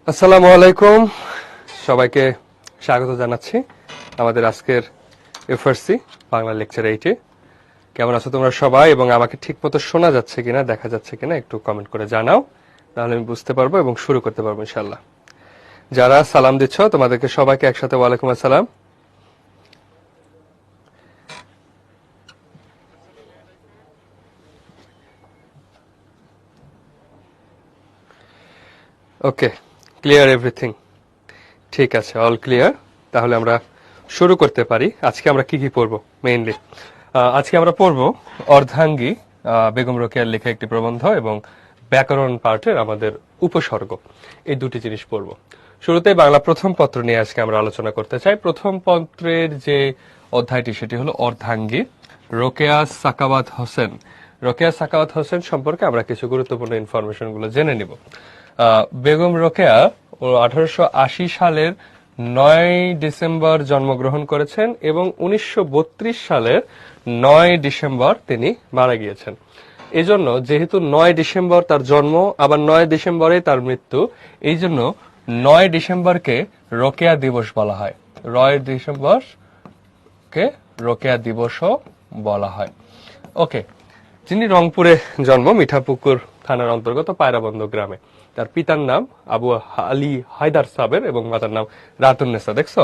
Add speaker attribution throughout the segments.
Speaker 1: আসসালামু আলাইকুম, সবাইকে স্বাগত জানাচ্ছি আমাদের আজকের এফআরসি বাংলা লেকচার 8-এ। কেমন আছো তোমরা সবাই এবং আমাকে ঠিকমতো শোনা যাচ্ছে কিনা, দেখা যাচ্ছে কিনা একটু কমেন্ট করে জানাও, তাহলে আমি বুঝতে পারবো এবং শুরু করতে পারবো ইনশাআল্লাহ। যারা সালাম দিচ্ছ তোমাদেরকে সবাইকে একসাথে ওয়ালাইকুম আসসালাম। ওকে, ক্লিয়ার এভরিথিং? ঠিক আছে, অল ক্লিয়ার। তাহলে আমরা শুরু করতে পারি। আজকে আমরা কি কি পড়বো মেইনলি? আজকে আমরা পড়বো অর্ধাঙ্গী, বেগম রোকেয়ার লেখা একটি প্রবন্ধ, এবং ব্যাকরণ পার্টের আমাদের উপসর্গ, এই দুটি জিনিস পড়বো। শুরুতে বাংলা প্রথম পত্র নিয়ে আজকে আমরা আলোচনা করতে চাই। প্রথম পত্রের যে অধ্যায়টি সেটি হলো অর্ধাঙ্গী, রোকেয়া সাখাওয়াত হোসেন। রোকেয়া সাখাওয়াত হোসেন সম্পর্কে আমরা কিছু গুরুত্বপূর্ণ ইনফরমেশন গুলো জেনে নিব। বেগম রোকেয়া 1880 সালের 9 ডিসেম্বর জন্মগ্রহণ করেছেন এবং 1932 সালের 9 ডিসেম্বর তিনি মারা গিয়েছেন। এজন্য যেহেতু 9 ডিসেম্বর তার জন্ম, আবার 9 ডিসেম্বরে তার মৃত্যু, এই জন্য 9 ডিসেম্বরকে রোকেয়া দিবস বলা হয়। 9 ডিসেম্বরকে রোকেয়া দিবসও বলা হয়। ওকে, যিনি রংপুরে জন্ম, মিঠাপুকুর থানার অন্তর্গত পায়রাবন্দ গ্রামে। তার পিতার নাম আবু আলী হায়দার সাবের এবং মাতার নাম রাহাতুন্নেসা। দেখছো,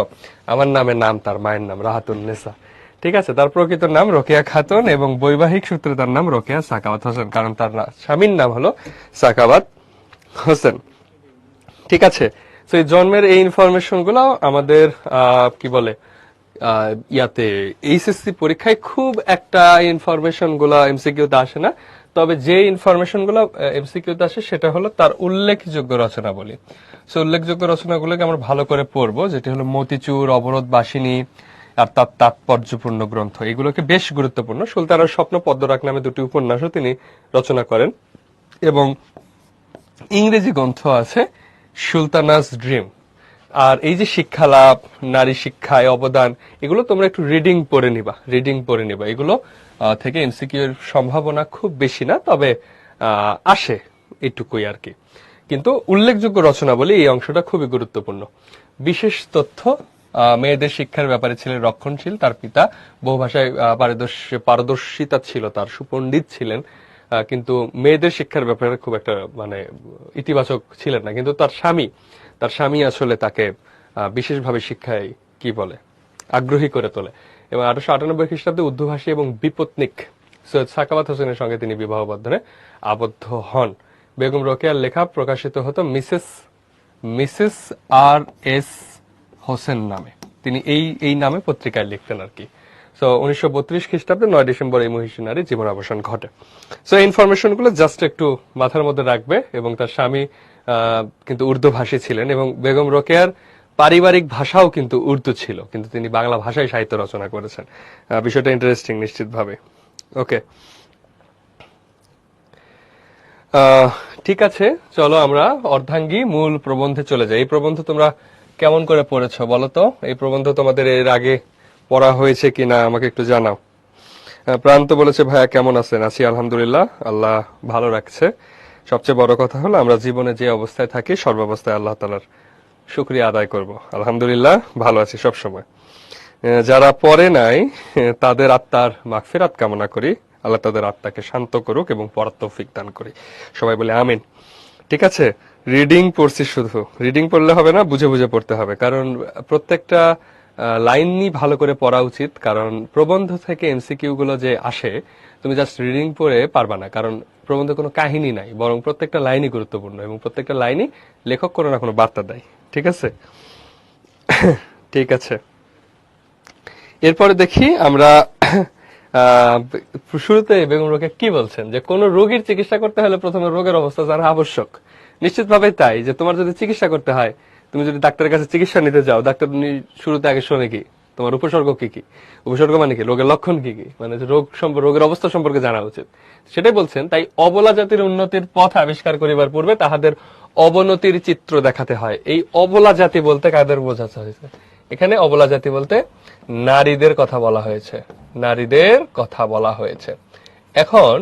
Speaker 1: আমার নামের নাম তার মায়ের নাম রাহাতুন্নেসা। ঠিক আছে, তার প্রকৃত নাম রোকেয়া খাতুন এবং বৈবাহিক সূত্রে তার নাম রোকেয়া সাখাওয়াত হোসেন, কারণ তার স্বামীর নাম হলো সাখাওয়াত হোসেন। ঠিক আছে, তো এই জন্মের এই ইনফরমেশন গুলো আমাদের কি বলে ইয়াতে এইচএসসি পরীক্ষায় খুব একটা ইনফরমেশন গুলো এমসিকিউতে আসে না। তবে যে ইনফরমেশন গুলো এমসিকিউতে আসে সেটা হলো তার উল্লেখযোগ্য রচনাবলী। সো উল্লেখযোগ্য রচনাগুলোকে আমরা ভালো করে পড়বো, যেটি হলো মতিচুর, অবরোধ বাসিনী আর তার তাৎপর্যপূর্ণ গ্রন্থ। এগুলোকে বেশ গুরুত্বপূর্ণ। সুলতানার স্বপ্ন, পদ্মরাগ নামে দুটি উপন্যাসও তিনি রচনা করেন, এবং ইংরেজি গ্রন্থ আছে সুলতানাস ড্রিম। আর এই যে শিক্ষা লাভ, নারী শিক্ষায় অবদান, এগুলো তোমরা একটু রিডিং পড়ে নিবা। এগুলো থেকে এমসিকিউ এর সম্ভাবনা খুব বেশি না, তবে আসে এইটুকুই আর কি। কিন্তু উল্লেখযোগ্য রচনা বলে এই অংশটা খুবই গুরুত্বপূর্ণ। বিশেষ তথ্য, মেয়েদের শিক্ষার ব্যাপারে ছিলেন রক্ষণশীল। তার পিতা বহু ভাষায় পারদর্শিতা ছিল, তার সুপণ্ডিত ছিলেন, কিন্তু মেয়েদের শিক্ষার ব্যাপারে খুব একটা ইতিবাচক ছিলেন না। কিন্তু তার স্বামী আসলে তাকে বিশেষভাবে শিক্ষায় কি বলে আগ্রহী করে তোলে। এবং 1898 খ্রিস্টাব্দে উর্দুভাষী এবং বিপত্নিক সৈয়দ সাখাওয়াত হোসেনের সঙ্গে তিনি বিবাহ বন্ধনে আবদ্ধ হন। বেগম রোকেয়ার লেখা প্রকাশিত হতো মিসেস আর এস হোসেন নামে। তিনি এই নামে পত্রিকায় লিখতেন আর কি। সো 1932 খ্রিস্টাব্দে 9 ডিসেম্বর এই মহিষী নারী জীবন অবসান ঘটে। সো এই ইনফরমেশন গুলো জাস্ট একটু মাথার মধ্যে রাখবে। এবং তার স্বামী কিন্তু উর্দু ভাষী ছিলেন, এবং বেগম রোকেয়ার পারিবারিক ভাষাও কিন্তু উর্দু ছিল, কিন্তু তিনি বাংলা ভাষায় সাহিত্য রচনা করেছেন। বিষয়টা ইন্টারেস্টিং নিশ্চিতভাবে। ওকে, ঠিক আছে, চলো আমরা অর্ধাঙ্গী মূল প্রবন্ধে চলে যাই। এই প্রবন্ধ তোমরা কেমন করে পড়েছো বলো তো? এই প্রবন্ধ তোমাদের এর আগে পড়া হয়েছে কিনা আমাকে একটু জানাও। প্রান্ত বলেছে, ভাইয়া কেমন আছেন? আছি আলহামদুলিল্লাহ, আল্লাহ ভালো রাখছে। সবচেয়ে বড় কথা হলো আমরা জীবনে যে অবস্থায় থাকি সর্বাবস্থায় আল্লাহ তাআলার শুকরিয়া আদায় করব। আলহামদুলিল্লাহ ভালো আছি সব সময়। যারা পড়ে নাই তাদের আত্মার মাগফিরাত কামনা করি, আল্লাহ তাদের আত্মাকে শান্ত করুক এবং পড়ার তৌফিক দান করি। সবাই বলে আমিন। ঠিক আছে, রিডিং পড়ছি, শুধু রিডিং পড়লে হবে না, বুঝে বুঝে পড়তে হবে, কারণ প্রত্যেকটা লাইনই ভালো করে পড়া উচিত। কারণ প্রবন্ধ থেকে এমসিকিউ গুলো যে আসে, তুমি জাস্ট রিডিং পড়ে পারবা না, কারণ প্রবন্ধে কোনো কাহিনী নাই, বরং প্রত্যেকটা লাইনই গুরুত্বপূর্ণ এবং প্রত্যেকটা লাইনই লেখক কোনো না কোনো বার্তা দেয়। ঠিক আছে ঠিক আছে, এরপরে দেখি আমরা শুরুতে বেগম রোকেয়া কি বলছেন, যে কোন রোগীর চিকিৎসা করতে হলে প্রথমে রোগের অবস্থা জানা আবশ্যক। নিশ্চিতভাবে তাই, যে তোমার যদি চিকিৎসা করতে হয়, তুমি যদি ডাক্তারের কাছে চিকিৎসা নিতে যাও, ডাক্তার শুরুতে আগে শোনে কি তোমার উপসর্গ কি কি। উপসর্গ মানে কি, রোগের লক্ষণ কি কি, মানে রোগের অবস্থা সম্পর্কে জানা উচিত, সেটাই বলছেন। তাই অবলা জাতির উন্নতির পথ আবিষ্কার করিবার পূর্বে তাহাদের অবনতির চিত্র দেখাতে হয়। এই অবলা জাতি বলতে কাদের বোঝাতে হয়েছে? এখানে অবলা জাতি বলতে নারীদের কথা বলা হয়েছে, নারীদের কথা বলা হয়েছে। এখন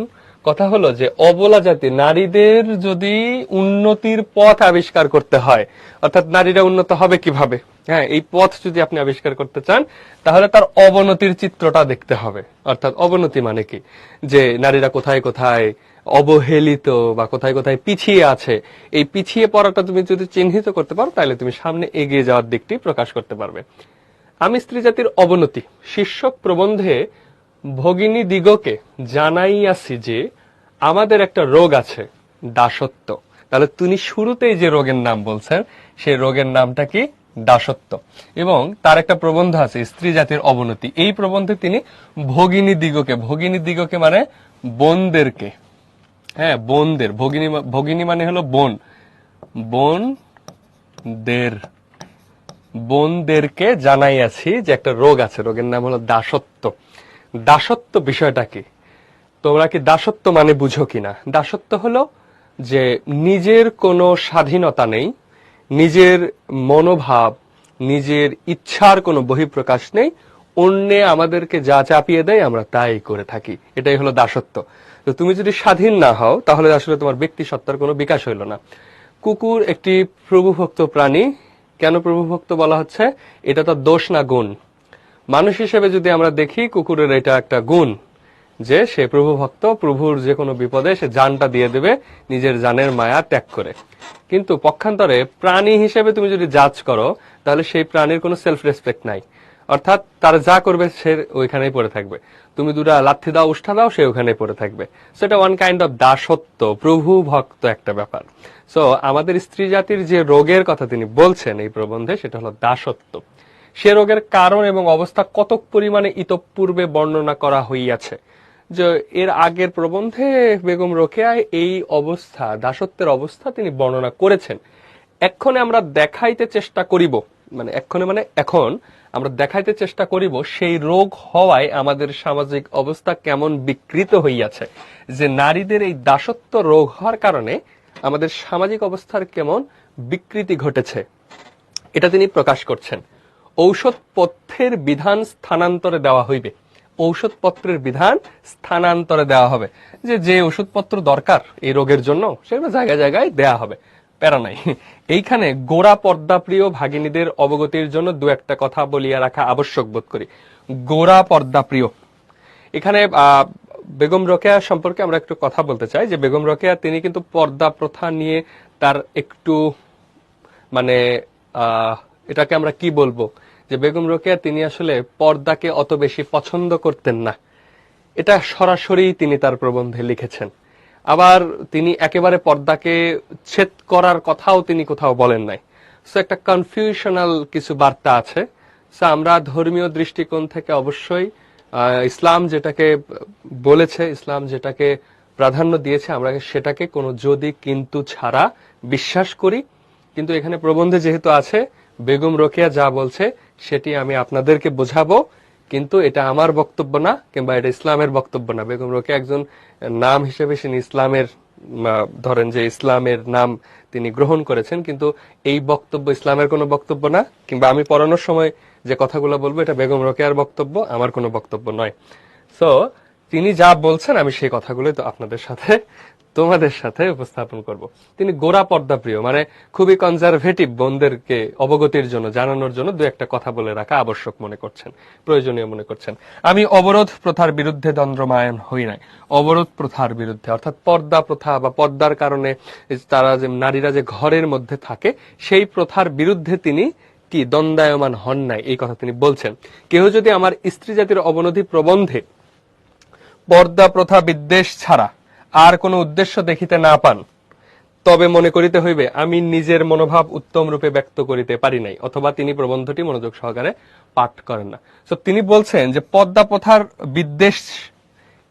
Speaker 1: কথা হলো যে অবলা জাতি নারীদের যদি উন্নতির পথ আবিষ্কার করতে হয়, অর্থাৎ নারীরা উন্নত হবে কিভাবে, হ্যাঁ, এই পথ যদি আপনি আবিষ্কার করতে চান, তাহলে তার অবনতির চিত্রটা দেখতে হবে। অর্থাৎ অবনতি মানে কি, যে নারীরা কোথায় কোথায় অবহেলিত বা কোথায় কোথায় পিছিয়ে আছে, এই পিছিয়ে পড়াটা তুমি যদি চিহ্নিত করতে পারো, তাহলে তুমি সামনে এগিয়ে যাওয়ার দিকটি প্রকাশ করতে পারবে। আমি স্ত্রী জাতির অবনতি শীর্ষক প্রবন্ধে ভগিনী দিগকে জানাইয়াছি যে আমাদের একটা রোগ আছে, দাসত্ব। তাহলে তিনি শুরুতেই যে রোগের নাম বলছেন, সেই রোগের নামটা কি? দাসত্ব। এবং তার একটা প্রবন্ধ আছে স্ত্রী জাতির অবনতি। এই প্রবন্ধে তিনি ভগিনী দিগকে, ভগিনী দিগকে মানে বোনদেরকে, হ্যাঁ বোনদের, ভগিনী ভগিনী মানে হলো বোন, বোনদের, বোনদেরকে জানাইয়াছি যে একটা রোগ আছে, রোগের নাম হলো দাসত্ব। দাসত্ব বিষয়টা কি? তোমরা কি দাসত্ব মানে বুঝো কিনা? দাসত্ব হলো যে নিজের কোনো স্বাধীনতা নেই, নিজের মনোভাব, নিজের ইচ্ছার কোনো বহিঃপ্রকাশ নেই, অন্যে আমাদেরকে যা চাপিয়ে দেয় আমরা তাই করে থাকি, এটাই হলো দাসত্ব। তো তুমি যদি স্বাধীন না হও, তাহলে আসলে তোমার ব্যক্তি সত্তার কোনো বিকাশ হইল না। কুকুর একটি প্রভুভক্ত প্রাণী। কেন প্রভুভক্ত বলা হচ্ছে? এটা তো দোষ না গুণ। মানুষ হিসেবে যদি আমরা দেখি, কুকুরের এটা একটা গুণ যে সে প্রভু ভক্ত, প্রভুর যে কোনো বিপদে সে জানটা দিয়ে দেবে নিজের জানের মায়া ত্যাগ করে। কিন্তু পক্ষান্তরে প্রাণী হিসেবে তুমি যদি জাজ করো, তাহলে সেই প্রাণীর কোনো সেলফ রেসপেক্ট নাই। অর্থাৎ তার যা করবে সে ওইখানেই পড়ে থাকবে। তুমি দুটা লাথি দাও, উষ্ঠা দাও, সে ওখানেই পড়ে থাকবে। সেটা ওয়ান কাইন্ড অফ দাসত্ব, প্রভু ভক্ত একটা ব্যাপার। সো আমাদের স্ত্রী জাতির যে রোগের কথা তিনি বলছেন এই প্রবন্ধে, সেটা হলো দাসত্ব। সে রোগের কারণ এবং অবস্থা কতক পরিমাণে ইতঃপূর্বে বর্ণনা করা হইয়াছে। যে এর আগের প্রবন্ধে বেগম রোকেয়ায় এই অবস্থা, দাসত্বের অবস্থা তিনি বর্ণনা করেছেন। এক্ষণে আমরা দেখাইতে চেষ্টা করিব, মানে এক্ষণে মানে এখন আমরা দেখাইতে চেষ্টা করিব সেই রোগ হওয়ায় আমাদের সামাজিক অবস্থা কেমন বিকৃত হইয়াছে, যে নারীদের এই দাসত্ব রোগ হওয়ার কারণে আমাদের সামাজিক অবস্থার কেমন বিকৃতি ঘটেছে, এটা তিনি প্রকাশ করছেন। ঔষধপথ্যের বিধান স্থানান্তরে দেওয়া হইবে। ঔষধপত্রের বিধান স্থানান্তরে দেওয়া হবে, যে যে ওষুধপত্র দরকার এই রোগের জন্য সেগুলো জায়গায় জায়গায় দেয়া হবে, প্যারা নাই। এইখানে গোড়া পর্দাপ্রিয় ভাগিনীদের অবগতির জন্য দু একটা কথা বলিয়া রাখা আবশ্যক বোধ করি। গোড়া পর্দাপ্রিয়, এখানে বেগম রোকেয়া সম্পর্কে আমরা একটু কথা বলতে চাই। যে বেগম রোকেয়া তিনি কিন্তু পর্দা প্রথা নিয়ে তার একটু মানে এটাকে আমরা কি বলবো, যে বেগম রোকেয়া তিনি আসলে পর্দাকে অত বেশি পছন্দ করতেন না, এটা সরাসরি তিনি তার প্রবন্ধে লিখেছেন। আবার তিনি একেবারে পর্দাকে ছেদ করার কথাও তিনি কোথাও বলেন নাই। সো একটা কনফিউশনাল কিছু বার্তা আছে। সো আমরা ধর্মীয় দৃষ্টিকোণ থেকে অবশ্যই ইসলাম যেটাকে বলেছে, ইসলাম যেটাকে প্রাধান্য দিয়েছে, আমরা সেটাকে কোনো যদি কিন্তু ছাড়া বিশ্বাস করি। কিন্তু এখানে প্রবন্ধে যেহেতু আছে, বেগম রোকেয়া যা বলছে সেটি আমি আপনাদেরকে বোঝাবো, কিন্তু এটা আমার বক্তব্য না, কিংবা এটা ইসলামের বক্তব্য না। বেগম রোকেয়া একজন নাম হিসেবে তিনি ইসলামের, ধরেন যে ইসলামের নাম তিনি গ্রহণ করেছেন, কিন্তু এই বক্তব্য ইসলামের কোনো বক্তব্য না, কিংবা আমি পড়ানোর সময় যে কথাগুলো বলবো এটা বেগম রোকেয়ার বক্তব্য, আমার কোনো বক্তব্য নয়। সো তিনি যা বলছেন আমি সেই কথাগুলোই তো আপনাদের সাথে, তোমাদের সাথে উপস্থাপন করব। তিনি গোড়া পর্দাপ্রিয় মানে খুবই কনজারভেটিভ, বোনদেরকে অবগতির জন্য, জানানোর জন্য দু একটা কথা বলে রাখা আবশ্যক মনে করছেন, প্রয়োজনীয় মনে করছেন। আমি অবরোধ প্রথার বিরুদ্ধে দণ্ডমায়ন হই নাই। অবরোধ প্রথার বিরুদ্ধে, অর্থাৎ পর্দা প্রথা বা পর্দার কারণে তারা যে নারীরা যে ঘরের মধ্যে থাকে, সেই প্রথার বিরুদ্ধে তিনি কি দণ্ডায়মান হন নাই, এই কথা তিনি বলছেন। কেউ যদি আমার স্ত্রী জাতির অবনতি প্রবন্ধে পর্দা প্রথা বিদ্বেষ ছাড়া আর কোন উদ্দেশ্য দেখিতে না পান, তবে মনে করিতে হইবে আমি নিজের মনোভাব উত্তম রূপে ব্যক্ত করিতে পারি নাই, অথবা তিনি প্রবন্ধটি মনোযোগ সহকারে পাঠ করেন না। তো তিনি বলছেন যে পর্দা প্রথার বিদ্বেষ,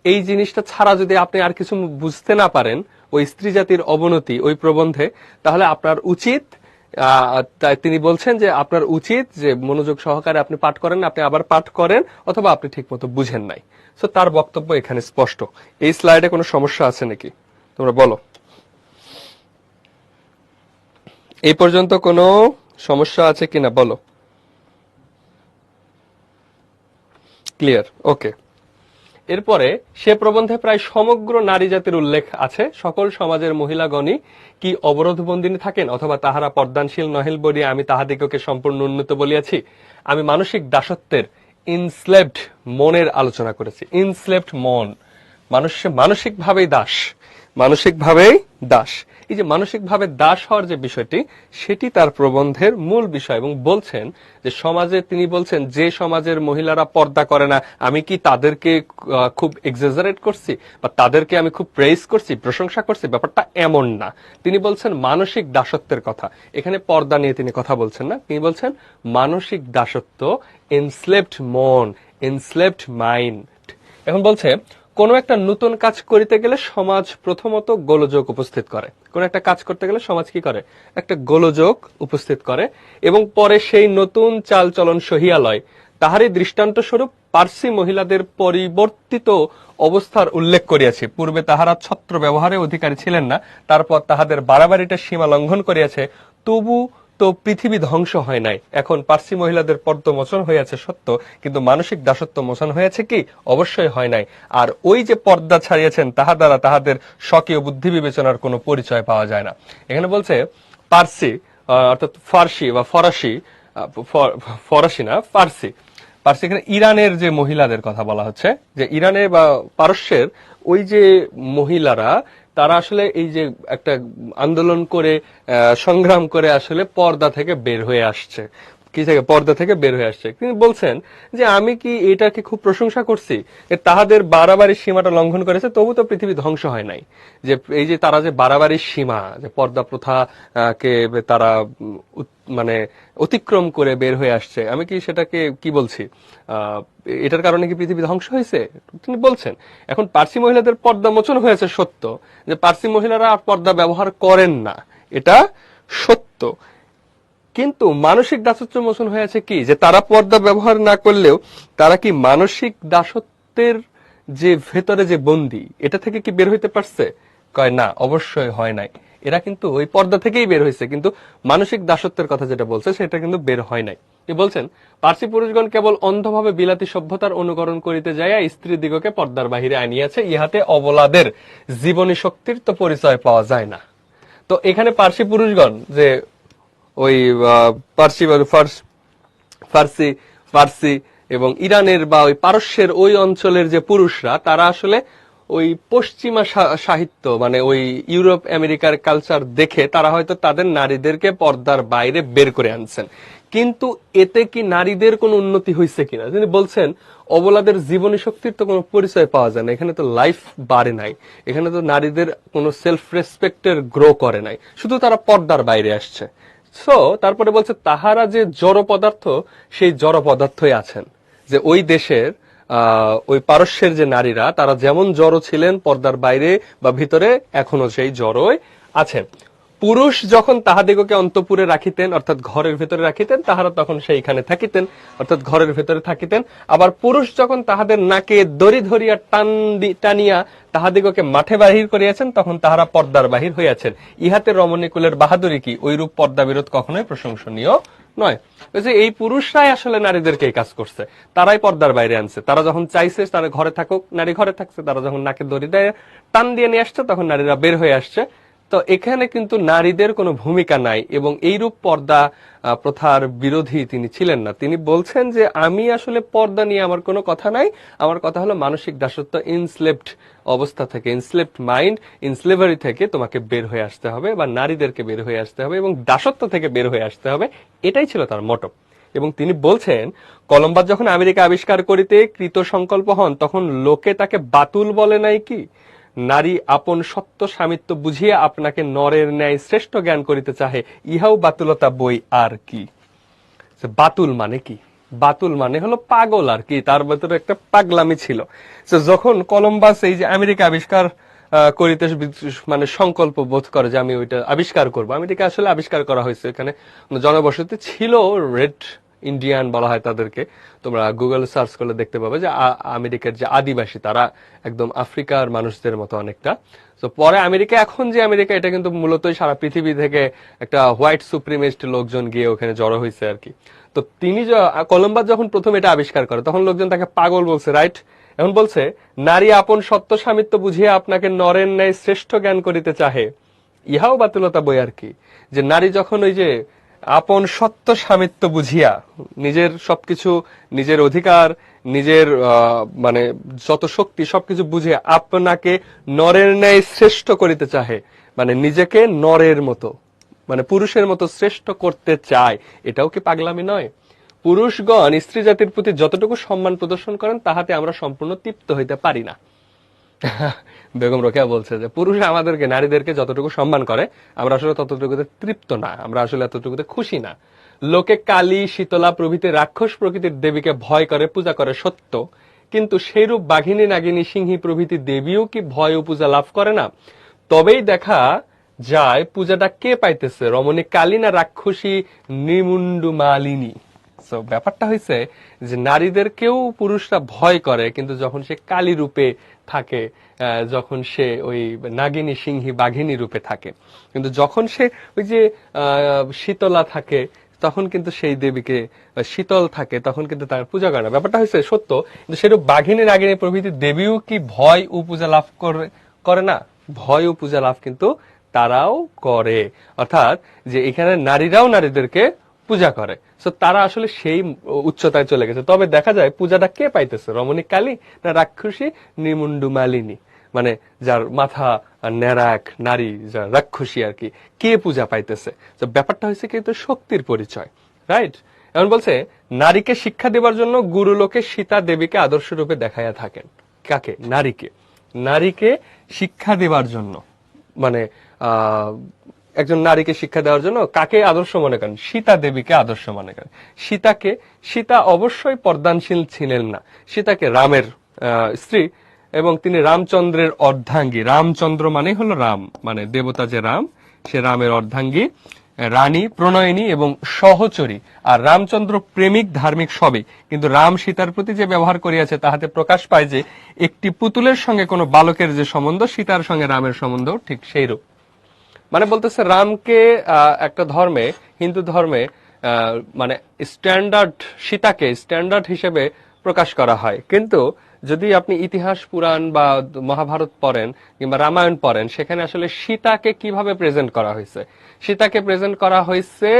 Speaker 1: এই জিনিসটা ছাড়া যদি আপনি আর কিছু বুঝতে না পারেন ওই স্ত্রী জাতির অবনতি ওই প্রবন্ধে, তাহলে আপনার উচিত, তিনি বলছেন যে আপনার উচিত যে মনোযোগ সহকারে আপনি পাঠ করেন, আপনি আবার পাঠ করেন, অথবা আপনি ঠিক মতো বুঝেন নাই। সো তার বক্তব্য এখানে স্পষ্ট। এই স্লাইডে কোনো সমস্যা আছে নাকি তোমরা বলো? এই পর্যন্ত কোনো সমস্যা আছে কিনা বলো। ক্লিয়ার? ওকে। এরপরে সে প্রবন্ধে প্রায় সমগ্র নারী জাতির উল্লেখ আছে। সকল সমাজের মহিলাগণই কি অবরোধ বন্দিনী থাকেন, অথবা তাহারা পর্দানশীল নহেল বলিয়া আমি তাহাদিগকে সম্পূর্ণ উন্নত বলিয়াছি। আমি মানসিক দাসত্বের ইনস্লেভড মনের আলোচনা করেছি। ইনস্লেভড মন, মানুষ মানসিকভাবেই দাস, মানসিকভাবেই দাস। এই যে মানসিকভাবে দাস হওয়ার যে বিষয়টি, সেটি তার প্রবন্ধের মূল বিষয়। এবং বলছেন যে সমাজে, তিনি বলছেন যে সমাজের মহিলারা পর্দা করে না, আমি কি তাদেরকে খুব এক্সাজারেট করছি বা তাদেরকে আমি খুব প্রেইজ করছি, প্রশংসা করছি? ব্যাপারটা এমন না। তিনি বলছেন মানসিক দাসত্বের কথা। এখানে পর্দা নিয়ে তিনি কথা বলছেন না, তিনি বলছেন মানসিক দাসত্ব, এনস্লেভড মন, এনস্লেভড মাইন্ড। এখন বলছে কোন একটা নতুন কাজ করিতে গেলে সমাজ প্রথমত গোলযোগ উপস্থিত করে। কোন একটা কাজ করতে গেলে সমাজ কি করে? একটা গোলযোগ উপস্থিত করে, এবং পরে সেই নতুন চাল চলন সহিয়া লয়। তাহারই দৃষ্টান্ত স্বরূপ পার্সি মহিলাদের পরিবর্তিত অবস্থার উল্লেখ করিয়াছি। পূর্বে তাহারা ছত্র ব্যবহারে অধিকারী ছিলেন না, তারপর তাহাদের বাড়াবাড়িটা সীমা লঙ্ঘন করিয়াছে, তবু তো পৃথিবী ধ্বংস হয় নাই। এখন পার্সি মহিলাদের পর্দা মোচন হয়েছে সত্য, কিন্তু মানসিক দাসত্ব মোচন হয়েছে কি? অবশ্যই হয় নাই। আর ওই যে পর্দা ছাড়িয়েছেন, তাহা দ্বারা তাহাদের স্বকীয় বুদ্ধি বিবেচনার কোনো পরিচয় পাওয়া যায় না। এখানে বলছে পার্সি অর্থাৎ ফার্সি বা ফরাসি, ফরাসি না ফার্সি, পার্সি এখানে ইরানের যে মহিলাদের কথা বলা হচ্ছে, যে ইরানের বা পারস্যের ওই যে মহিলারা, তারা আসলে এই যে একটা আন্দোলন করে সংগ্রাম করে আসলে পর্দা থেকে বের হয়ে আসছে। কি থেকে? পর্দা থেকে বের হয়ে আসছে। তিনি বলছেন যে আমি কি এটাকে খুব প্রশংসা করছি, তাহাদের বাড়াবাড়ি সীমাটা লঙ্ঘন করেছে, তবু তো পৃথিবী ধ্বংস হয় নাই। যে এই যে তারা যে বাড়াবাড়ির সীমা, যে পর্দা প্রথা কে তারা মানে অতিক্রম করে বের হয়ে আসছে, আমি কি সেটাকে কি বলছি? এটার কারণে কি পৃথিবী ধ্বংস হয়েছে? তিনি বলছেন এখন পার্সি মহিলাদের পর্দা মোচন হয়েছে সত্য, যে পার্সি মহিলারা আর পর্দা ব্যবহার করেন না, এটা সত্য। কিন্তু মানসিক দাসত্ব মোচন হয়েছে কি? যে তারা পর্দা ব্যবহার না করলেও তারা কি মানসিক দাসত্বের যে ভেতরে যে বন্দী, এটা থেকে কি বের হইতে পারছে? কয় না, অবশ্যই হয় নাই। এরা কিন্তু ওই পর্দা থেকেই বের হয়েছে, কিন্তু মানসিক দাসত্বের কথা যেটা বলছে সেটা কিন্তু বের হয় নাই। তিনি বলছেন পার্সি পুরুষগণ কেবল অন্ধভাবে বিলাতী সভ্যতার অনুকরণ করিতে যাইয়া স্ত্রী দিগকে পর্দার বাহিরে আনিয়াছে, ইহাতে অবলাদের জীবনী শক্তির তো পরিচয় পাওয়া যায় না। তো এখানে পার্সি পুরুষগণ যে ওই পার্সি ফার্সি ফার্সি এবং ইরানের বা ওই পারস্যের ওই অঞ্চলের যে পুরুষরা, তারা আসলে ওই পশ্চিমা সাহিত্য মানে ওই ইউরোপ আমেরিকার কালচার দেখে তারা হয়তো তাদের নারীদেরকে পর্দার বাইরে বের করে আনছেন। কিন্তু এতে কি নারীদের কোনো উন্নতি হয়েছে কিনা? তিনি বলছেন অবলাদের জীবনী শক্তির তো কোনো পরিচয় পাওয়া যায় না, এখানে তো লাইফ বাড়ে নাই, এখানে তো নারীদের কোনো সেলফ রেসপেক্টের গ্রো করে নাই, শুধু তারা পর্দার বাইরে আসছে। সো তারপরে বলছে তাহারা যে জড় পদার্থ, সেই জড় পদার্থই আছেন। যে ওই দেশের ওই পারস্যের যে নারীরা, তারা যেমন জড় ছিলেন পর্দার বাইরে বা ভিতরে, এখনো সেই জড়ই আছেন। পুরুষ যখন তাহাদিগকে অন্তঃপুরে রাখিতেন, অর্থাৎ ঘরের ভেতরে রাখিতেন, তাহারা তখন সেইখানে থাকিতেন, অর্থাৎ ঘরের ভেতরে থাকিতেন। আবার পুরুষ যখন তাহাদের নাকে দড়ি ধরিয়া টানিয়া তাহাদিগকে মাঠে বাহির করিয়াছেন, তখন তাহারা পর্দার বাহির হইয়াছেন। ইহাতে রমণীকুলের বাহাদুরি কি? ওইরূপ পর্দা বিরোধ কখনোই প্রশংসনীয় নয়। এই পুরুষরাই আসলে নারীদেরকে এই কাজ করছে, তারাই পর্দার বাইরে আনছে। তারা যখন চাইছে তারা ঘরে থাকুক, নারী ঘরে থাকছে। তারা যখন নাকে দড়ি দেয় টান দিয়ে নিয়ে আসছে, তখন নারীরা বের হয়ে আসছে। তো এখানে কিন্তু নারীদের কোনো ভূমিকা নাই, এবং এইরূপ পর্দা প্রথার বিরোধী তিনি ছিলেন না। তিনি বলছেন যে আমি আসলে পর্দা নিয়ে আমার কোনো কথা নাই, আমার কথা হলো মানসিক দাসত্ব, ইনস্লেভড অবস্থা থেকে, ইনস্লেভড মাইন্ড, ইনস্লেভারি থেকে তোমাকে বের হয়ে আসতে হবে, বা নারীদেরকে বের হয়ে আসতে হবে, এবং দাসত্ব থেকে বের হয়ে আসতে হবে। এটাই ছিল তার মোটো। এবং তিনি বলছেন কলম্বাস যখন আমেরিকা আবিষ্কার করিতে কৃত সংকল্প হন, তখন লোকে তাকে বাতুল বলে নাই কি? নারী আপন সত্য স্বামিত্ব বুঝিয়া আপনাকে নরের ন্যায় শ্রেষ্ঠ জ্ঞান করিতে চাহে, ইহাও বাতুলতা বই আর কি? বাতুল মানে কি? বাতুল মানে হলো পাগল আর কি, তার ভেতরে একটা পাগলামি ছিল। যখন কলম্বাস এই যে আমেরিকা আবিষ্কার করিতে মানে সংকল্প বোধ করে যে আমি ওইটা আবিষ্কার করবো, আমেরিকা আসলে আবিষ্কার করা হয়েছে, এখানে জনবসতি ছিল, রেড ইন্ডিয়ান বলা হয় তাদেরকে। তোমরা গুগল সার্চ করলে দেখতে পাবে যে আমেরিকার যে আদিবাসী, তারা একদম আফ্রিকার মানুষদের মতো অনেকটা। তো পরে আমেরিকা, এখন যে আমেরিকা, এটা কিন্তু মূলত সারা পৃথিবী থেকে একটা হোয়াইট সুপ্রিমিস্ট লোকজন গিয়ে ওখানে জড়ো হয়েছে আর কি। তো তিনি কলম্বাস যখন প্রথম এটা আবিষ্কার করে, তখন লোকজন তাকে পাগল বলছে, রাইট? এখন বলছে নারী আপন সত্য স্বামিত্ব বুঝিয়া আপনাকে নরের ন্যায় শ্রেষ্ঠ জ্ঞান করিতে চাহে, ইহাও বাতুলতা বই আর কি। যে নারী যখন ওই যে আপন সত্য স্বামিত্ব বুঝিয়া নিজের সবকিছু, নিজের অধিকার, নিজের মানে যত শক্তি সবকিছু বুঝিয়া আপনাকে নরের ন্যায় শ্রেষ্ঠ করিতে চাহে, মানে নিজেকে নরের মতো, মানে পুরুষের মতো শ্রেষ্ঠ করতে চায়, এটাও কি পাগলামি নয়? পুরুষগণ স্ত্রী জাতির প্রতি যতটুকু সম্মান প্রদর্শন করেন তাহাতে আমরা সম্পূর্ণ তৃপ্ত হইতে পারি না। বেগম রোকেয়া বলছে যে পুরুষ আমাদেরকে, নারীদেরকে যতটুকু সম্মান করে আমরা আসলে ততটুকুতে তৃপ্ত না, আমরা আসলে এতটুকুতে খুশি না। লোকে কালী, শীতলা প্রভৃতি রাক্ষস প্রকৃতির দেবীকে ভয় করে, পূজা করে সত্য, কিন্তু সেইরূপ বাঘিনী, নাগিনী, সিংহী প্রভৃতি দেবীও কি ভয় ও পূজা লাভ করে না? তবেই দেখা যায় পূজাটা কে পাইতেছে, রমণী কালী না রাক্ষসী নিমুন্ডু মালিনী। সো ব্যাপারটা হয়েছে যে নারীদেরকেও পুরুষরা ভয় করে, কিন্তু যখন সে কালী রূপে থাকে, যখন সে ওই নাগিনী, সিংহী, বাঘিনী রূপে থাকে, কিন্তু যখন সে ওই যে শীতলা থাকে তখন কিন্তু সেই দেবীকে, শীতল থাকে তখন কিন্তু তার পূজা করে না। ব্যাপারটা হয়েছে সত্য, কিন্তু সেরূপ বাঘিনী, নাগিনী প্রভৃতি দেবীও কি ভয় ও পূজা লাভ করে না? ভয় ও পূজা লাভ কিন্তু তারাও করে। অর্থাৎ যে এখানে নারীরাও নারীদেরকে পূজা করে, সো তারা আসলে সেই উচ্চতায় চলে গেছে। তবে দেখা যায় পূজাটা কে পাইতেছে, রমণী কালী না রাক্ষসী নিমুন্ডু মালিনী, মানে যার মাথা ন্যাড়া এক নারী, যার রাক্ষসী আর কি, কে পূজা পাইতেছে? তো ব্যাপারটা হয়েছে কিন্তু শক্তির পরিচয়, রাইট? এমন বলছে নারীকে শিক্ষা দেবার জন্য গুরু লোকে সীতা দেবীকে আদর্শ রূপে দেখাইয়া থাকেন। কাকে? নারীকে। নারীকে শিক্ষা দেবার জন্য, মানে একজন নারীকে শিক্ষা দেওয়ার জন্য কাকে আদর্শ মনে করেন? সীতা দেবীকে আদর্শ মনে করেন। সীতাকে, সীতা অবশ্যই পর্দানশীল ছিলেন না, সীতাকে রামের স্ত্রী এবং তিনি রামচন্দ্রের অর্ধাঙ্গী। রামচন্দ্র মানে হলো রাম, মানে দেবতা যে রাম, সে রামের অর্ধাঙ্গী, রানী, প্রণয়িনী এবং সহচরী। আর রামচন্দ্র প্রেমিক, ধার্মিক সবই, কিন্তু রাম সীতার প্রতি যে ব্যবহার করিয়াছে তাহাতে প্রকাশ পায় যে একটি পুতুলের সঙ্গে কোনো বালকের যে সম্বন্ধ, সীতার সঙ্গে রামের সম্বন্ধ ঠিক সেইরূপ। মানে বলতেছে রামকে একটা ধর্মে, হিন্দু ধর্মে মানে স্ট্যান্ডার্ড, সীতাকে স্ট্যান্ডার্ড হিসেবে প্রকাশ করা হয়, কিন্তু যদি আপনি ইতিহাস, পুরাণ বা মহাভারত পড়েন কিংবা রামায়ণ পড়েন, সেখানে আসলে সীতাকে কিভাবে প্রেজেন্ট করা হয়েছে? সীতাকে প্রেজেন্ট করা হয়েছে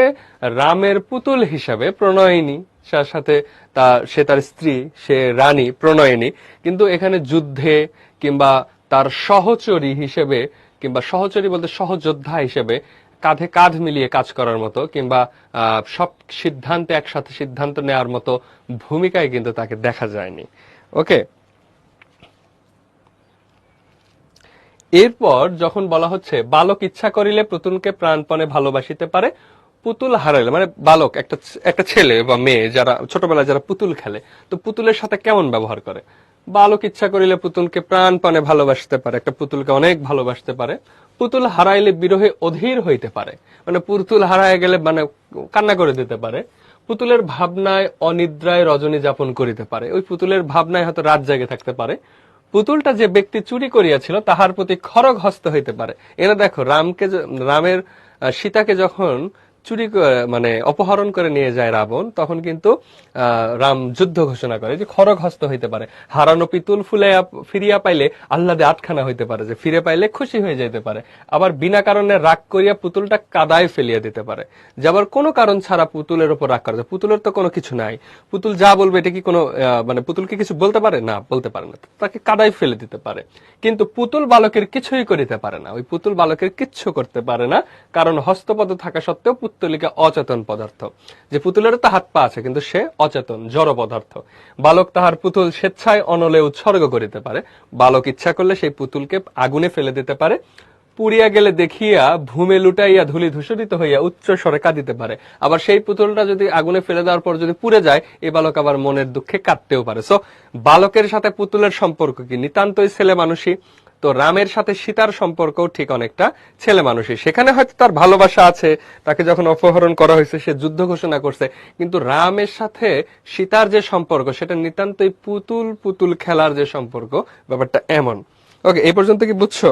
Speaker 1: রামের পুতুল হিসাবে, প্রণয়িনী, তার সাথে সে তার স্ত্রী, সে রানী প্রণয়িনী, কিন্তু এখানে যুদ্ধে কিংবা তার সহচরী হিসেবে, কিংবা সহচরী বলতে সহযোদ্ধা হিসেবে কাঁধে কাঁধ মিলিয়ে কাজ করার মতো, কিংবা সব সিদ্ধান্তে একসাথে সিদ্ধান্ত নেওয়ার মতো ভূমিকায় কিন্তু তাকে দেখা যায়নি। ওকে, এরপর যখন বলা হচ্ছে বালক ইচ্ছা করিলে পুতুলকে প্রাণপণে ভালোবাসিতে পারে, পুতুল হারাইলে, মানে বালক একটা ছেলে বা মেয়ে যারা ছোটবেলায় যারা পুতুল খেলে, তো পুতুলের সাথে কেমন ব্যবহার করে? বালক ইচ্ছা করিলে পুতুলকে প্রাণপণে ভালোবাসতে পারে, একটা পুতুলকে অনেক ভালোবাসতে পারে। পুতুল হারাইলে বিরহে অধীর হইতে পারে, মানে পুতুল হারায় গেলে মানে কান্না করে দিতে পারে। পুতুলের ভাবনায় অনিদ্রায় রজনী যাপন করিতে পারে, ওই পুতুলের ভাবনায় হয়তো রাত জেগে থাকতে পারে। পুতুলটা যে ব্যক্তি চুরি করিয়াছিল তাহার প্রতি খড়গ হস্ত হইতে পারে। এরা দেখো রামের সীতাকে যখন চুরি মানে অপহরণ করে নিয়ে যায় রাবণ, তখন কিন্তু রাম যুদ্ধ ঘোষণা করে যে খড়গ হস্ত হইতে পারে। হারানো পিতুল ফিরিয়া পাইলে আহ্লাদে আটখানা হইতে পারে, যে ফিরে পাইলে খুশি হয়ে যেতে পারে। আবার বিনা কারণে রাগ করিয়া পুতুলটা কাদায় ফেলিয়া দিতে পারে। যে আবার কোনো কারণ ছাড়া পুতুলের উপর রাগ করে, পুতুলের তো কোনো কিছু নাই, পুতুল যা বলবে এটা কি কোনো মানে পুতুলকে কিছু বলতে পারে না? বলতে পারে না, তাকে কাদায় ফেলে দিতে পারে। কিন্তু পুতুল বালকের কিছুই করিতে পারে না, ওই পুতুল বালকের কিচ্ছু করতে পারে না, কারণ হস্তপদ থাকা সত্ত্বেও পুত্তলিকা অচেতন পদার্থ। যে পুতুলেরও তো হাত পা আছে, কিন্তু সে অচেতন, জড় পদার্থ। বালক তাহার পুতুল স্বেচ্ছায় অনলে উৎসর্গ করিতে পারে। বালক ইচ্ছা করলে সেই পুতুলকে আগুনে ফেলে দিতে পারে। পুড়িয়া গেলে দেখিয়া ভূমে লুটাইয়া ধুলি ধূসরিত হইয়া উচ্চ স্বরে কাঁদিতে পারে। আবার সেই পুতুলটা যদি আগুনে ফেলে দেওয়ার পর যদি পুড়ে যায়, এই বালক আবার মনের দুঃখে কাঁদতেও পারে। সো বালকের সাথে পুতুলের সম্পর্ক কি? নিতান্তই ছেলে মানুষই। তো রামের সাথে সীতার সম্পর্কও ঠিক অনেকটা ছেলে মানুষই। সেখানে হয়তো তার ভালোবাসা আছে, তাকে যখন অপহরণ করা হয়েছে সে যুদ্ধ ঘোষণা করছে, কিন্তু রামের সাথে সীতার যে সম্পর্ক সেটা নিতান্তই পুতুল পুতুল খেলার যে সম্পর্ক, ব্যাপারটা এমন। ওকে, এই পর্যন্ত কি বুঝছো?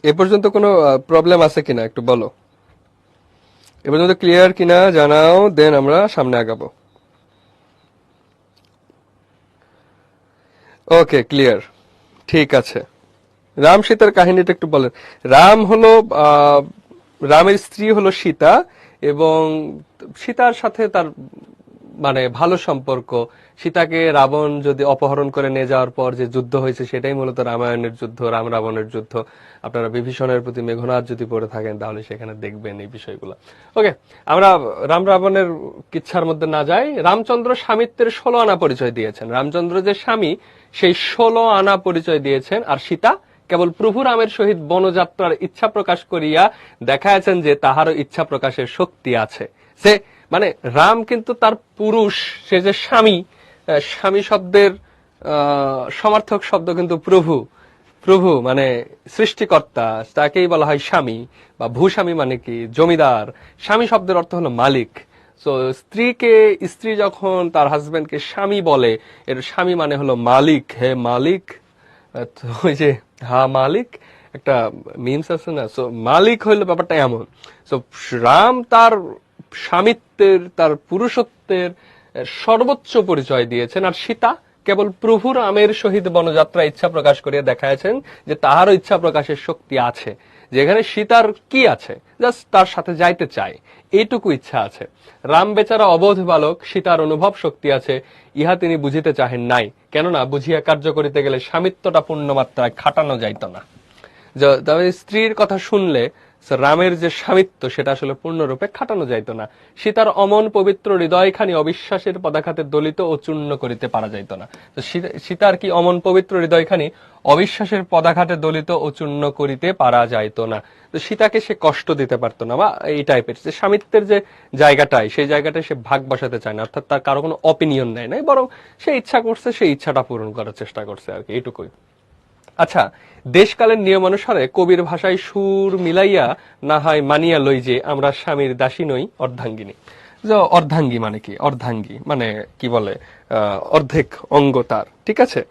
Speaker 1: এ পর্যন্ত কোনো প্রবলেম আছে কিনা একটু বলো। এবার যদি ক্লিয়ার কিনা জানাও, দেন আমরা সামনে আগাবো। ওকে, ক্লিয়ার। ঠিক আছে, রাম সীতার কাহিনীটা একটু বলেন। রাম হলো আহ, রামের স্ত্রী হলো সীতা, এবং সীতার সাথে তার মানে ভালো সম্পর্ক। সীতাকে রাবণ যদি অপহরণ করে নিয়ে যাওয়ার পর যে যুদ্ধ হয়েছে, সেটাই মূলত রামায়ণের যুদ্ধ, রাম রাবণের যুদ্ধ। আপনারা বিভীষণের প্রতি মেঘনাদ যদি পড়ে থাকেন, তাহলে সেখানে দেখবেন এই বিষয়গুলো। ওকে, আমরা রাম রাবণের কিচ্ছার মধ্যে না যাই। রামচন্দ্র স্বামিত্বের 16 আনা পরিচয় দিয়েছেন। রামচন্দ্র যে স্বামী, সেই 16 আনা পরিচয় দিয়েছেন। আর সীতা কেবল প্রভু রামের সহিত বনযাত্রার ইচ্ছা প্রকাশ করিয়া দেখাইছেন যে তাহারও ইচ্ছা প্রকাশের শক্তি আছে। সে মানে রাম কিন্তু তার পুরুষ, সে যে স্বামী, স্বামী শব্দের সমার্থক শব্দ কিন্তু প্রভু। প্রভু মানে সৃষ্টিকর্তা, তাকেই বলা হয় স্বামী, বা ভূস্বামী মানে কি জমিদার। স্বামী শব্দের অর্থ হলো মালিক। তো স্ত্রীকে, স্ত্রী যখন তার হাজবেন্ডকে স্বামী বলে, এর স্বামী মানে হলো মালিক। হে মালিক, তো ওই যে হা মালিক একটা মিমস আছে না, সো মালিক হইলো ব্যাপারটা এমন। সো রাম তার স্বামিত্বের, তার পুরুষত্বের সর্বোচ্চ পরিচয় দিয়েছেন। আর সীতা কেবল প্রভু রামের সহিত বনযাত্রা ইচ্ছা প্রকাশ করিয়া দেখাইছেন যে তাহারও ইচ্ছা প্রকাশের শক্তি আছে। যেখানে সীতার কি আছে, জাস্ট তার সাথে যাইতে চায়, এইটুকু ইচ্ছা আছে। রাম বেচারা অবোধ বালক, সীতার অনুভব শক্তি আছে, ইহা তিনি বুঝিতে চাহেন নাই। কেননা বুঝিয়া কার্য করিতে গেলে স্বামিত্বটা পূর্ণমাত্রায় খাটানো যাইত না। তবে স্ত্রীর কথা শুনলে রামের যে স্বামিত্ব, সেটা আসলে পূর্ণরূপে খাটানো যাইত না। সীতার অমন পবিত্র হৃদয়খানি অবিশ্বাসের পদাঘাতে দলিত ও চূর্ণ করিতে পারা যাইত না। তো সীতার কি অমন পবিত্র হৃদয়খানি অবিশ্বাসের পদাঘাতে দলিত ও চূর্ণ করিতে পারা যাইত না। তো সীতাকে সে কষ্ট দিতে পারতো না, বা এই টাইপের যে স্বামিত্বের যে জায়গাটায়, সেই জায়গাটায় সে ভাগ বসাতে চায় না, অর্থাৎ তার কারো কোনো অপিনিয়ন নেয় নাই, বরং সে ইচ্ছা করছে, সেই ইচ্ছাটা পূরণ করার চেষ্টা করছে আর কি, এইটুকুই। আচ্ছা, দেশকালের নিয়ম অনুসারে কবির ভাষায় সুর মিলাইয়া না হয় মানিয়া লই যে আমরা স্বামীর দাসী নই, অর্ধাঙ্গিনী। অর্ধাঙ্গী মানে কি? অর্ধাঙ্গী মানে কি বলে, অর্ধেক অঙ্গ তার, ঠিক আছে।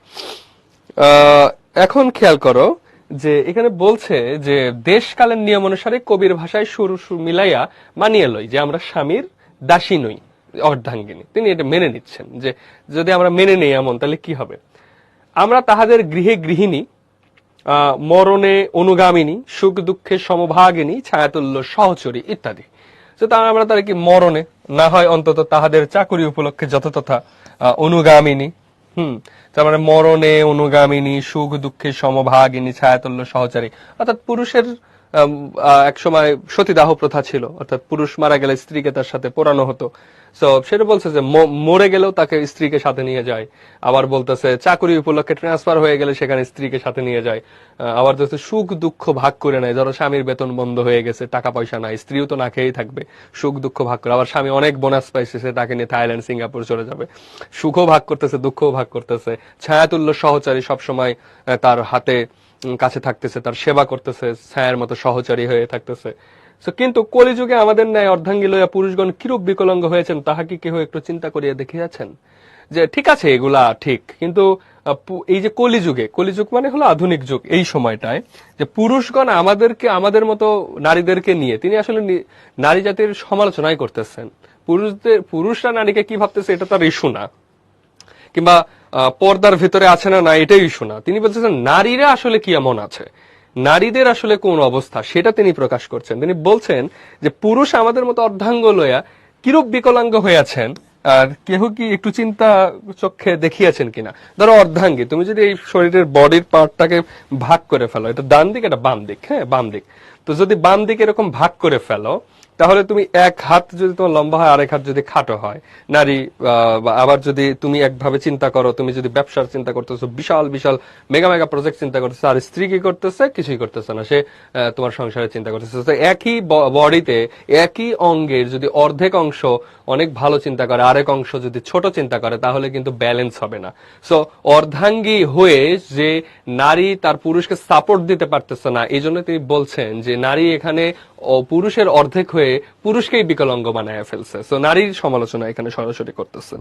Speaker 1: এখন খেয়াল করো যে এখানে বলছে যে দেশকালের নিয়ম অনুসারে কবির ভাষায় সুর সুর মিলাইয়া মানিয়া লই যে আমরা স্বামীর দাসী নই, অর্ধাঙ্গিনী। তিনি এটা মেনে নিচ্ছেন যে যদি আমরা মেনে নেই এমন, তাহলে কি হবে? আমরা তাহাদের গৃহে গৃহিণী, মরণে অনুগামিনী, সুখ দুঃখে সমভাগিনী, ছায়াতুল্য সহচরী ইত্যাদি। তো আমরা তারা কি মরণে, না হয় অন্তত তাহাদের চাকুরি উপলক্ষে যথাযথা অনুগামিনী। তার মানে মরণে অনুগামিনী, সুখ দুঃখে সমভাগিনী, ছায়াতুল্য সহচারী। অর্থাৎ পুরুষের এক সময় সতীদাহ প্রথা ছিল, অর্থাৎ পুরুষ মারা গেলে স্ত্রীকে তার সাথে পোড়ানো হতো। তো সেটা বলছে যে মরে গেলেও তাকে স্ত্রীকে সাথে নিয়ে যায়। আবার বলতেছে চাকরি উপলক্ষে ট্রান্সফার হয়ে গেলে সেখানে স্ত্রীকে সাথে নিয়ে যায়। আবার বলছে সুখ দুঃখ ভাগ করে নেয়। ধরো স্বামীর বেতন বন্ধ হয়ে গেছে, টাকা পয়সা নাই, স্ত্রীও তো না খেয়েই থাকবে, সুখ দুঃখ ভাগ করে। আবার স্বামী অনেক বোনাস পাইছে, সে তাকে নিয়ে থাইল্যান্ড সিঙ্গাপুর চলে যাবে, সুখও ভাগ করতেছে, দুঃখও ভাগ করতেছে। ছায়াতুল্য সহচারী, সবসময় তার হাতে কাছে থাকতেছে, তার সেবা করতেছে, ছায়ার মতো সহচারী হয়ে থাকতেছে। কিন্তু কলিযুগে আমাদের ন্যায় অর্ধাঙ্গী লইয়া পুরুষগণ কিরূপ বিকলাঙ্গ হয়েছেন, তাহা কি কেহ একটু চিন্তা করিয়া দেখিয়াছেন? যে ঠিক আছে, এগুলা ঠিক, কিন্তু এই যে কলিযুগে, কলিযুগ মানে হলো আধুনিক যুগ, এই সময়টায় যে পুরুষগণ আমাদেরকে, আমাদের মতো নারীদেরকে নিয়ে তিনি আসলে নারী জাতির সমালোচনাই করতেছেন। পুরুষরা নারীকে কি ভাবতেছে এটা তার ইস্যু না, কিংবা পর্দার ভিতরে আছে না, এটাই ইস্যু না। তিনি বলতেছেন নারীরা আসলে কি এমন আছে, নারীদের আসলে কোন অবস্থা, সেটা তিনি প্রকাশ করছেন। তিনি বলছেন যে পুরুষ আমাদের মতো অর্ধাঙ্গ লইয়া কিরূপ বিকলাঙ্গ হইয়াছেন, আর কেহ কি একটু চিন্তা চক্ষে দেখিয়াছেন কিনা? ধরো অর্ধাঙ্গী, তুমি যদি এই শরীরের বডির পার্টটাকে ভাগ করে ফেলো, এটা ডান দিক, এটা বাম দিক, হ্যাঁ বাম দিক, তো যদি বাম দিকে এরকম ভাগ করে ফেলো, তাহলে তুমি এক হাত যদি তোমার লম্বা হয়, আরেক হাত যদি খাটো হয়, নারী। আবার যদি তুমি একভাবে চিন্তা করো, তুমি যদি ব্যবসার চিন্তা করতেছো, বিশাল বিশাল মেগা মেগা প্রজেক্ট চিন্তা করতেছো, আর স্ত্রী কি করতেছে? কিছুই করতেছে না, সে তোমার সংসারে চিন্তা করতেছে। তো একই বডিতে, একই অঙ্গের যদি অর্ধেক অংশ অনেক ভালো চিন্তা করে, আরেক অংশ যদি ছোট চিন্তা করে, তাহলে কিন্তু ব্যালেন্স হবে না। সো অর্ধাঙ্গী হয়ে যে নারী তার পুরুষকে সাপোর্ট দিতে পারতেছে না, এই জন্য তিনি বলছেন যে নারী এখানে পুরুষের অর্ধেক হয়ে পুরুষকেই বিকলাঙ্গ বানায় ফেলছে। সো নারীর সমালোচনা এখানে সরাসরি করতেছে।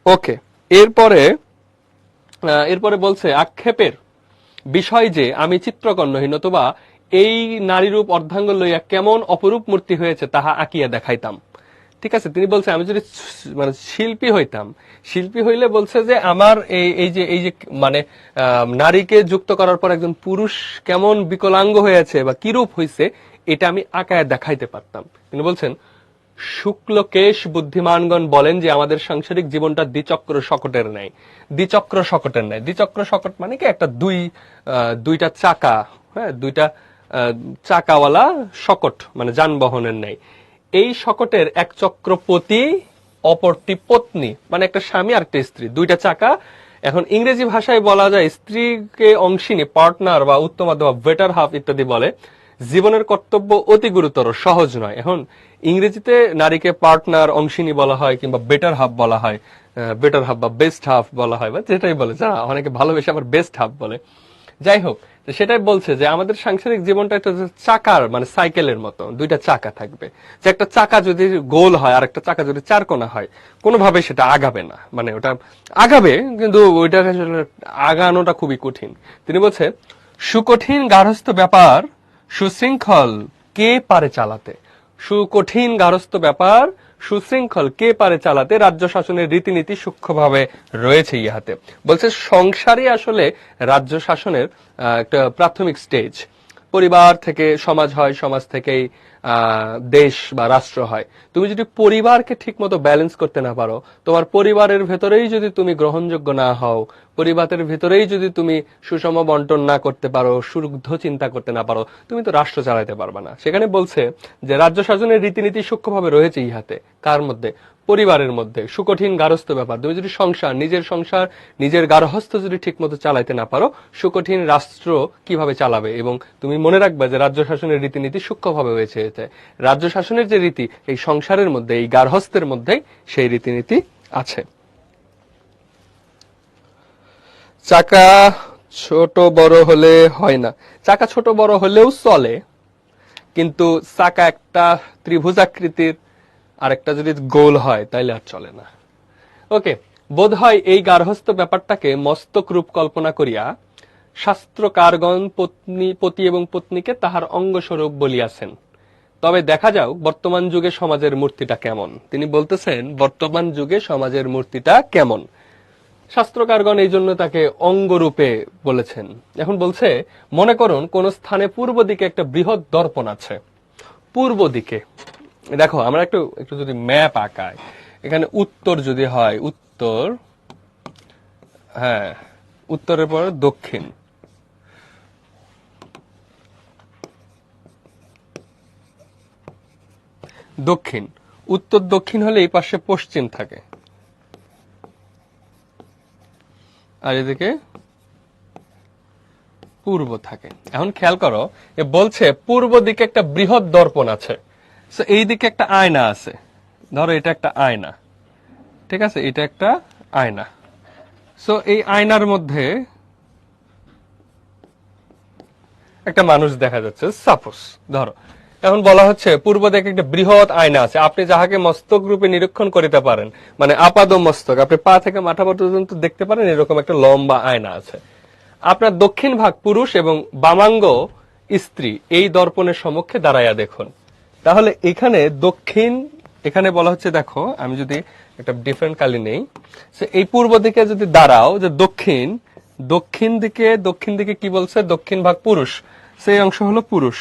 Speaker 1: ওকে, এরপরে বলছে আক্ষেপের বিষয় যে আমি চিত্রকর্ণহীন, অথবা এই নারীরূপ অর্ধাঙ্গ লইয়া কেমন অপরূপ মূর্তি হয়েছে তাহা আঁকিয়া দেখাইতাম। ঠিক আছে, তিনি বলছে আমি যদি মানে শিল্পী হইতাম, শিল্পী হইলে বলছে যে আমার এই যে মানে নারীকে যুক্ত করার পর একজন পুরুষ কেমন বিকলাঙ্গ হয়েছে বা কিরূপ হয়েছে এটা আমি আঁকায় দেখাইতে পারতাম। তিনি বলছেন শুক্লকেশ বুদ্ধিমানগণ বলেন যে আমাদের সাংসারিক জীবনটা দ্বিচক্র শকটের ন্যায়। দ্বিচক্র শকটের ন্যায়, দ্বিচক্র শকট মানে কি একটা দুইটা চাকা, হ্যাঁ, দুইটা চাকাওয়ালা শকট মানে যানবাহনের ন্যায়। এই শকটের এক চক্র পতি, অপরটি পত্নী, মানে একটা স্বামী আর একটা স্ত্রী, দুইটা চাকা। এখন ইংরেজি ভাষায় বলা যায় স্ত্রীকে অংশিনী, পার্টনার বা উত্তম বা বেটার হাফ ইত্যাদি বলে। জীবনের কর্তব্য অতি গুরুতর, সহজ নয়। এখন ইংরেজিতে নারীকে পার্টনার, অংশিনী বলা হয় কিংবা বেটার হাফ বলা হয়, বেটার হাফ বা বেস্ট হাফ বলা হয়, বা যেটাই বলে, যা অনেকে ভালোবেসে আবার বেস্ট হাফ বলে। যাই হোক, সেটাই বলছে যে আমাদের সাংসারিক জীবনটা একটা চাকার মানে সাইকেলের মতো, দুইটা চাকা থাকবে। যে একটা চাকা যদি গোল হয় আর একটা চাকা যদি চারকোনা হয়, কোনোভাবে সেটা আগাবে না, মানে ওটা আগাবে কিন্তু ওইটা আগানোটা খুবই কঠিন। তিনি বলছে সুকঠিন গার্হস্থ্য ব্যাপার সুশৃঙ্খল কে পারে চালাতে। সুকঠিন গার্হস্থ্য ব্যাপার সুশৃঙ্খল কে পারে চালাতে, রাজ্য শাসনের রীতিনীতি সূক্ষ্মভাবে রয়েছে ইহাতে। বলছে সংসারই আসলে রাজ্য শাসনের একটা প্রাথমিক স্টেজ। পরিবার থেকে সমাজ হয়, সমাজ থেকেই দেশ বা রাষ্ট্র হয়। তুমি যদি পরিবারকে ঠিক মতো ব্যালেন্স করতে না পারো, তোমার পরিবারের ভেতরেই যদি তুমি গ্রহণযোগ্য না হও, পরিবারের ভেতরেই যদি তুমি সুষম বন্টন না করতে পারো, শুদ্ধ চিন্তা করতে না পারো, তুমি তো রাষ্ট্র চালাতে পারবে না। সেখানে বলছে যে রাজ্য শাসনের রীতিনীতি সূক্ষ্মভাবে রয়েছে ইহাতে। কার মধ্যে? পরিবারের মধ্যে। সুকঠিন গার্হস্থ্য ব্যাপার, তুমি যদি সংসার, নিজের গার্হস্থ্য যদি ঠিক মতো চালাইতে না পারো, সুকঠিন রাষ্ট্র কিভাবে চালাবে? এবং তুমি মনে রাখবে যে রাজ্য শাসনের রীতিনীতি সূক্ষ্মভাবে হয়েছে। রাজ্য শাসনের যে রীতি এই সংসারের মধ্যে, এই গার্হস্থ্যের মধ্যেই সেই রীতিনীতি আছে। চাকা ছোট বড় হলে হয় না। চাকা ছোট বড় হলেও চলে, কিন্তু চাকা একটা ত্রিভুজাকৃতির আর একটা যদি গোল হয় তাইলে আর চলে না। ওকে, বোধ হয় এই গার্হস্থ্য ব্যাপারটাকে মস্তক রূপ কল্পনা করিয়া শাস্ত্রকারগণ পতি এবং পত্নীকে তাহার অঙ্গস্বরূপ বলিয়াছেন। তবে দেখা যাও বর্তমান যুগে সমাজের মূর্তিটা কেমন। তিনি বলতেছেন বর্তমান যুগে সমাজের মূর্তিটা কেমন। শাস্ত্রকারগণ এই জন্য তাকে অঙ্গরূপে বলেছেন। এখন বলছে মনে করুন কোন স্থানে পূর্ব দিকে একটা বৃহৎ দর্পণ আছে। পূর্ব দিকে দেখো, আমরা একটু যদি ম্যাপ আঁকাই, এখানে উত্তর যদি হয়, উত্তর, হ্যাঁ, উত্তরের পর দক্ষিণ, দক্ষিণ, উত্তর দক্ষিণ হলে এই পাশে পশ্চিম থাকে, আর এদিকে পূর্ব থাকে। এখন খেয়াল করো, বলছে পূর্ব দিকে একটা বৃহৎ দর্পণ আছে, এই দিকে একটা আয়না আছে। ধরো এটা একটা আয়না, ঠিক আছে, এটা একটা আয়না। সো এই আয়নার মধ্যে একটা মানুষ দেখা যাচ্ছে, সাপোজ ধরো। এখন বলা হচ্ছে পূর্ব দিকে একটা বৃহৎ আয়না আছে, আপনি যাহাকে মস্তক রূপে নিরীক্ষণ করিতে পারেন, মানে আপাদ মস্তক, আপনি পা থেকে মাথা পর্যন্ত দেখতে পারেন, এরকম একটা লম্বা আয়না আছে। আপনার দক্ষিণ ভাগ পুরুষ এবং বামাঙ্গ স্ত্রী এই দর্পণের সম্মুখে দাঁড়াইয়া দেখুন। তাহলে এখানে দক্ষিণ, এখানে বলা হচ্ছে, দেখো আমি যদি একটা ডিফারেন্ট কালি নেই, এই পূর্ব দিকে যদি দাঁড়াও, যে দক্ষিণ দিকে কি বলছে? দক্ষিণ ভাগ পুরুষ, সেই অংশ হলো পুরুষ,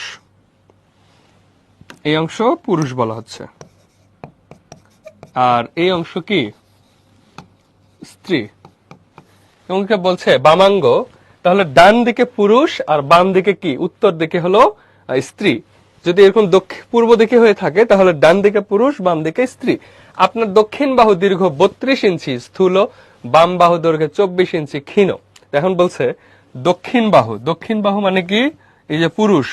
Speaker 1: এই অংশ পুরুষ বলা হচ্ছে, আর এই অংশ কি? স্ত্রী। এবং বলছে বামাঙ্গ, তাহলে ডান দিকে পুরুষ আর বাম দিকে কি? উত্তর দিকে হলো স্ত্রী। যদি এরকম পূর্ব দিকে হয়ে থাকে তাহলে ডান দিকে পুরুষ, বাম দিকে স্ত্রী। আপনার দক্ষিণ বাহু দীর্ঘ 32 ইঞ্চি স্থূল, বাম বাহু দৈর্ঘ্য 24 ইঞ্চি ক্ষীণ। এখন বলছে দক্ষিণ বাহু মানে কি? এই যে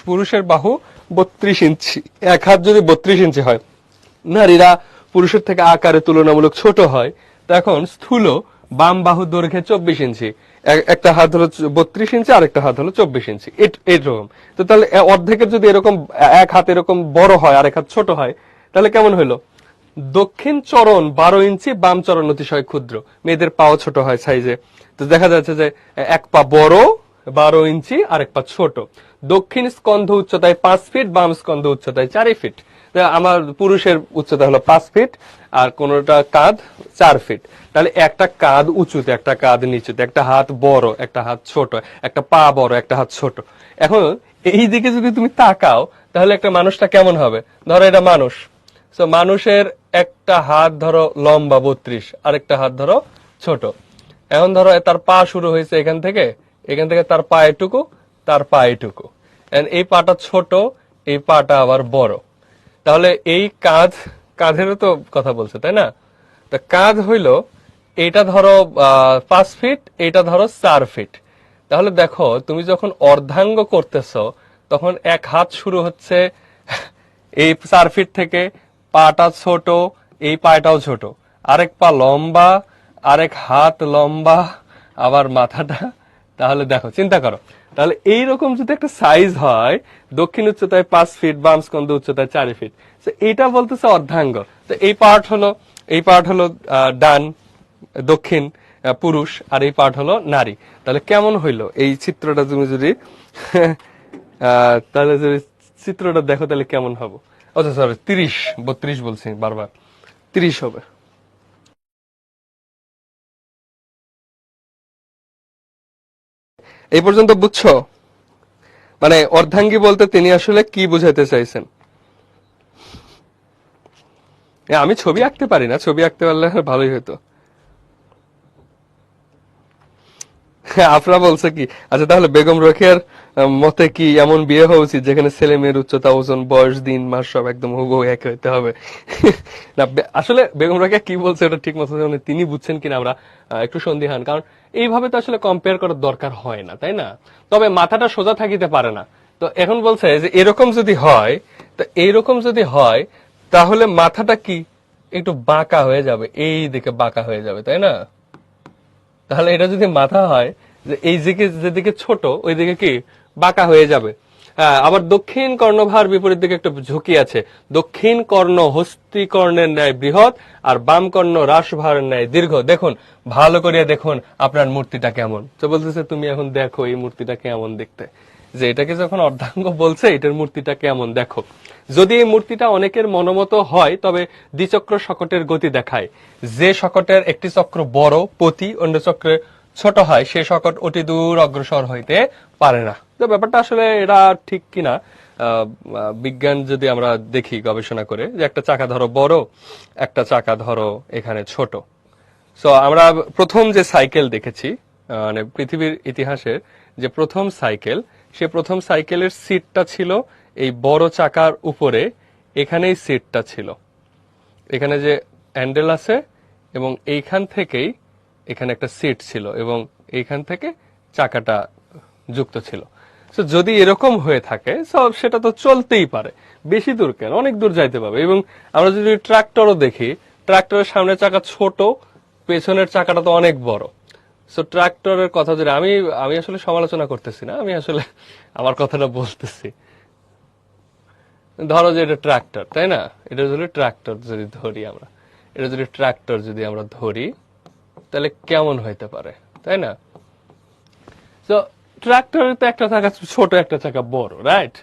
Speaker 1: পুরুষের বাহু 32 ইঞ্চি, এক হাত যদি 32 ইঞ্চি হয়, নারীরা পুরুষের থেকে আকারে তুলনামূলক ছোট হয়, তখন স্থূল বাম বাহু দৈর্ঘ্যে 24 ইঞ্চি, একটা হাত হলো 32 ইঞ্চি আর একটা হাত হলো 24 ইঞ্চি, এরকম। তো তাহলে অর্ধেকের যদি এরকম এক হাত এরকম বড় হয় আর এক হাত ছোট হয়, তাহলে কেমন হইলো? দক্ষিণ চরণ 12 ইঞ্চি, বাম চরণ অতিশয় ক্ষুদ্র। মেয়েদের পাও ছোট হয় সাইজে, তো দেখা যাচ্ছে যে এক পা বড় 12 ইঞ্চি আর এক পা ছোট। দক্ষিণ স্কন্ধ উচ্চতায় 5 ফিট, বাম স্কন্ধ উচ্চতায় 4 ফিট। আমার পুরুষের উচ্চতা হলো 5 ফিট আর কোনটা কাঁধ 4 ফিট। তাহলে একটা কাঁধ উঁচুতে, একটা কাঁধ নিচুতে, একটা হাত বড়, একটা হাত ছোট, একটা পা বড়, একটা হাত ছোট। এখন এই দিকে যদি তুমি তাকাও তাহলে একটা মানুষটা কেমন হবে? ধরো এটা মানুষ, তো মানুষের একটা হাত ধরো লম্বা 32, আরেকটা হাত ধরো ছোট। এখন ধরো তার পা শুরু হয়েছে এখান থেকে, এখান থেকে তার পা এটুকু, তার পা এটুকু। এই পাটা ছোট, এই পাটা আবার বড়। তাহলে এই কাঁধেরও তো কথা বলছে, তাই না? তা কাঁধ হইলো এইটা ধরো 5 ফিট, এইটা ধরো 4 ফিট। তাহলে দেখো তুমি যখন অর্ধাঙ্গ করতেছো তখন এক হাত শুরু হচ্ছে এই 4 ফিট থেকে, পাটা ছোট, এই পাটাও ছোট, আরেক পা লম্বা, আরেক হাত লম্বা, আবার মাথাটা। তাহলে দেখো চিন্তা করো, তাহলে এইরকম যদি একটা সাইজ হয়, দক্ষিণ উচ্চতায় 5 ফিট, বাম স্কন্ধ উচ্চতায় 4 ফিট, এইটা বলতেছে অর্ধাঙ্গ। তো এই পার্ট হলো ডান দক্ষিণ পুরুষ, আর এই পার্ট হলো নারী। তাহলে কেমন হইলো এই চিত্রটা? তুমি যদি তাহলে যদি চিত্রটা দেখো তাহলে কেমন হবে? আচ্ছা সরি, 32 বলছি বারবার, 30 হবে। এই পর্যন্ত বুঝছো? মানে অর্ধাঙ্গী বলতে তিনি আসলে কি বুঝাইতে চাইছেন? আমি ছবি আঁকতে পারি না, ছবি আঁকতে পারলে ভালোই হতো। আপনারা বলছে কি? আচ্ছা তাহলে বেগম রোকেয়ার মতে কি এমন বিয়ে হওয়া উচিত যেখানে ছেলে মেয়ের উচ্চতা, ওজন, বয়স, দিন, মাস সব একদম হুবহু এক হইতে হবে? না, আসলে বেগম রোকেয়া কি বলছে ওটা ঠিক মতো তিনি বুঝছেন কিনা আমরা একটু সন্দিহান, কারণ এইভাবে তো আসলে কম্পেয়ার করার দরকার হয় না, তাই না? তবে মাথাটা সোজা থাকিতে পারে না। তো এখন বলছে যে এরকম যদি হয়, তো এইরকম যদি হয় তাহলে মাথাটা কি একটু বাঁকা হয়ে যাবে, এই দিকে বাঁকা হয়ে যাবে, তাই না? তাহলে এটা যদি মাথা হয় যে এই দিকে, যেদিকে ছোট ওই দিকে কি বাঁকা হয়ে যাবে। আবার দক্ষিণ কর্ণভার বিপরীত দিকে একটা ঝুঁকি আছে। দক্ষিণ কর্ণ হস্তি কর্ণের ন্যায় বৃহৎ, আর বাম কর্ণ রাশভারের ন্যায় দীর্ঘ। দেখুন, ভালো করে দেখুন আপনার মূর্তিটা কেমন। তো বলতেছে তুমি এখন দেখো এই মূর্তিটা কেমন দেখতে, যে এটাকে যখন অর্ধাঙ্গ বলছে এটার মূর্তিটা কেমন দেখো। যদি এই মূর্তিটা অনেকের মনোমত হয় তবে দ্বিচক্র শকটের গতি দেখায়। যে শকটের একটি চক্র বড় পতি, অন্য চক্রে ছোট হয়, সে শকট অতি দূর অগ্রসর হইতে পারে না। তো ব্যাপারটা আসলে এটা ঠিক কিনা বিজ্ঞান যদি আমরা দেখি গবেষণা করে, যে একটা চাকা ধরো বড়, একটা চাকা ধরো এখানে ছোট। সো আমরা প্রথম যে সাইকেল দেখেছি, মানে পৃথিবীর ইতিহাসের যে প্রথম সাইকেল, সে প্রথম সাইকেলের সিটটা ছিল এই বড় চাকার উপরে, এখানেই সিটটা ছিল। এখানে যে হ্যান্ডেল আছে এবং এইখান থেকেই এখানে একটা সিট ছিল এবং এইখান থেকে চাকাটা যুক্ত ছিল। তো যদি এরকম হয়ে থাকে সেটা তো চলতেই পারে, বেশি দূর কেন, অনেক দূর যাইতে পারবে। এবং আমরা যদি ট্রাক্টরও দেখি, ট্রাক্টরের সামনের চাকা ছোট, পেছনের চাকাটা তো অনেক বড়। সো ট্রাক্টরের কথা যদি আমি আমি আসলে সমালোচনা করতেছি না, আমি আসলে আমার কথাটা বলতেছি। ধরো যে এটা ট্রাক্টর, তাই না? এটা যদি ট্রাক্টর যদি ধরি আমরা, এটা যদি ট্রাক্টর যদি আমরা ধরি তাহলে কেমন হইতে পারে, তাই না? তো ট্রাক্টরের তো একটা চাকা ছোট, একটা চাকা বড়, রাইট?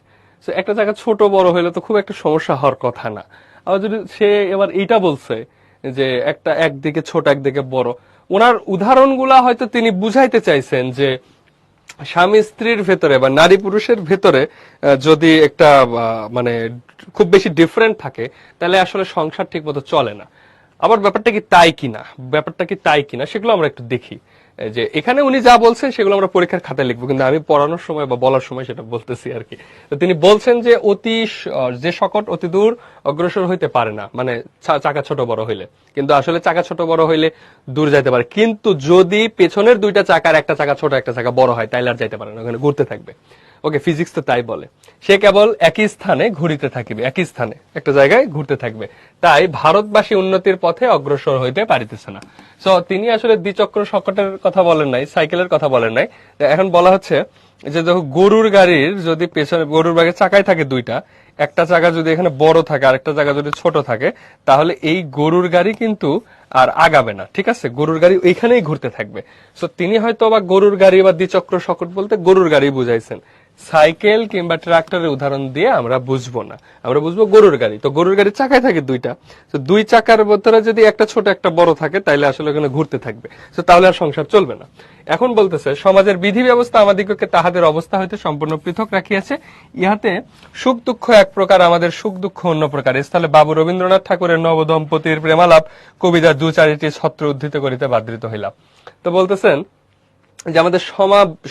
Speaker 1: সো একটা চাকা ছোট বড় হইলে তো খুব একটা সমস্যা হওয়ার কথা না। আবার যদি সে এবার এইটা বলছে যে একটা একদিকে ছোট একদিকে বড়, ওনার উদাহরণগুলা হয়তো তিনি বুঝাইতে চাইছেন যে স্বামী স্ত্রীর ভেতরে বা নারী পুরুষের ভেতরে যদি একটা মানে খুব বেশি ডিফারেন্ট থাকে তাহলে আসলে সংসার ঠিক মতো চলে না। আবার ব্যাপারটা কি তাই কিনা সেগুলো আমরা একটু দেখি। যে এখানে উনি যা বলছেন সেগুলো আমরা পরীক্ষার খাতায় লিখবো, কিন্তু আমি পড়ানোর সময় বা বলার সময় সেটা বলতেছি আর কি। তো তিনি বলছেন যে যে শকট অতি দূর অগ্রসর হইতে পারে না, মানে চাকা ছোট বড় হইলে। কিন্তু আসলে চাকা ছোট বড় হইলে দূর যাইতে পারে, কিন্তু যদি পেছনের দুইটা চাকার একটা চাকা ছোট একটা চাকা বড় হয় তাইলে আর যাইতে পারে না, ওখানে ঘুরতে থাকবে। ওকে, ফিজিক্স তো তাই বলে। সে কেবল একই স্থানে ঘুরিতে থাকিবে, একই স্থানে একটা জায়গায় ঘুরতে থাকবে। তাই ভারতবাসী উন্নতির পথে অগ্রসর হইতে পারিতেছে না। সো তিনি আসলে দ্বিচক্র শকটের কথা বলেন নাই, সাইকেলের কথা বলেন নাই। এখন বলা হচ্ছে যে দেখো, গরুর গাড়ির যদি পেছনে, গরুর গাড়ির চাকায় থাকে দুইটা, একটা চাকা যদি এখানে বড় থাকে আর একটা চাকা যদি ছোট থাকে, তাহলে এই গরুর গাড়ি কিন্তু আর আগাবে না, ঠিক আছে? গরুর গাড়ি এইখানেই ঘুরতে থাকবে। সো তিনি হয়তো বা গরুর গাড়ি বা দ্বিচক্র শকট বলতে গরুর গাড়ি বুঝাইছেন, সাইকেল কিংবা ট্রাক্টরের উদাহরণ দিয়ে আমরা বুঝবো না, আমরা বুঝবো গরুর গাড়ি। তো গরুর গাড়ির চাকায় থাকে দুইটা, তো দুই চাকার ভিতরে যদি একটা ছোট একটা বড় থাকে তাহলে আসলে ওখানে ঘুরতে থাকবে, তো তাহলে আর সংসার চলবে না। এখন বলতেছে সমাজের বিধি ব্যবস্থা আমাদিগকে তাহাদের অবস্থা হইতে সম্পূর্ণ পৃথক রাখিয়াছে, ইহাতে সুখ দুঃখ এক প্রকার, আমাদের সুখ দুঃখ অন্য প্রকার। স্থলে বাবু রবীন্দ্রনাথ ঠাকুরের নবদম্পতির প্রেমালাপ কবিতার দু চারিটি ছত্র উদ্ধৃত করিতে বাধ্রিত হইলাম। তো বলতেছেন যে আমাদের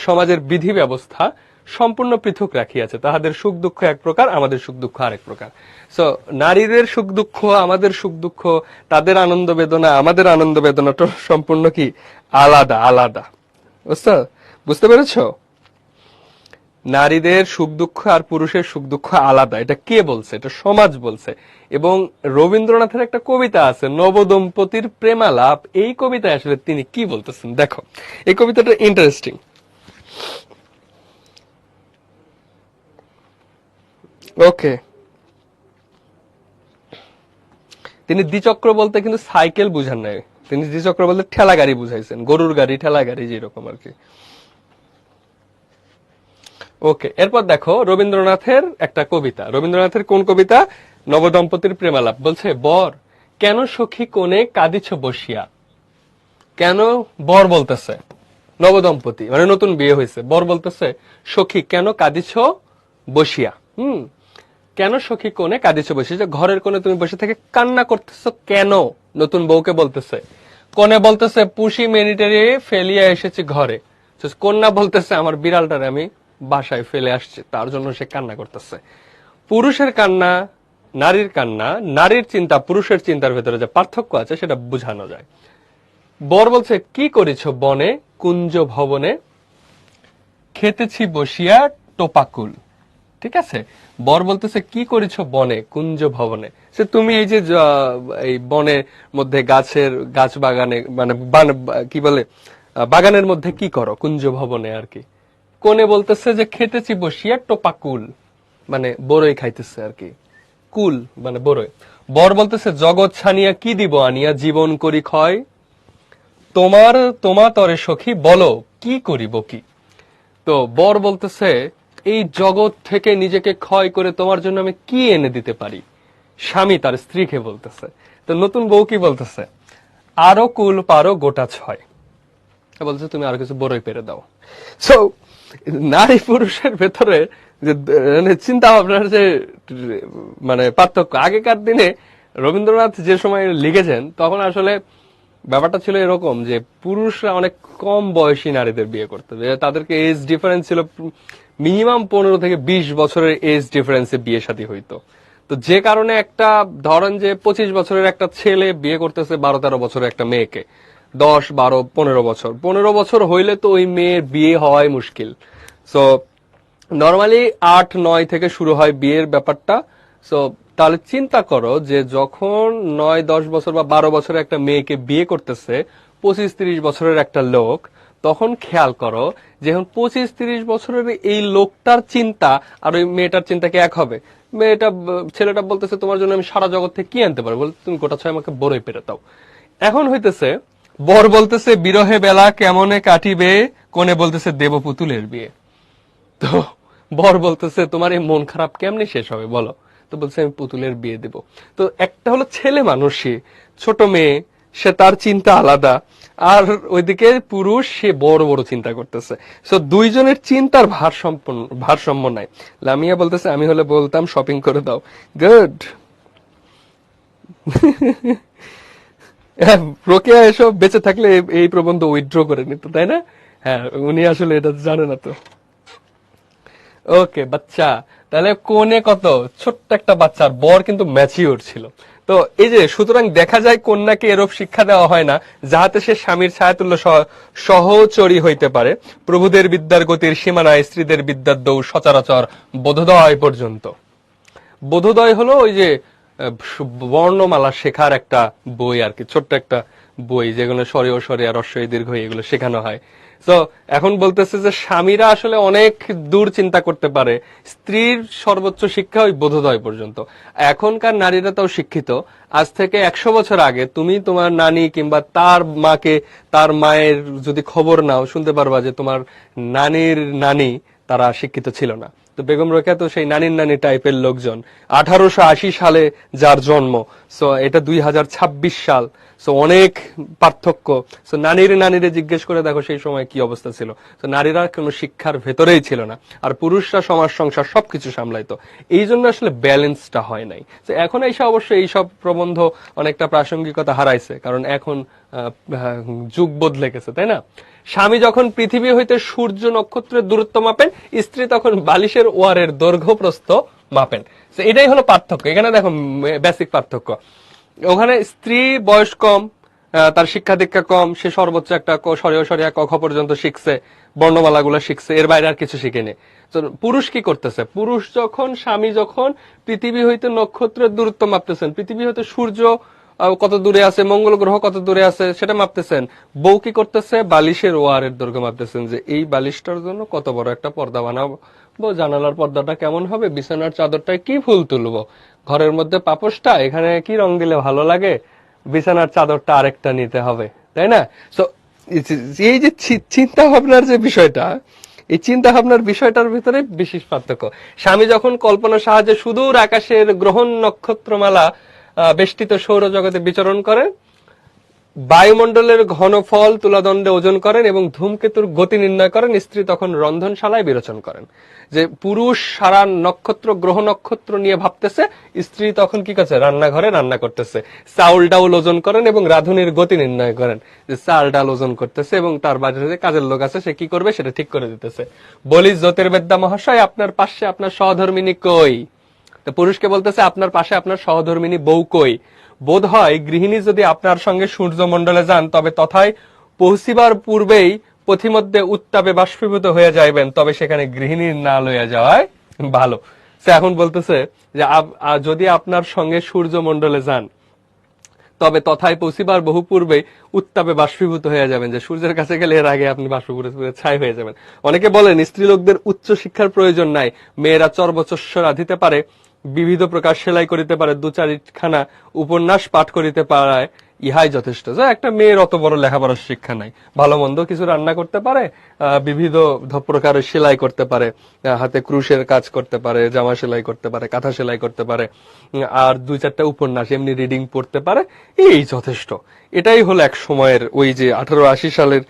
Speaker 1: সমাজের বিধি ব্যবস্থা সম্পূর্ণ পৃথক রাখিয়াছে, তাহাদের সুখ দুঃখ এক প্রকার, আমাদের সুখ দুঃখ আরেক প্রকার। সো নারীদের সুখ দুঃখ, আমাদের সুখ দুঃখ, তাদের আনন্দ বেদনা, আমাদের আনন্দ বেদনাটা সম্পূর্ণ কি আলাদা আলাদা। বুঝতে পেরেছ? নারীদের সুখ দুঃখ আর পুরুষের সুখ দুঃখ আলাদা। এটা কে বলছে? এটা সমাজ বলছে। এবং রবীন্দ্রনাথের একটা কবিতা আছে নবদম্পতির প্রেমালাপ, এই কবিতায় আসলে তিনি কি বলতেছেন দেখো। এই কবিতাটা ইন্টারেস্টিং। ওকে, তিনি দ্বিচক্র বলতে কিন্তু সাইকেল বুঝান নাই, তিনি দ্বিচক্র বলতে ঠেলা গাড়ি বুঝাইছেন, গরুর গাড়ি ঠেলা গাড়ি যেরকম আর কি। ওকে, এরপর দেখো রবীন্দ্রনাথের একটা কবিতা। রবীন্দ্রনাথের কোন কবিতা? নবদম্পতির প্রেমালাপ। বলছে, বর কেন সখী কোণে কাঁদিছ বসিয়া। কেন বর বলতেছে, নবদম্পতি মানে নতুন বিয়ে হয়েছে, বর বলতেছে সখী কেন কাঁদিছ বসিয়া। কেন সখী কোণে কাঁদিছ বসিয়া, যে ঘরের কোণে তুমি বসে থেকে কান্না করতেছো কেন? নতুন বউকে বলতেছে। কোণে বলতেছে পুষি মিনিটারি ফেলিয়া এসেছি ঘরে। কন্যা বলতেছে আমার বিড়ালটারে আমি বাসায় ফেলে আসছে, তার জন্য সে কান্না করতেছে। পুরুষের কান্না, নারীর কান্না, নারীর চিন্তা পুরুষের চিন্তার ভেতরে যে পার্থক্য আছে সেটা বোঝানো যায়। বর বলছে কি করেছ বনে কুঞ্জ ভবনে, খেতেছি বসিয়া টোপাকুল। ঠিক আছে, বর বলতেছে কি করেছ বনে কুঞ্জ ভবনে, সে তুমি এই যে এই বনের মধ্যে গাছ বাগানে মানে কি বলে বাগানের মধ্যে কি করো, কুঞ্জ ভবনে আর কি। কোনে বলতেছে যে খেতেছি বসিয়া টোপাকুল, মানে বড়ই খাইতেছে আর কি, কুল মানে বড়ই। বর বলতেছে জগৎ ছানিয়া কি দিব আনিয়া জীবন করি ক্ষয়, তোমার তরে সখী বলো কি করিব কি। তো বর বলতেছে এই জগৎ থেকে নিজেকে ক্ষয় করে তোমার জন্য আমি কি এনে দিতে পারি। স্বামী তার স্ত্রীকে বলতেছে। তো নতুন বউ কি বলতেছে, আরো কুল পারো গোটা ছয়, বলছে তুমি আরো কিছু বড়ই পেরে দাও। সো নারী পুরুষের ভেতরে যে চিন্তা ভাবনার যে মানে পার্থক্য, আগেকার দিনে রবীন্দ্রনাথ যে সময় লিখেছেন তখন আসলে ব্যাপারটা ছিল এরকম যে পুরুষরা অনেক কম বয়সী নারীদের বিয়ে করতো, তাদেরকে এজ ডিফারেন্স ছিল মিনিমাম 15 থেকে 20 বছরের এজ ডিফারেন্সে বিয়ে শাদী হইতো। তো যে কারণে একটা ধরেন যে 25 বছরের একটা ছেলে বিয়ে করতেছে 12-13 বছরের একটা মেয়েকে, 10-12-15 বছর হইলে তো ওই মেয়ের বিয়ে হওয়াই মুশকিল। সো নর্মালি 8-9 থেকে শুরু হয় বিয়ের ব্যাপারটা। সো তাহলে চিন্তা করো যে যখন 9-10 বছর বা 12 বছরের একটা মেয়েকে বিয়ে করতেছে 25-30 বছরের একটা লোক, তখন খেয়াল করো যে এখন 25-30 বছরের এই লোকটার চিন্তা আর ওই মেয়েটার চিন্তা কি এক হবে? ছেলেটা বলতেছে তোমার জন্য আমি সারা জগৎ থেকে কি আনতে পারবো, বলতে তুমি গোটা ছয় আমাকে বড়ই পেরে দাও। এখন হইতেছে বর বলতেছে বিরহে বেলা কেমনে কাটিবে, কোনে বলতেছে দেব পুতুলের বিয়ে। তো বর বলতেছে তোমার এই মন খারাপ কেমনে শেষ হবে বলো, তো বলছে আমি পুতুলের বিয়ে দেব। তো একটা হলো ছেলে মানুষই, ছোট মেয়ে, সে তার চিন্তা আলাদা, আর ওইদিকে পুরুষ সে বড় বড় চিন্তা করতেছে। সো দুইজনের চিন্তার ভারসাম্য নাই। লামিয়া বলতেছে আমি হলে বলতাম শপিং করে দাও। গুড। রোকেয়া এসব বেঁচে থাকলে এই প্রবন্ধ উইথড্র করে নিত, তাই না? হ্যাঁ, উনি আসলে এটা জানে না তো। ওকে বাচ্চা, তাহলে কোনে কত ছোট্ট একটা বাচ্চার, বর কিন্তু ম্যাচিওর ছিল। তো এই যে সুতরাং দেখা যায় কন্যাকে এরূপ শিক্ষা দেওয়া হয় না যাহাতে সে স্বামীর ছায়াতুল্য সহচরী হইতে পারে। প্রভুদের বিদ্যার গতির সীমানায় স্ত্রীদের বিদ্যার দৌড় সচরাচর বোধোদয় পর্যন্ত। বোধোদয় হলো ওই যে বর্ণমালা শেখার একটা বই আর কি, ছোট্ট একটা বই যেগুলো স্বরে ও স্বরে আর রস্বই দীর্ঘ এগুলো শেখানো হয়। তো এখন বলতেছে যে স্বামীরা আসলে অনেক দূর চিন্তা করতে পারে, স্ত্রীর সর্বোচ্চ শিক্ষা ওই বোধোদয় পর্যন্ত। এখনকার নারীরা তাও শিক্ষিত। আজ থেকে 100 বছর আগে তুমি তোমার নানি কিংবা তার মাকে, তার মায়ের যদি খবর নাও শুনতে পারবা যে তোমার নানির নানি তারা শিক্ষিত ছিল না। তো বেগম রোকেয়া তো সেই নানির নানি টাইপের লোকজন। 1880 সালে যার জন্ম, সো এটা 2026 সাল, সো অনেক পার্থক্য। সো নানিরে জিজ্ঞেস করে দেখো সেই সময় কি অবস্থা ছিল। তো নারীরা কোনো শিক্ষার ভেতরেই ছিল না, আর পুরুষরা সমাজ সংসার সবকিছু সামলাইতো। এই জন্য আসলে ব্যালেন্সটা হয় নাই। তো এখন এসে অবশ্যই এইসব প্রবন্ধ অনেকটা প্রাসঙ্গিকতা হারাইছে, কারণ এখন যুগ বদলে গেছে, তাই না? স্বামী যখন পৃথিবী হইতে সূর্য নক্ষত্রের দূরত্ব মাপেন, স্ত্রী তখন বালিশের ওয়ারের দৈর্ঘ্য প্রস্থ মাপেন। এটাই হলো পার্থক্য। এখানে দেখো বেসিক পার্থক্য। ওখানে স্ত্রী বয়স কম, তার শিক্ষা দীক্ষা কম, সে সর্বোচ্চ একটা সরিয়া ক খ পর্যন্ত শিখছে, বর্ণমালাগুলো শিখছে, এর বাইরে আর কিছু শিখেনি। তো পুরুষ কি করতেছে? পুরুষ যখন, স্বামী যখন পৃথিবী হইতে নক্ষত্রের দূরত্ব মাপতেছেন, পৃথিবী হইতে সূর্য কত দূরে আছে, মঙ্গল গ্রহ কত দূরে আছে সেটা মাপতেছেন, বউ কি করতেছে? বালিশের ওয়ারের দৈর্ঘ্য মাপতেছেন, যে এই বালিশটার জন্য কত বড় একটা পর্দা বানাবো, জানালার পর্দাটা কেমন হবে, বিছানার চাদরটায় কি ফুল তুলবো, ঘরের মধ্যে পাপোশটা এখানে কি রং দিলে ভালো লাগে, বিছানার চাদরটা আরেকটা নিতে হবে, তাই না? তো এই যে চিন্তা ভাবনার যে বিষয়টা, এই চিন্তা ভাবনার বিষয়টার ভিতরে বিশেষ পার্থক্য। স্বামী যখন কল্পনার সাহায্যে সুদূর আকাশের গ্রহ নক্ষত্রমালা বেষ্টিত সৌরজগতে বিচরণ করেন, বায়ুমণ্ডলের ঘনফল তুলাদণ্ডে ওজন করেন এবং ধূমকেতুর গতি নির্ণয় করেন, স্ত্রী তখন রন্ধনশালায় বিরোচন করেন। যে পুরুষ সারা নক্ষত্র গ্রহ নক্ষত্র নিয়ে ভাবতেছে, স্ত্রী তখন কি করছে? রান্নাঘরে রান্না করতেছে। চাউল ডাউল ওজন করেন এবং রাঁধুনির গতি নির্ণয় করেন, যে চাল ডাল ওজন করতেছে এবং তার বাড়িতে যে কাজের লোক আছে সে কি করবে সেটা ঠিক করে দিতেছে। বলি জ্যোতির্বিদ্যা মহাশয়, আপনার পাশে আপনার সহধর্মিনী কই? তো পুরুষকে বলতেছে আপনার পাশে আপনার সহধর্মিনী বউ কই? বোধ হয় গৃহিণী যদি আপনার সঙ্গে সূর্যমণ্ডলে যান, তবে তথায় পৌঁছিবার পূর্বেই পথিমধ্যে উত্তাপে বাষ্পীভূত হয়ে যাইবেন, তবে সেখানে গৃহিণীর না লইয়া যাওয়ায় ভালো। সে এখন বলতেছে যে যদি আপনার সঙ্গে সূর্যমণ্ডলে যান, তবে তথায় পৌঁছিবার বহু পূর্বে উত্তাপে বাষ্পীভূত হয়ে যাবেন, যে সূর্যের কাছে গেলে এর আগে আপনি বাষ্পীভূত ছাই হয়ে যাবেন। অনেকে বলেন স্ত্রীলোকদের উচ্চ শিক্ষার প্রয়োজন নাই, মেয়েরা চর্বচস্য রাঁধিতে পারে, বিবিধ প্রকার সেলাই করিতে পারে, দু চারিখানা উপন্যাস পাঠ করিতে পারে, ইহাই যথেষ্ট। যে একটা মেয়ের অত বড় লেখাপড়ার শিক্ষা নাই, ভালো মন্দ কিছু রান্না করতে পারে, বিবিধ প্রকারের সেলাই করতে পারে, হাতে ক্রুশের কাজ করতে পারে, জামা সেলাই করতে পারে, কাঁথা সেলাই করতে পারে, আর দুই চারটা উপন্যাস এমনি রিডিং পড়তে পারে, এই যথেষ্ট। এটাই হলো এক সময়ের, ওই যে 1880 সালের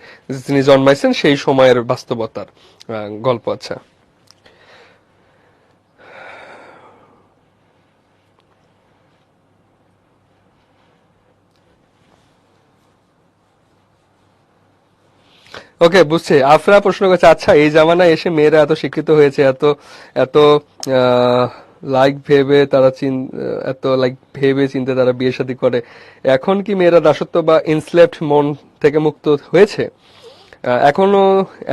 Speaker 1: যিনি জন্মাইছেন সেই সময়ের বাস্তবতার গল্প। আচ্ছা, ওকে, বুঝছি। আফরা প্রশ্ন করছে, আচ্ছা এই জামানায় এসে মেয়েরা এত শিক্ষিত হয়েছে, এত এত লাইক ভেবে তারা এত লাইক ভেবে চিন্তে তারা বিয়ে শাদী করে, এখন কি মেয়েরা দাসত্ব বা ইনস্লেভড মন থেকে মুক্ত হয়েছে? এখনো,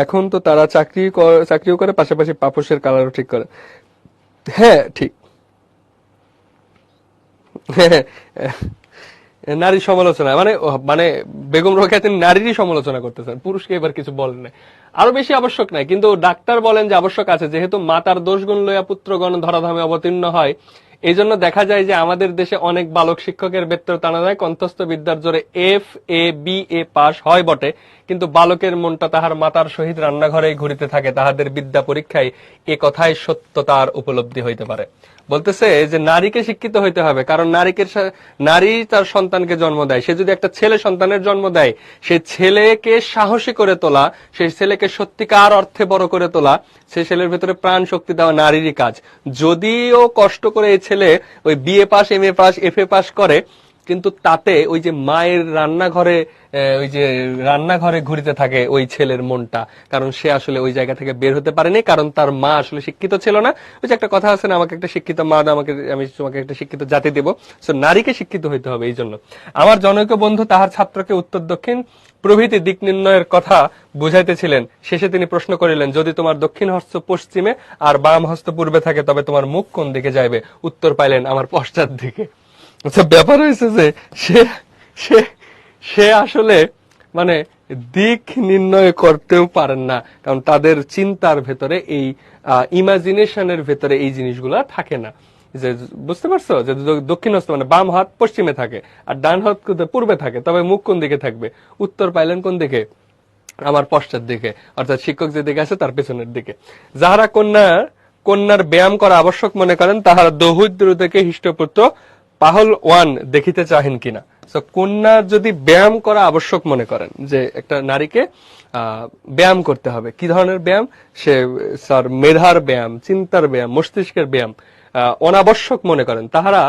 Speaker 1: এখন তো তারা চাকরিও করে, পাশাপাশি পাপোশের কালারও ঠিক করে। হ্যাঁ ঠিক। নারী সমালোচনা মানে মানে বেগম রোকেয়া তিনি নারীরই সমালোচনা করতেছেন, পুরুষকে এবার কিছু বলেন নাই। আরো বেশি আবশ্যক নাই, কিন্তু ডাক্তার বলেন যে আবশ্যক আছে, যেহেতু মাতার দোষগুণ লইয়া পুত্রগণ ধরাধামে অবতীর্ণ হয়। এই জন্য দেখা যায় যে আমাদের দেশে অনেক বালক শিক্ষকের বেত্র টানা যায়, কণ্ঠস্থ বিদ্যার জোরে FA BA পাস হয় বটে, কিন্তু বালকের মনটা তাহার মাতার সহিত রান্নাঘরেই ঘুরিতে থাকে, তাহাদের বিদ্যা পরীক্ষায় এ কথায় সত্যতার উপলব্ধি হইতে পারে। বলতেছে যে নারীকে শিক্ষিত হইতে হবে, কারণ নারী তার সন্তানকে জন্ম দেয়। সে যদি একটা ছেলে সন্তানের জন্ম দেয়, সেই ছেলেকে সাহসী করে তোলা, সেই ছেলেকে সত্যিকার অর্থে বড় করে তোলা, সেই ছেলের ভেতরে প্রাণ শক্তি দেওয়া নারীরই কাজ। যদিও কষ্ট করে এই ছেলে ওই BA pass MA pass FA pass করে, কিন্তু তাতে ওই যে মায়ের রান্নাঘরে, ওই যে রান্নাঘরে ঘুরিতে থাকে ওই ছেলের মনটা, কারণ সে আসলে ওই জায়গা থেকে বের হতে পারেনি, কারণ তার মা আসলে শিক্ষিত ছিল না। ওই যে একটা কথা আছে না, আমাকে একটা শিক্ষিত মা দাও, আমি তোমাকে একটা শিক্ষিত জাতি দেবো। সো নারীকে শিক্ষিত হইতে হবে। এই জন্য আমার জনৈক বন্ধু তাহার ছাত্রকে উত্তর দক্ষিণ প্রভৃতি দিক নির্ণয়ের কথা বুঝাইতেছিলেন। শেষে তিনি প্রশ্ন করিলেন, যদি তোমার দক্ষিণ হস্ত পশ্চিমে আর বাম হস্ত পূর্বে থাকে, তবে তোমার মুখ কোন দিকে যাইবে? উত্তর পাইলেন, আমার পশ্চাৎ দিকে। আচ্ছা, ব্যাপার হয়েছে যে সে সে সে আসলে মানে দিক নির্ণয় করতেও পারেন না, কারণ তাদের চিন্তার ভেতরে এই ইমাজিনেশনের ভেতরে এই জিনিসগুলা থাকে না। যে বুঝতে পারছো, যে দক্ষিণ হস্ত মানে বাম হাত পশ্চিমে থাকে আর ডান হাত পূর্বে থাকে, তবে মুখ কোন দিকে থাকবে? উত্তর পাইলেন কোন দিকে? আমার পশ্চাৎ দিকে, অর্থাৎ শিক্ষক যেদিকে আছে তার পেছনের দিকে। যাহারা কন্যার ব্যায়াম করা আবশ্যক মনে করেন, তাহারা দৌহিত্র থেকে হৃষ্টপুত্র পাহল ওয়ান দেখিতে চাহেন কিনা। তো কন্যার যদি ব্যায়াম করা আবশ্যক মনে করেন, যে একটা নারীকে ব্যায়াম করতে হবে, কি ধরনের ব্যায়াম? সে স্যার মেধার ব্যায়াম, চিন্তার ব্যায়াম, মস্তিষ্কের ব্যায়াম অনাবশ্যক মনে করেন, তাহারা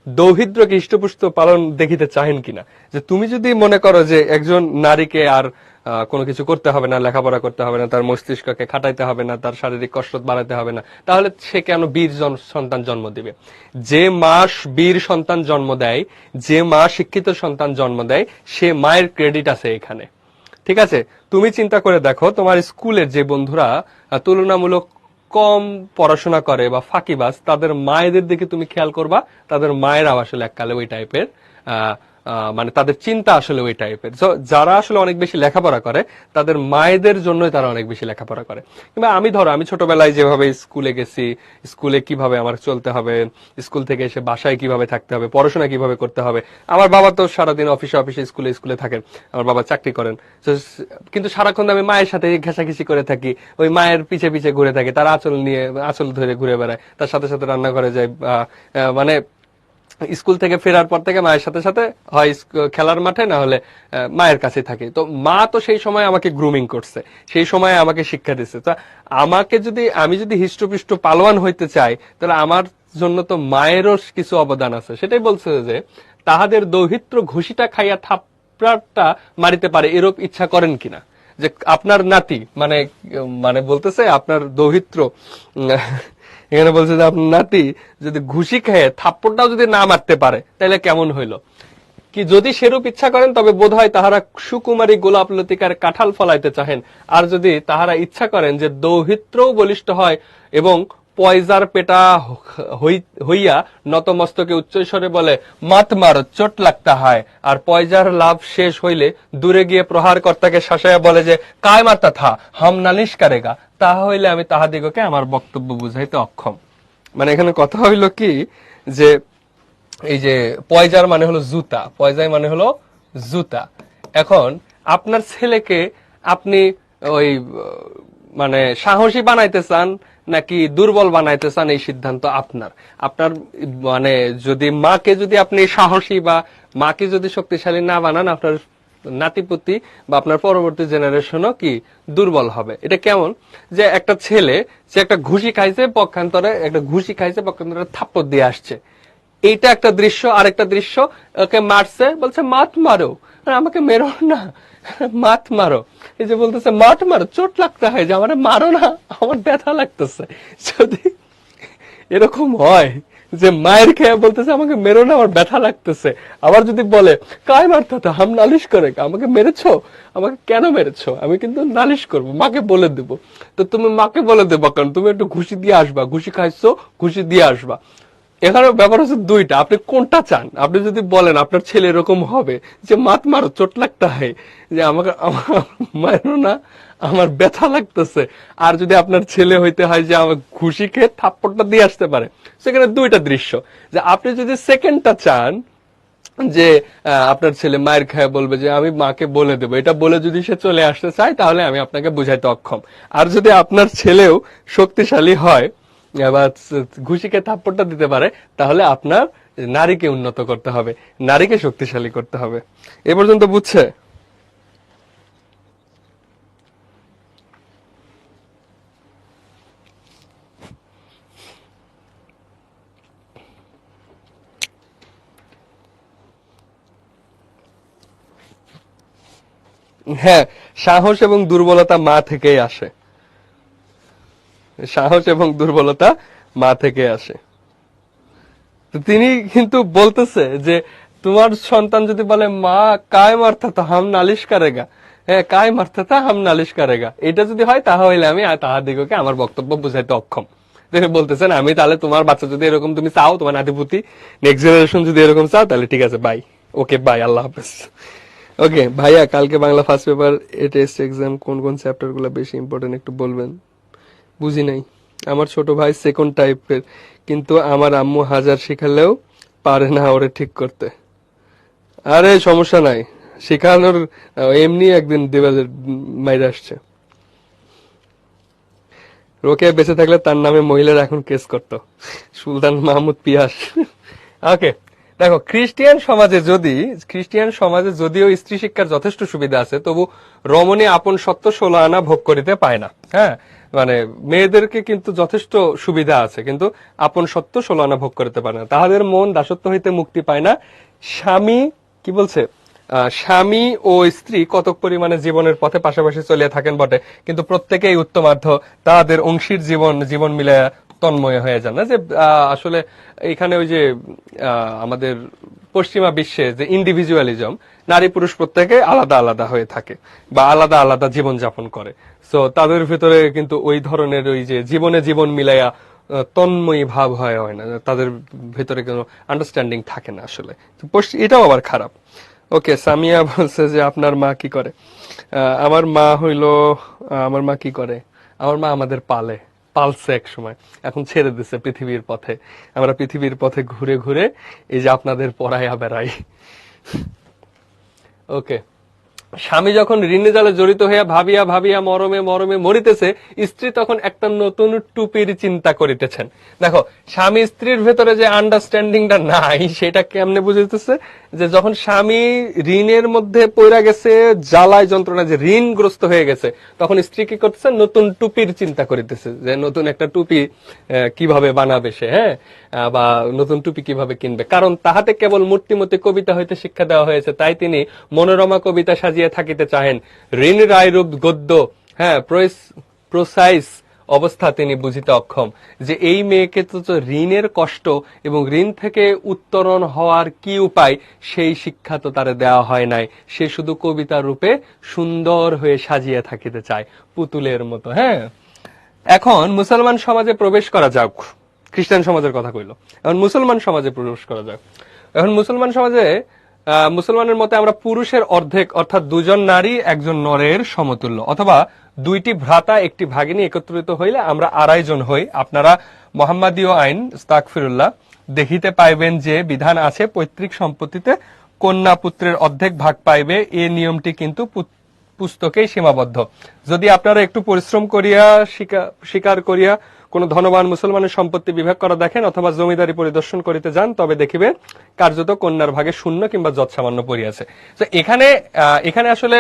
Speaker 1: দৌহিত্রকে হৃষ্টপুষ্ট পালন দেখিতে চাহেন কিনা। যে তুমি যদি মনে করো যে একজন নারীকে আর কোনো কিছু করতে হবে না, লেখাপড়া করতে হবে না, তার মস্তিষ্ককে খাটাইতে হবে না, তার শারীরিক কসরত বাড়াতে হবে না, তাহলে সে কেন বীর সন্তান জন্ম দিবে? যে মা বীর সন্তান জন্ম দেয়, যে মা শিক্ষিত সন্তান জন্ম দেয়, সে মায়ের ক্রেডিট আছে এখানে। ঠিক আছে, তুমি চিন্তা করে দেখো, তোমার স্কুলের যে বন্ধুরা তুলনামূলক কম পড়াশোনা করে বা ফাঁকিবাজ, তাদের মায়েদের দিকে তুমি খেয়াল করবা, তাদের মায়েরাও আসলে এককালে ওই টাইপের, মানে তাদের চিন্তা আসলে ওই টাইপের। যারা আসলে অনেক বেশি লেখাপড়া করে, তাদের মায়েদের জন্যই তারা অনেক বেশি লেখাপড়া করে। কিংবা আমি ছোটবেলায় যেভাবে স্কুলে গেছি, স্কুলে কিভাবে আমার চলতে হবে, স্কুল থেকে এসে বাসায় কিভাবে থাকতে হবে, পড়াশোনা কিভাবে করতে হবে। আমার বাবা তো সারাদিন অফিসে অফিসে স্কুলে থাকেন, আমার বাবা চাকরি করেন, কিন্তু সারাক্ষণ আমি মায়ের সাথে ঘেঁষাঘেঁষি করে থাকি, ওই মায়ের পিছে পিছে ঘুরে থাকি, তার আঁচল ধরে ঘুরে বেড়ায়, তার সাথে সাথে রান্নাঘরে যাই, মানে স্কুল থেকে ফেরার পর থেকে মায়ের সাথে সাথে হয় খেলার মাঠে, না হলে মায়ের কাছে থাকি। তো মা তো সেই সময় আমাকে গ্রুমিং করছে, সেই সময় আমাকে শিক্ষা দিচ্ছে। তো আমি যদি হৃষ্টপুষ্ট পালোয়ান হইতে চাই, তাহলে আমার জন্য তো মায়েরও কিছু অবদান আছে। সেটাই বলছে যে তাহাদের দৌহিত্র ঘুষিটা খাইয়া থাপড়াটা মারিতে পারে, এরূপ ইচ্ছা করেন কিনা। যে আপনার নাতি, মানে বলতেছে আপনার দৌহিত্র, এখানে বলছে যে আপনার নাতি যদি ঘুষি খেয়ে থাপ্পড়টাও যদি না মারতে পারে, তাহলে কেমন হইলো? কি যদি সেরূপ ইচ্ছা করেন, তবে বোধ হয় তাহারা সুকুমারী গোলাপ লতিকার কাঁঠাল ফলাইতে চাহেন। আর যদি তাহারা ইচ্ছা করেন যে দৌহিত্রও বলিষ্ঠ হয় এবং পয়জার পেটা হইয়া নতমস্তকে উচ্চস্বরে বলে মাত মার, চোট লাগতা হয়, আর পয়জার লাভ শেষ হইলে দূরে গিয়ে প্রহার কর্তাকে শাসাইয়া বলে যে কায় মারতা থা, হাম নালিশ কারেগা, তাহা হইলে আমি তাহাদিগকে আমার বক্তব্য বুঝাইতে অক্ষম। মানে এখানে কথা হইল কি, যে এই যে পয়জার মানে হলো জুতা, পয়জাই মানে হলো জুতা। এখন আপনার ছেলেকে আপনি ওই মানে সাহসী বানাইতে চান নাকি দুর্বল বানাইতে চান, এই সিদ্ধান্ত আপনার। আপনার মানে যদি আপনি সাহসী বা মাকে যদি শক্তিশালী না বানান, আপনার নাতিপুতি বা আপনার পরবর্তী জেনারেশনও কি দুর্বল হবে। এটা কেমন, যে একটা ছেলে সে একটা ঘুষি খাইছে, পক্ষান্তরে থাপ্পড় দিয়ে আসছে, এইটা একটা দৃশ্য। আরেকটা দৃশ্য, ওকে মারছে, বলছে মাত মারো, আমাকে মেরো না, মাত মারো। এই যে বলতেছে মাত মারো, চোট লাগতে হয়, যে আমার মারো না, আমার ব্যথা লাগতেছে। যদি এরকম হয় যে মায়ের খেয়ে বলতেছে আমাকে মেরো না, আমার ব্যথা লাগতেছে, আবার যদি বলে কায় মারতে, হাম নালিশ করে, আমাকে মেরেছো, আমাকে কেন মেরেছো, আমি কিন্তু নালিশ করবো, মাকে বলে দেবো। তো তুমি মাকে বলে দেবো, কারণ তুমি একটু ঘুষি দিয়ে আসবা, ঘুষি খাইছো, ঘুষি দিয়ে আসবা। এখানে ব্যাপার হচ্ছে দুইটা, আপনি কোনটা চান? আপনি যদি বলেন আপনার ছেলে এরকম হবে যে মাত মারো, চোট লাগতে হয়, যে আমাকে মারো না, আমার ব্যথা লাগতেছে, আর যদি আপনার ছেলে হইতে হয় যে আমার ঘুষি খেয়ে থাপ্পড়টা দিয়ে আসতে পারে, সেখানে দুইটা দৃশ্য। যে আপনি যদি সেকেন্ডটা চান, যে আপনার ছেলে মায়ের খায় বলবে যে আমি মাকে বলে দেবো, এটা বলে যদি সে চলে আসতে চায়, তাহলে আমি আপনাকে বুঝাইতে অক্ষম। আর যদি আপনার ছেলেও শক্তিশালী হয় বা ঘুষিকে থাপ্পড়টা দিতে পারে, তাহলে আপনার নারীকে উন্নত করতে হবে, নারীকে শক্তিশালী করতে হবে। এ পর্যন্ত বুঝছে? হ্যাঁ, সাহস এবং দুর্বলতা মা থেকেই আসে, সাহস এবং দুর্বলতা মা থেকে আসে। তিনি কিন্তু বলতেছে যে তোমার সন্তান যদি বলে মা কায় মারতা তো হাম নালিশ কারেগা, হ্যাঁ কায় মারতা তা হাম নালিশ কারেগা, এটা যদি হয় তাহলে আমি তাহাদিগকে আমার বক্তব্য বুঝাইতে অক্ষম। তিনি বলতেছেন আমি তাহলে তোমার বাচ্চা যদি এরকম তুমি চাও, তোমার নাতিপুতি নেক্সট জেনারেশন যদি এরকম চাও, তাহলে ঠিক আছে, বাই, ওকে বাই, আল্লাহ হাফেজ। ওকে ভাইয়া, কালকে Bangla first paper test exam কোন কোন চ্যাপ্টার গুলো বেশি ইম্পর্টেন্ট একটু বলবেন? বুঝি নাই। আমার ছোট ভাই সেকেন্ড টাইপের, কিন্তু আমার আম্মু হাজার শিখালেও পারে না ওরে ঠিক করতে। আরে সমস্যা নাই, শিখানোর এমনি একদিন দেবাদের মাইরে আসছে। রোকেয়া বেঁচে থাকলে তার নামে মহিলারা এখন কেস করত, সুলতান মাহমুদ পিয়াস। ওকে, দেখো খ্রিস্টিয়ান সমাজে যদিও স্ত্রী শিক্ষার যথেষ্ট সুবিধা আছে, তবু রমণী আপন সত্য 16 আনা ভোগ করিতে পায় না। হ্যাঁ, মানে মেয়েদেরকে কিন্তু যথেষ্ট সুবিধা আছে, কিন্তু আপন সত্য 16 আনা ভোগ করিতে পারে না। তাহাদের মন দাসত্ব হইতে মুক্তি পায় না। স্বামী কি বলছে, স্বামী ও স্ত্রী কতক পরিমাণে জীবনের পথে পাশাপাশি চলিয়া থাকেন বটে, কিন্তু প্রত্যেকেই উত্তমার্ধ, তাদের অংশীর জীবন মিলে তন্ময় হয়ে যান না। যে আসলে এখানে ওই যে আমাদের পশ্চিমা বিশ্বে যে ইন্ডিভিজুয়ালিজম, নারী পুরুষ প্রত্যেকে আলাদা আলাদা হয়ে থাকে বা আলাদা আলাদা জীবন যাপন করে, সো তাদের ভিতরে কিন্তু ওই ধরনের ওই যে জীবন মিলাইয়া তন্ময়ী ভাব হয় না, তাদের ভিতরে কোনো আন্ডারস্ট্যান্ডিং থাকে না আসলে। এটাও আবার খারাপ। ওকে, সামিয়া বলছে যে আপনার মা কি করে? আমার মা কি করে, আমার মা আমাদের পালছে এক সময়, এখন ছেড়ে দিছে পৃথিবীর পথে। আমরা পৃথিবীর পথে ঘুরে ঘুরে এই যে আপনাদের পড়াইয়া বেড়াই। ওকে, স্বামী যখন ঋণে জালে জড়িত হইয়া ভাবিয়া ভাবিয়া মরমে মরমে মরিতেছে, স্ত্রী তখন একটা নতুন টুপির চিন্তা করিতেছেন। দেখো, স্বামী স্ত্রীর ভেতরে যে আন্ডারস্ট্যান্ডিংটা নাই সেটা কেমনে বুঝিতেছে, যে যখন স্বামী ঋণের মধ্যে পড়া গেছে, জ্বালায় যন্ত্রণা, যে ঋণগ্রস্ত হয়ে গেছে, তখন স্ত্রী কি করতেছে, নতুন টুপির চিন্তা করিতেছে, যে নতুন একটা টুপি কিভাবে বানাবে সে, হ্যাঁ, বা নতুন টুপি কিভাবে কিনবে। কারণ তাহাতে কেবল মূর্তিমতি কবিতা হইতে শিক্ষা দেওয়া হয়েছে, তাই তিনি মনোরমা কবিতা সাজিয়ে থাকিতে চাহেন। ঋণ রায়রূপ গদ্য, হ্যাঁ, প্রোসাইস অবস্থা তিনি বুঝিতে অক্ষম, যে এই মেয়েকে তো ঋণের কষ্ট এবং ঋণ থেকে উত্তরণ হওয়ার কি উপায় সেই শিক্ষা তো তারে দেওয়া হয় নাই। সে শুধু কবিতা রূপে সুন্দর হয়ে সাজিয়ে থাকিতে চায়, পুতুলের মতো। হ্যাঁ, এখন মুসলমান সমাজে প্রবেশ করা যাক। খ্রিস্টান সমাজের কথা কইল, এখন মুসলমান সমাজে প্রবেশ করা যাক। এখন মুসলমান সমাজে মুসলমানের মতে আমরা পুরুষের অর্ধেক, অর্থাৎ 2 নারী 1 নরের সমতুল্য, অথবা 2টি ভ্রাতা 1টি ভাগিনী একত্রিত হইলে আমরা 2.5 জন হই। আপনারা মোহাম্মদীয় আইন আস্তাগফিরুল্লাহ দেখিতে পাইবেন যে বিধান আছে, পৈতৃক সম্পত্তিতে কন্যা পুত্রের অর্ধেক ভাগ পাইবে। এই নিয়মটি কিন্তু পুস্তকেই সীমাবদ্ধ। যদি আপনারা একটু পরিশ্রম করিয়া স্বীকার করিয়া কোন ধনবান মুসলমানের সম্পত্তি বিভাগ করা দেখেন, অথবা জমিদারি পরিদর্শন করিতে যান, তবে দেখিবে কার্যত কন্যার ভাগে শূন্য কিংবা যৎসামান্য পড়িয়াছে। তো এখানে আসলে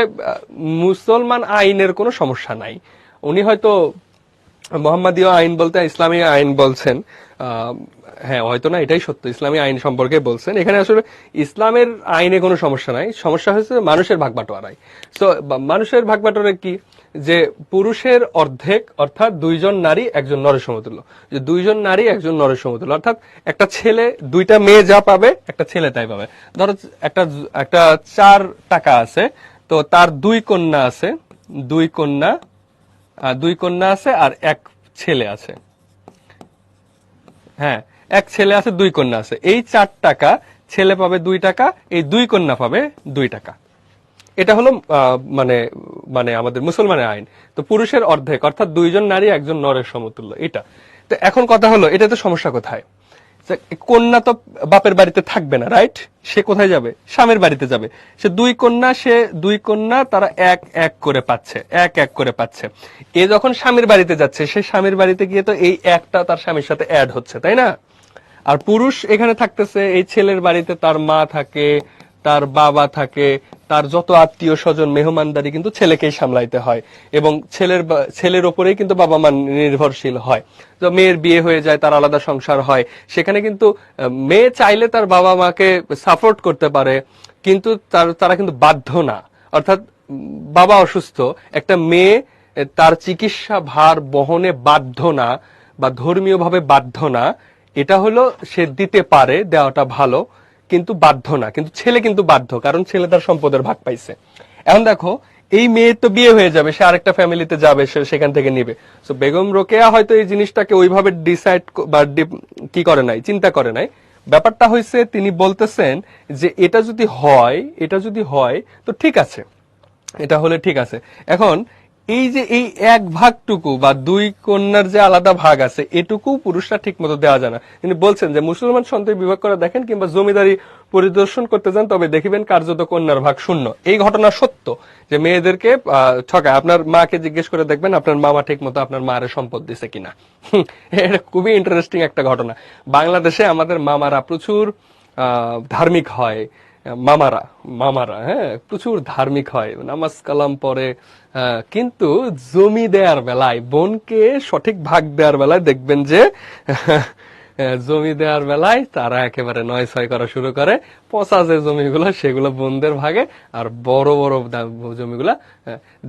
Speaker 1: মুসলমান আইনের কোনো সমস্যা নাই। উনি হয়তো মোহাম্মদীয় আইন বলতে ইসলামী আইন বলছেন, হ্যাঁ হয়তো না, এটাই সত্য, ইসলামী আইন সম্পর্কে বলছেন। এখানে আসলে ইসলামের আইনে কোনো সমস্যা নাই, সমস্যা হয়েছে মানুষের ভাগবাটোয়ারাই। তো মানুষের ভাগবাটোয়ারা কি, যে পুরুষের অর্ধেক, অর্থাৎ 2 জন নারী 1 নরের সমতুল্য, যে 2 জন নারী 1 নরের সমতুল্য, অর্থাৎ একটা ছেলে 2টা মেয়ে যা পাবে একটা ছেলে তাই পাবে। ধরো একটা 4 টাকা আছে, তো তার 2 কন্যা আছে, 2 কন্যা আছে আর 1 ছেলে আছে। হ্যাঁ, 1 ছেলে আছে, 2 কন্যা আছে। এই 4 টাকা ছেলে পাবে 2 টাকা, এই 2 কন্যা পাবে 2 টাকা। এটা হলো মানে মানে আমাদের মুসলমানের আইন। তো পুরুষের অর্ধেক, অর্থাৎ 2 জন নারী 1 নরের সমতুল্য এটা। তো এখন কথা হলো, এটাতে সমস্যা কোথায়? কন্যা তো বাপের বাড়িতে থাকবে না, রাইট? সে কোথায় যাবে? স্বামীর বাড়িতে যাবে। সে 2 কন্যা তারা এক করে পাচ্ছে। এ যখন স্বামীর বাড়িতে যাচ্ছে, সে স্বামীর বাড়িতে গিয়ে তো এই একটা তার স্বামীর সাথে অ্যাড হচ্ছে, তাই না? আর পুরুষ এখানে থাকতেছে, এই ছেলের বাড়িতে তার মা থাকে, তার বাবা থাকে, তার যত আত্মীয় স্বজন মেহমানদারি কিন্তু ছেলেকেই সামলাইতে হয়, এবং ছেলের ওপরেই কিন্তু বাবা মা নির্ভরশীল হয়। তো মেয়ের বিয়ে হয়ে যায়, তার আলাদা সংসার হয়, সেখানে কিন্তু মেয়ে চাইলে তার বাবা মাকে সাপোর্ট করতে পারে, কিন্তু তারা কিন্তু বাধ্য না। অর্থাৎ বাবা অসুস্থ, একটা মেয়ে তার চিকিৎসা ভার বহনে বাধ্য না, বা ধর্মীয় ভাবে বাধ্য না। এটা হলো সে দিতে পারে, দেওয়াটা ভালো, কিন্তু বাধ্য না। কিন্তু ছেলে কিন্তু বাধ্য, কারণ ছেলে তার সম্পদের ভাগ পাইছে। এখন দেখো, এই মেয়ের তো বিয়ে হয়ে যাবে, সে আরেকটা ফ্যামিলিতে যাবে, সে সেখান থেকে নিবে। তো বেগম রোকেয়া হয়তো এই জিনিসটাকে ওইভাবে ডিসাইড বা কি করে নাই, চিন্তা করে নাই। ব্যাপারটা হয়েছে, তিনি বলতেছেন যে এটা যদি হয় তো ঠিক আছে, এটা হলে ঠিক আছে। এখন এই যে এই এক ভাগটুকু বা দুই কন্যার যে আলাদা ভাগ আছে এটুকু পুরুষরা ঠিক মতো দেওয়া যায় না। তিনি বলছেন যে মুসলমান সন্তান বিভাগ করে দেখেন কিংবা জমিদারি পরিদর্শন করতে যান, তবে দেখিবেন কার্যত কন্যার ভাগ শূন্য। এই ঘটনা সত্য যে মেয়েদেরকে ঠকায়। আপনার মাকে জিজ্ঞেস করে দেখবেন আপনার মামা ঠিক মতো আপনার মায়ের সম্পদ দিছে কিনা। এটা খুবই ইন্টারেস্টিং একটা ঘটনা। বাংলাদেশে আমাদের মামারা প্রচুর ধার্মিক হয়, মামারা মামারা হ্যাঁ প্রচুর ধার্মিক হয়, নামাজ কালাম পড়ে, কিন্তু জমি দেওয়ার বেলায়, বোনকে সঠিক ভাগ দেওয়ার বেলায় দেখবেন যে জমি দেওয়ার বেলায় তারা একেবারে ৯-৬ করা শুরু করে। পচা যে জমিগুলো সেগুলো বোনদের ভাগে, আর বড় বড় জমিগুলা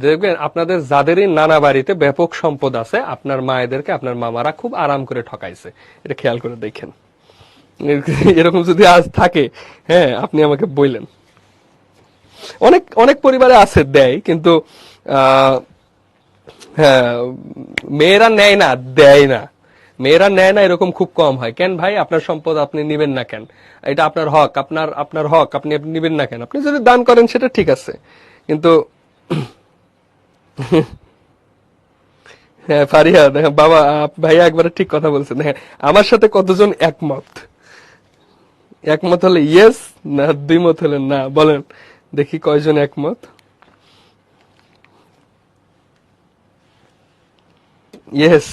Speaker 1: দেখবেন আপনাদের যাদেরই নানা বাড়িতে ব্যাপক সম্পদ আছে আপনার মায়েদেরকে আপনার মামারা খুব আরাম করে ঠকাইছে। এটা খেয়াল করে দেখেন। এরকম যদি আজ থাকে, হ্যাঁ আপনি আমাকে বললেন। অনেক অনেক পরিবারে আছে দেয়, কিন্তু হ্যাঁ মেয়েরা নেয় না, দেয় না। মেয়েরা নেয় না এরকম খুব কম হয়। কেন ভাই, আপনার সম্পদ আপনি নিবেন না কেন? এটা আপনার হক, আপনার হক, আপনি নিবেন না কেন? আপনি যদি দান করেন সেটা ঠিক আছে, কিন্তু হ্যাঁ ফারিয়া দেখেন বাবা, ভাইয়া একবারে ঠিক কথা বলছেন। হ্যাঁ আমার সাথে কতজন একমত? একমত হলে ইয়েস, না দ্বিমত হলে না, বলেন দেখি কয়জন একমত। ইয়েস,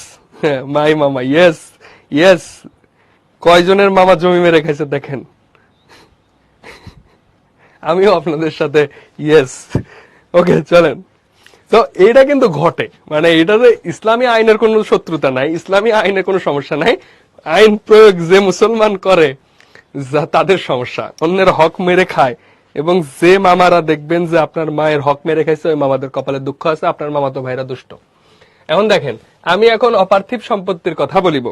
Speaker 1: মাই মামা, ইয়েস ইয়েস। কয়জনের মামা জমি মেরে খাইছে দেখেন। আমিও আপনাদের সাথে ইয়েস। ওকে চলেন। তো এটা কিন্তু ঘটে, মানে এটাতে ইসলামী আইনের কোনো শত্রুতা নাই, ইসলামী আইনের কোনো সমস্যা নাই। আইন প্রয়োগ যে মুসলমান করে তাদের সমস্যা। অন্যের হক মেরে খায়, এবং যে মামারা দেখবেন যে আপনার মায়ের হক মেরে খাইছে ওই মামাদের কপালে দুঃখ আছে, আপনার মামা তো ভাইরা দুষ্ট। এখন দেখেন, আমি এখন অপার্থিব সম্পত্তির কথা বলিব।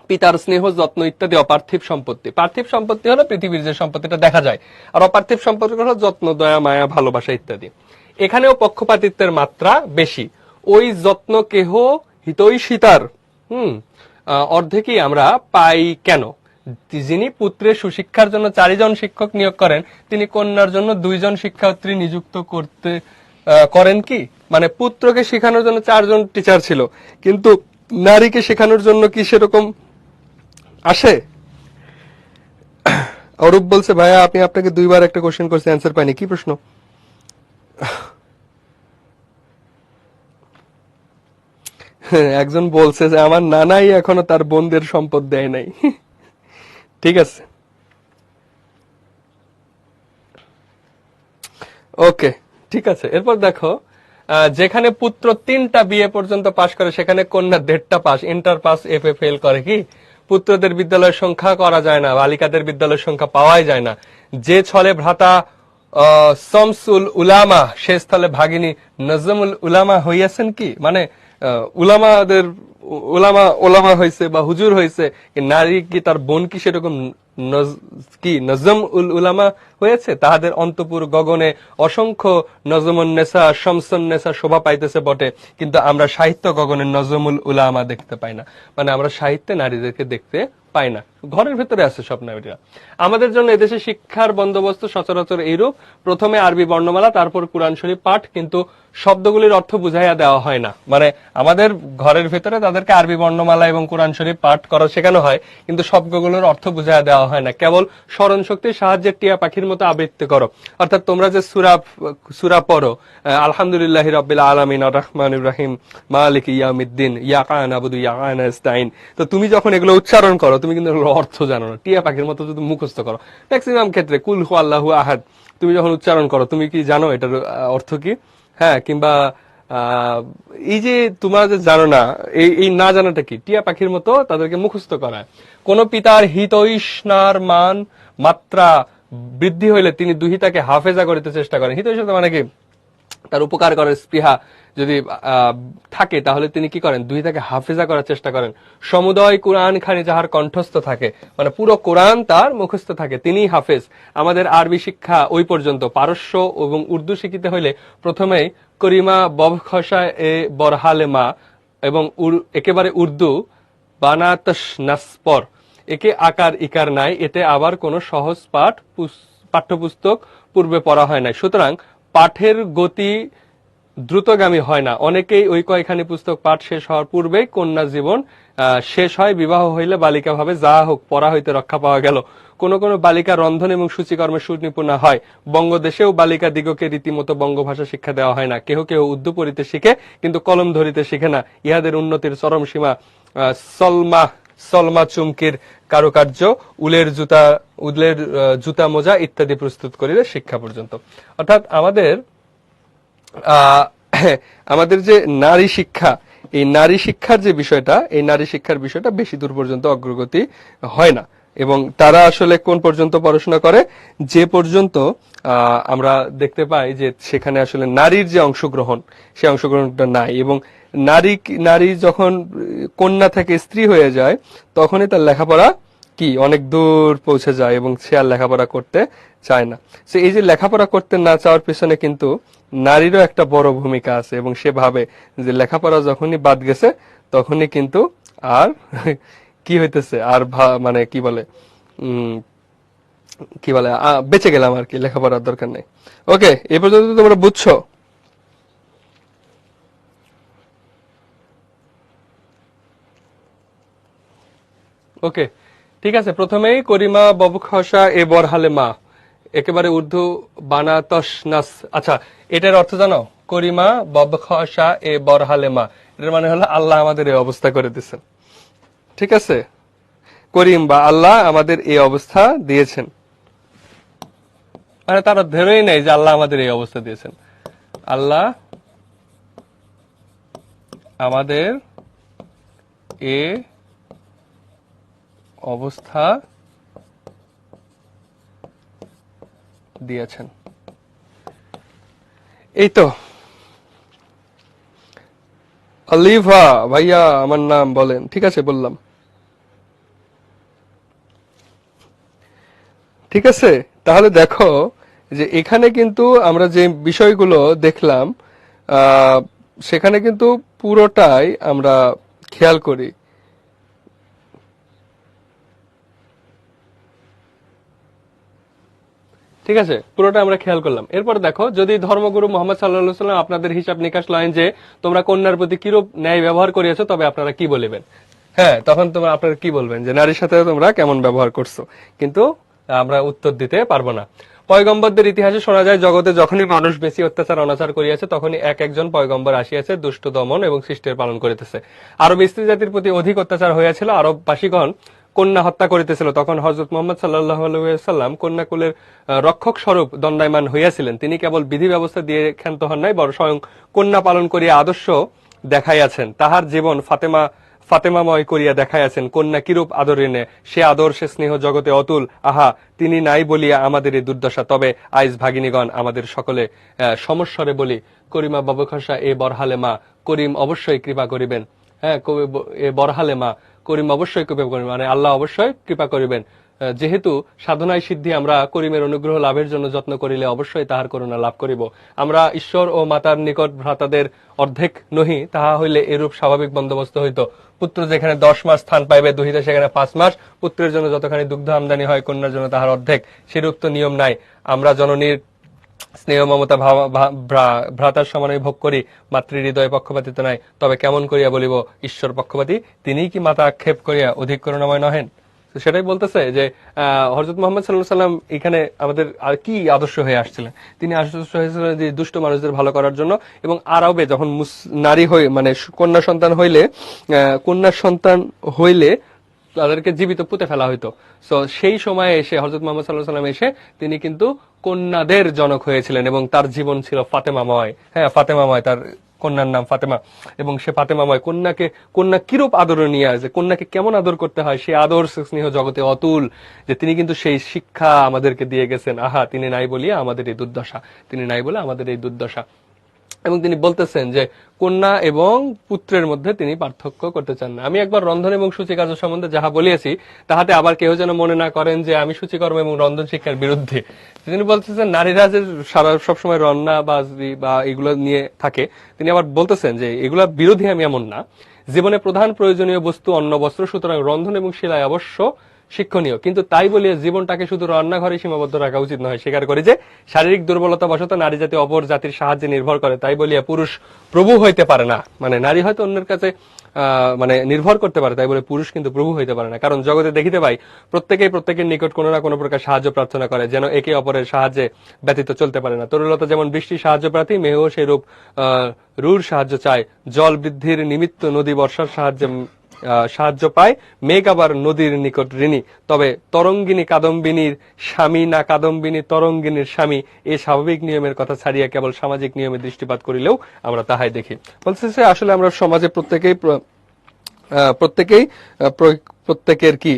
Speaker 1: পিতার স্নেহ যত্ন ইত্যাদি অপার্থিব সম্পত্তি। পার্থিব সম্পত্তি হলো পৃথিবীর যে সম্পত্তিটা দেখা যায়, আর অপার্থিব সম্পত্তি হলো যত্ন, দয়া, মায়া, ভালোবাসা ইত্যাদি। এখানেও পক্ষপাতিত্বের মাত্রা বেশি। ওই যত্ন কেহ হিতৈষিতার অর্ধেকই আমরা পাই কেন? যিনি পুত্রের সুশিক্ষার জন্য 4 জন শিক্ষক নিয়োগ করেন, তিনি কন্যার জন্য 2 জন শিক্ষার্থী নিযুক্ত করেন কি? মানে পুত্রকে শেখানোর জন্য 4 জন টিচার ছিল, কিন্তু নারীকে শেখানোর জন্য কি সেরকম আসে? অরূপ বলছে ভাইয়া আপনি আপনাকে 2বার একটা কোশ্চেন করছি, অ্যান্সার পাইনি, কি প্রশ্ন? একজন বলছে যে আমার নানাই এখনো তার বোনদের সম্পদ দেয় নাই। ঠিক আছে, ওকে ঠিক আছে। এরপর দেখো, যেখানে পুত্র 3টা বিএ পর্যন্ত পাশ করে সেখানে কন্যা 1.5টা pass, inter pass, FA fail করে কি? পুত্রদের বিদ্যালয়ের সংখ্যা করা যায় না, বালিকাদের বিদ্যালয়ের সংখ্যা পাওয়াই যায় না। যে ছলে ভ্রাতা শামসুল উলামা সে স্থলে ভাগিনী নজমুল উলামা হইয়াছেন কি? মানে উলামাদের উলামা ওলামা হয়েছে বা হুজুর হয়েছে, নারী কি তার বোন কি সেরকম কি নজম উল উলামা হয়েছে? তাহাদের অন্তপুর গগনে অসংখ্য নজমুন্নেসা শামসুন্নেসা শোভা পাইতেছে বটে, কিন্তু আমরা সাহিত্য গগনে নজমুল উলামা দেখতে পাই না। মানে আমরা সাহিত্যে নারীদেরকে দেখতে পাই না, ঘরের ভেতরে আছে সব নারীরা। আমাদের জন্য এদেশে শিক্ষার বন্দোবস্ত সচরাচর এইরূপ, প্রথমে আরবি বর্ণমালা, তারপর কুরআন শরীফ পাঠ, কিন্তু শব্দগুলির অর্থ বুঝাইয়া দেওয়া হয় না। মানে আমাদের ঘরের ভেতরে তাদেরকে আরবি বর্ণমালা এবং কুরআন শরীফ পাঠ করা শেখানো হয়, কিন্তু শব্দগুলোর অর্থ বুঝাইয়া দেওয়া হয় না। কেবল স্মরণ শক্তির সাহায্যে টিয়া পাখির মতো আবৃত্তি করো। অর্থাৎ তোমরা যে সূরা পড়ো, আলহামদুলিল্লাহি রাব্বিল আলামিন আর রহমানির রহিম মালিক ইয়াউমিদ্দিন ইয়াকা নাবুদু ইয়াকা নাস্তাইন, তো তুমি যখন এগুলো উচ্চারণ করো তুমি কিন্তু এগুলোর অর্থ জানো না। টিয়া পাখির মতো যদি মুখস্থ করো, ম্যাক্সিমাম ক্ষেত্রে কুল হু আল্লাহু আহাদ তুমি যখন উচ্চারণ করো তুমি কি জানো এটার অর্থ কি? হ্যাঁ, কিংবা এই যে তোমরা যে জানো না, এই না জানাটা কি? টিয়া পাখির মতো তাদেরকে মুখস্থ করায়। কোন পিতার হিতৈষণার মান মাত্রা বৃদ্ধি হইলে তিনি দুহিতাকে হাফেজা করিতে চেষ্টা করেন। হিতৈষণা মানে কি? তার উপকার করার স্পৃহা যদি থাকে তাহলে তিনি কি করেন? দুহিতাকে হাফেজা করার চেষ্টা করেন। সমুদয় কোরআন খানি যাহার কণ্ঠস্থ থাকে, মানে পুরো কোরআন তার মুখস্থ থাকে, তিনি হাফেজ। আমাদের আরবি শিক্ষা ওই পর্যন্ত। পারস্য এবং উর্দু শিখিতে হইলে প্রথমেই করিমা ববখসা এ বরহালে মা এবং একেবারে উর্দু বানাতস নাসপর, একে আকার ইকার নাই, এতে আবার কোনো সহজ পাঠ্যপুস্তক পূর্বে পড়া হয় নাই। সুতরাং পাঠের গতি দ্রুতগামী হয় না। অনেকেই ওই কয়খানি পুস্তক পাঠ শেষ হওয়ার পূর্বেই কন্যা জীবন শেষ হয়। বিবাহ হইলে বালিকা ভাবে যা হোক পড়া হইতে রক্ষা পাওয়া গেল। কোন কোন বালিকা রন্ধন এবং সূচিকর্মে সুনিপুণা হয়। বঙ্গদেশেও বালিকা দিগকে রীতিমতো বঙ্গভাষা শিক্ষা দেওয়া হয় না। কেহ কেহ উর্দু পড়িতে শিখে, কিন্তু কলম ধরিতে শিখে না। ইহাদের উন্নতির চরম সীমা সলমা সলমা চুমকির কারুকার্য, উলের জুতা মোজা ইত্যাদি প্রস্তুত করিলে শিক্ষা পর্যন্ত। অর্থাৎ আমাদের আমাদের যে নারী শিক্ষা, এই নারী শিক্ষার যে বিষয়টা, এই নারী শিক্ষার বিষয়টা বেশি দূর পর্যন্ত অগ্রগতি হয় না। এবং তারা আসলে কোন পর্যন্ত পড়াশোনা করে, যে পর্যন্ত আমরা দেখতে পাই যে সেখানে আসলে নারীর যে অংশগ্রহণ, সে অংশগ্রহণটা নাই। এবং নারী যখন কন্যা থেকে স্ত্রী হয়ে যায়, তখনই তার লেখাপড়া কি অনেক দূর পৌঁছে যায় এবং সে আর লেখাপড়া করতে চায় না। সে এই যে লেখাপড়া করতে না চাওয়ার পিছনে কিন্তু নারীরও একটা বড় ভূমিকা আছে। এবং সে ভাবে যে লেখাপড়া যখনই বাদ গেছে, তখনই কিন্তু আর কি হইতেছে, আর মানে কি বলে বেঁচে গেলাম আর কি, লেখাপড়ার দরকার নেই। ওকে, এই পর্যন্ত তোমরা বুঝছো? ওকে, ঠিক আছে। প্রথমেই করিমা ববখসা এ বরহালে মা, একেবারে উর্দু বানাতস নাস। আচ্ছা, এটার অর্থ জানো? করিমা ববখসা এ বরহালে মা, এটার মানে হলো আল্লাহ আমাদের এই অবস্থা করে দিয়েছেন। ঠিক আছে, করিম বা আল্লাহ আমাদের এই অবস্থা দিয়েছেন, মানে তারা ধরেই নেই যে আল্লাহ আমাদের এই অবস্থা দিয়েছেন। আল্লাহ আমাদের এ অবস্থা দিয়েছেন। এই তো আলিফা ভাইয়া আমার নাম বলেন। ঠিক আছে, বললাম। ঠিক আছে, তাহলে দেখো যে এখানে কিন্তু আমরা যে বিষয়গুলো দেখলাম, সেখানে কিন্তু পুরোটাই আমরা খেয়াল করি। ঠিক আছে, পুরোটা আমরা খেয়াল করলাম। এরপর দেখো, যদি ধর্মগুরু মোহাম্মদ সাল্লাল্লাহু সাল্লাম আপনাদের হিসাব নিকাশ লয়েন যে তোমরা কন্যার প্রতি কিরূপ ন্যায় ব্যবহার করিয়াছো, তবে আপনারা কি বলিবেন? হ্যাঁ, তখন তোমরা আপনারা কি বলবেন যে নারীর সাথে তোমরা কেমন ব্যবহার করছো? কিন্তু আমরা উত্তর দিতে পারবো না। পয়গম্বরদের ইতিহাসে শোনা যায়, জগতে যখনই মানুষ বেশি অত্যাচার অনাচার করিয়াছে, তখনই এক একজন পয়গম্বর আসিয়াছে, দুষ্ট দমন এবং সৃষ্টির পালন করিতেছে। আরব স্ত্রী জাতির প্রতি অধিক অত্যাচার হইয়াছিল, আরববাসীগণ কন্যা হত্যা করিতেছিল। তখন হযরত মুহাম্মদ সাল্লাল্লাহু আলাইহি সাল্লাম কন্যাকুলের রক্ষক স্বরূপ দণ্ডায়মান হইয়াছিলেন। তিনি কেবল বিধি ব্যবস্থা দিয়ে ক্ষান্ত হন নাই, বরং স্বয়ং কন্যা পালন করিয়া আদর্শ দেখাইয়াছেন। তাহার জীবন ফাতেমাময় করিয়া দেখাইয়াছেন। কন্যা কিরূপ আদরিনে, সে আদর সে স্নেহ জগতে অতুল। আহা, তিনি নাই বলিয়া আমাদের এই দুর্দশা। তবে আইজ ভাগিনীগণ আমাদের সকলে সমস্বরে বলি, করিমা ববখসা এ বরহালে মা, করিম অবশ্যই কৃপা করিবেন। হ্যাঁ, এ বরহালে মা, করিম অবশ্যই কৃপা করিবেন, মানে আল্লাহ অবশ্যই কৃপা করিবেন। যেহেতু সাধনায় সিদ্ধি আমরা করিমের অনুগ্রহ লাভের জন্য যত্ন করিলে অবশ্যই তাহার করুণা লাভ করিব। আমরা ঈশ্বর ও মাতার নিকট ভ্রাতাদের অর্ধেক নহি, তাহা হইলে এরূপ স্বাভাবিক বন্দোবস্ত হইত। পুত্র যেখানে 10 মাস স্থান পাইবে, দুহিতা সেখানে 5 মাস। পুত্রের জন্য যতখানি দুগ্ধ আমদানি হয়, কন্যার জন্য তাহার অর্ধেক। সেরূপ তো নিয়ম নাই। আমরা জননীর স্নেহ মমতা ভ্রাতার সমানই ভোগ করি, মাতৃ হৃদয়ে পক্ষপাতিত নাই। তবে কেমন করিয়া বলিব ঈশ্বর পক্ষপাতী? তিনিই কি মাতা আক্ষেপ করিয়া অধিক করুণাময় নহেন? সেটাই বলতেছে যে হযরত মুহাম্মদ সাল্লাল্লাহু আলাইহি সাল্লাম এখানে আমাদের আর কি আদর্শ হয়ে আসছিলেন। তিনি আদর্শ হয়েছিলেন যে দুষ্ট মানুষদের ভালো করার জন্য। এবং আরবে যখন নারী হয়ে, মানে কন্যা সন্তান হইলে তাদেরকে জীবিত পুঁতে ফেলা হইতো। সো সেই সময়ে এসে হযরত মুহাম্মদ সাল্লাল্লাহু আলাইহি সাল্লাম এসে তিনি কিন্তু কন্যাদের জনক হয়েছিলেন এবং তার জীবন ছিল ফাতেমাময়। হ্যাঁ, ফাতেমাময়, তার কন্যার নাম ফাতেমা। এবং সে ফাতেমাময় কন্যা কিরূপ আদরণীয়, যে কন্যাকে কেমন আদর করতে হয়, সে আদর স্নেহ জগতে অতুল, যে তিনি কিন্তু সেই শিক্ষা আমাদেরকে দিয়ে গেছেন। আহা, তিনি নাই বলিয়া আমাদের এই দুর্দশা, তিনি নাই বলে আমাদের এই দুর্দশা। এবং তিনি বলতেছেন যে কন্যা এবং পুত্রের মধ্যে তিনি পার্থক্য করতে চান না। আমি একবার রন্ধন এবং সূচিকার্য সম্বন্ধে যাহা বলিয়াছি, তাহাতে আবার কেউ যেন মনে না করেন যে আমি সূচিকর্ম এবং রন্ধন শিক্ষার বিরুদ্ধে। তিনি বলতেছেন নারীরা যে সবসময় রান্না বা এগুলো নিয়ে থাকে, তিনি আবার বলতেছেন যে এগুলা বিরোধী আমি এমন না। জীবনে প্রধান প্রয়োজনীয় বস্তু অন্ন বস্ত্র, সুতরাং রন্ধন এবং সেলাই অবশ্য শিক্ষণীয়, কিন্তু তাই বলিয়ে জীবনটাকে শুধু রান্নাঘরে সীমাবদ্ধ রাখা উচিত নয়। স্বীকার করি যে শারীরিক দুর্বলতা বশত নারী জাতি অপর জাতির সাহায্যে নির্ভর করে, তাই বলিয়া পুরুষ প্রভু হইতে পারে না। মানে নারী হয়তো অন্যের কাছে মানে নির্ভর করতে পারে, তাই বলে পুরুষ কিন্তু প্রভু হইতে পারে না। কারণ জগতে দেখিতে পাই প্রত্যেকেই প্রত্যেকের নিকট কোনো না কোনো প্রকার সাহায্য প্রার্থনা করে, যেন একে অপরের সাহায্যে ব্যতীত চলতে পারে না। তরুলতা যেমন বৃষ্টি সাহায্য প্রার্থী, মেয়েও সেরূপ রূঢ় সাহায্য চায়। জল বৃদ্ধির নিমিত্ত নদী বর্ষার সাহায্য পায়, মেঘ আবার নদীর নিকট ঋণী। তবে তরঙ্গিনী কাদম্বিনীর স্বামী না কাদম্বিনী তরঙ্গিনীর স্বামী, এই স্বাভাবিক নিয়মের কথা ছাড়িয়া কেবল সামাজিক নিয়মে দৃষ্টিপাত করিলেও আমরা তাহাই দেখি। বলতেছে আসলে আমরা সমাজে প্রত্যেকের কি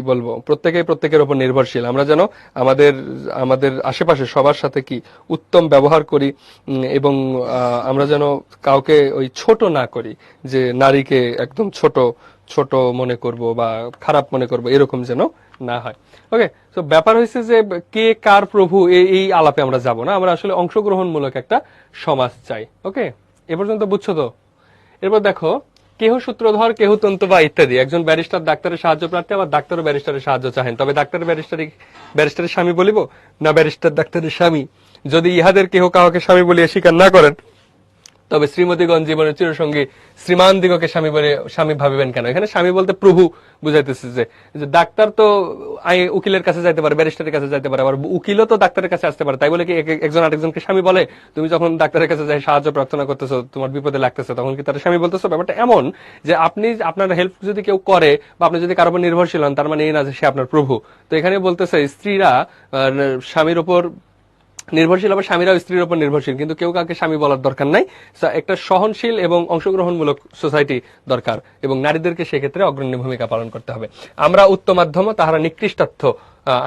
Speaker 1: বলবো, প্রত্যেকেই প্রত্যেকের উপর নির্ভরশীল। আমরা যেন আমাদের আশেপাশে সবার সাথে কি উত্তম ব্যবহার করি, এবং আমরা যেন কাউকে ওই ছোট না করি, যে নারীকে একদম ছোট মনে করব বা খারাপ মনে করব, এরকম যেন না হয়। ওকে, তো ব্যাপার হয়েছে যে কে কার প্রভু এই আলাপে আমরা যাব না, আমরা আসলে অংশগ্রহণমূলক একটা সমাজ চাই। ওকে, এ পর্যন্ত বুঝছো তো? এরপর দেখো, কেহ সূত্রধর কেহ তন্তু বা ইত্যাদি। একজন ব্যারিস্টার ডাক্তারের সাহায্য প্রার্থী, আবার ডাক্তারও ব্যারিস্টারের সাহায্য চাহেন। তবে ডাক্তার ব্যারিস্টারের স্বামী বলিব না ব্যারিস্টার ডাক্তারের স্বামী? যদি ইহাদের কেহ কাউকে স্বামী বলিয়া স্বীকার না করেন, তবে শ্রীমতীগণ জীবনের চিরসঙ্গী শ্রীমান দিগকে স্বামী ভাবিবেন কেন? এখানে স্বামী বলতে প্রভু বুঝাইতেছে যে ডাক্তার তো উকিলের কাছে যাইতে পারে, ব্যারিস্টারের কাছে যাইতে পারে, আবার উকিলও তো ডাক্তারের কাছে আসতে পারে। তাই বলে কি একজন আরেকজনকে স্বামী বলে? তুমি যখন ডাক্তারের কাছে যাই সাহায্য প্রার্থনা করতেছো, তোমার বিপদে লাগতেছে, তখন কি তার স্বামী বলতেছো? ব্যাপারটা এমন যে আপনি আপনার হেল্প যদি কেউ করে বা আপনি যদি কারোর উপর নির্ভরশীল হন, তার মানে এই না যে সে আপনার প্রভু। তো এখানে বলতেছে স্ত্রীরা স্বামীর উপর নির্ভরশীল, আবার স্বামীরাও স্ত্রীর উপর নির্ভরশীল, কিন্তু কেউ কাউকে স্বামী বলার দরকার নাই। একটা সহনশীল এবং অংশগ্রহণমূলক সোসাইটি দরকার, এবং নারীদেরকে সেক্ষেত্রে অগ্রণী ভূমিকা পালন করতে হবে। আমরা উত্তমাধ্যম, তাহারা নিকৃষ্টার্থ।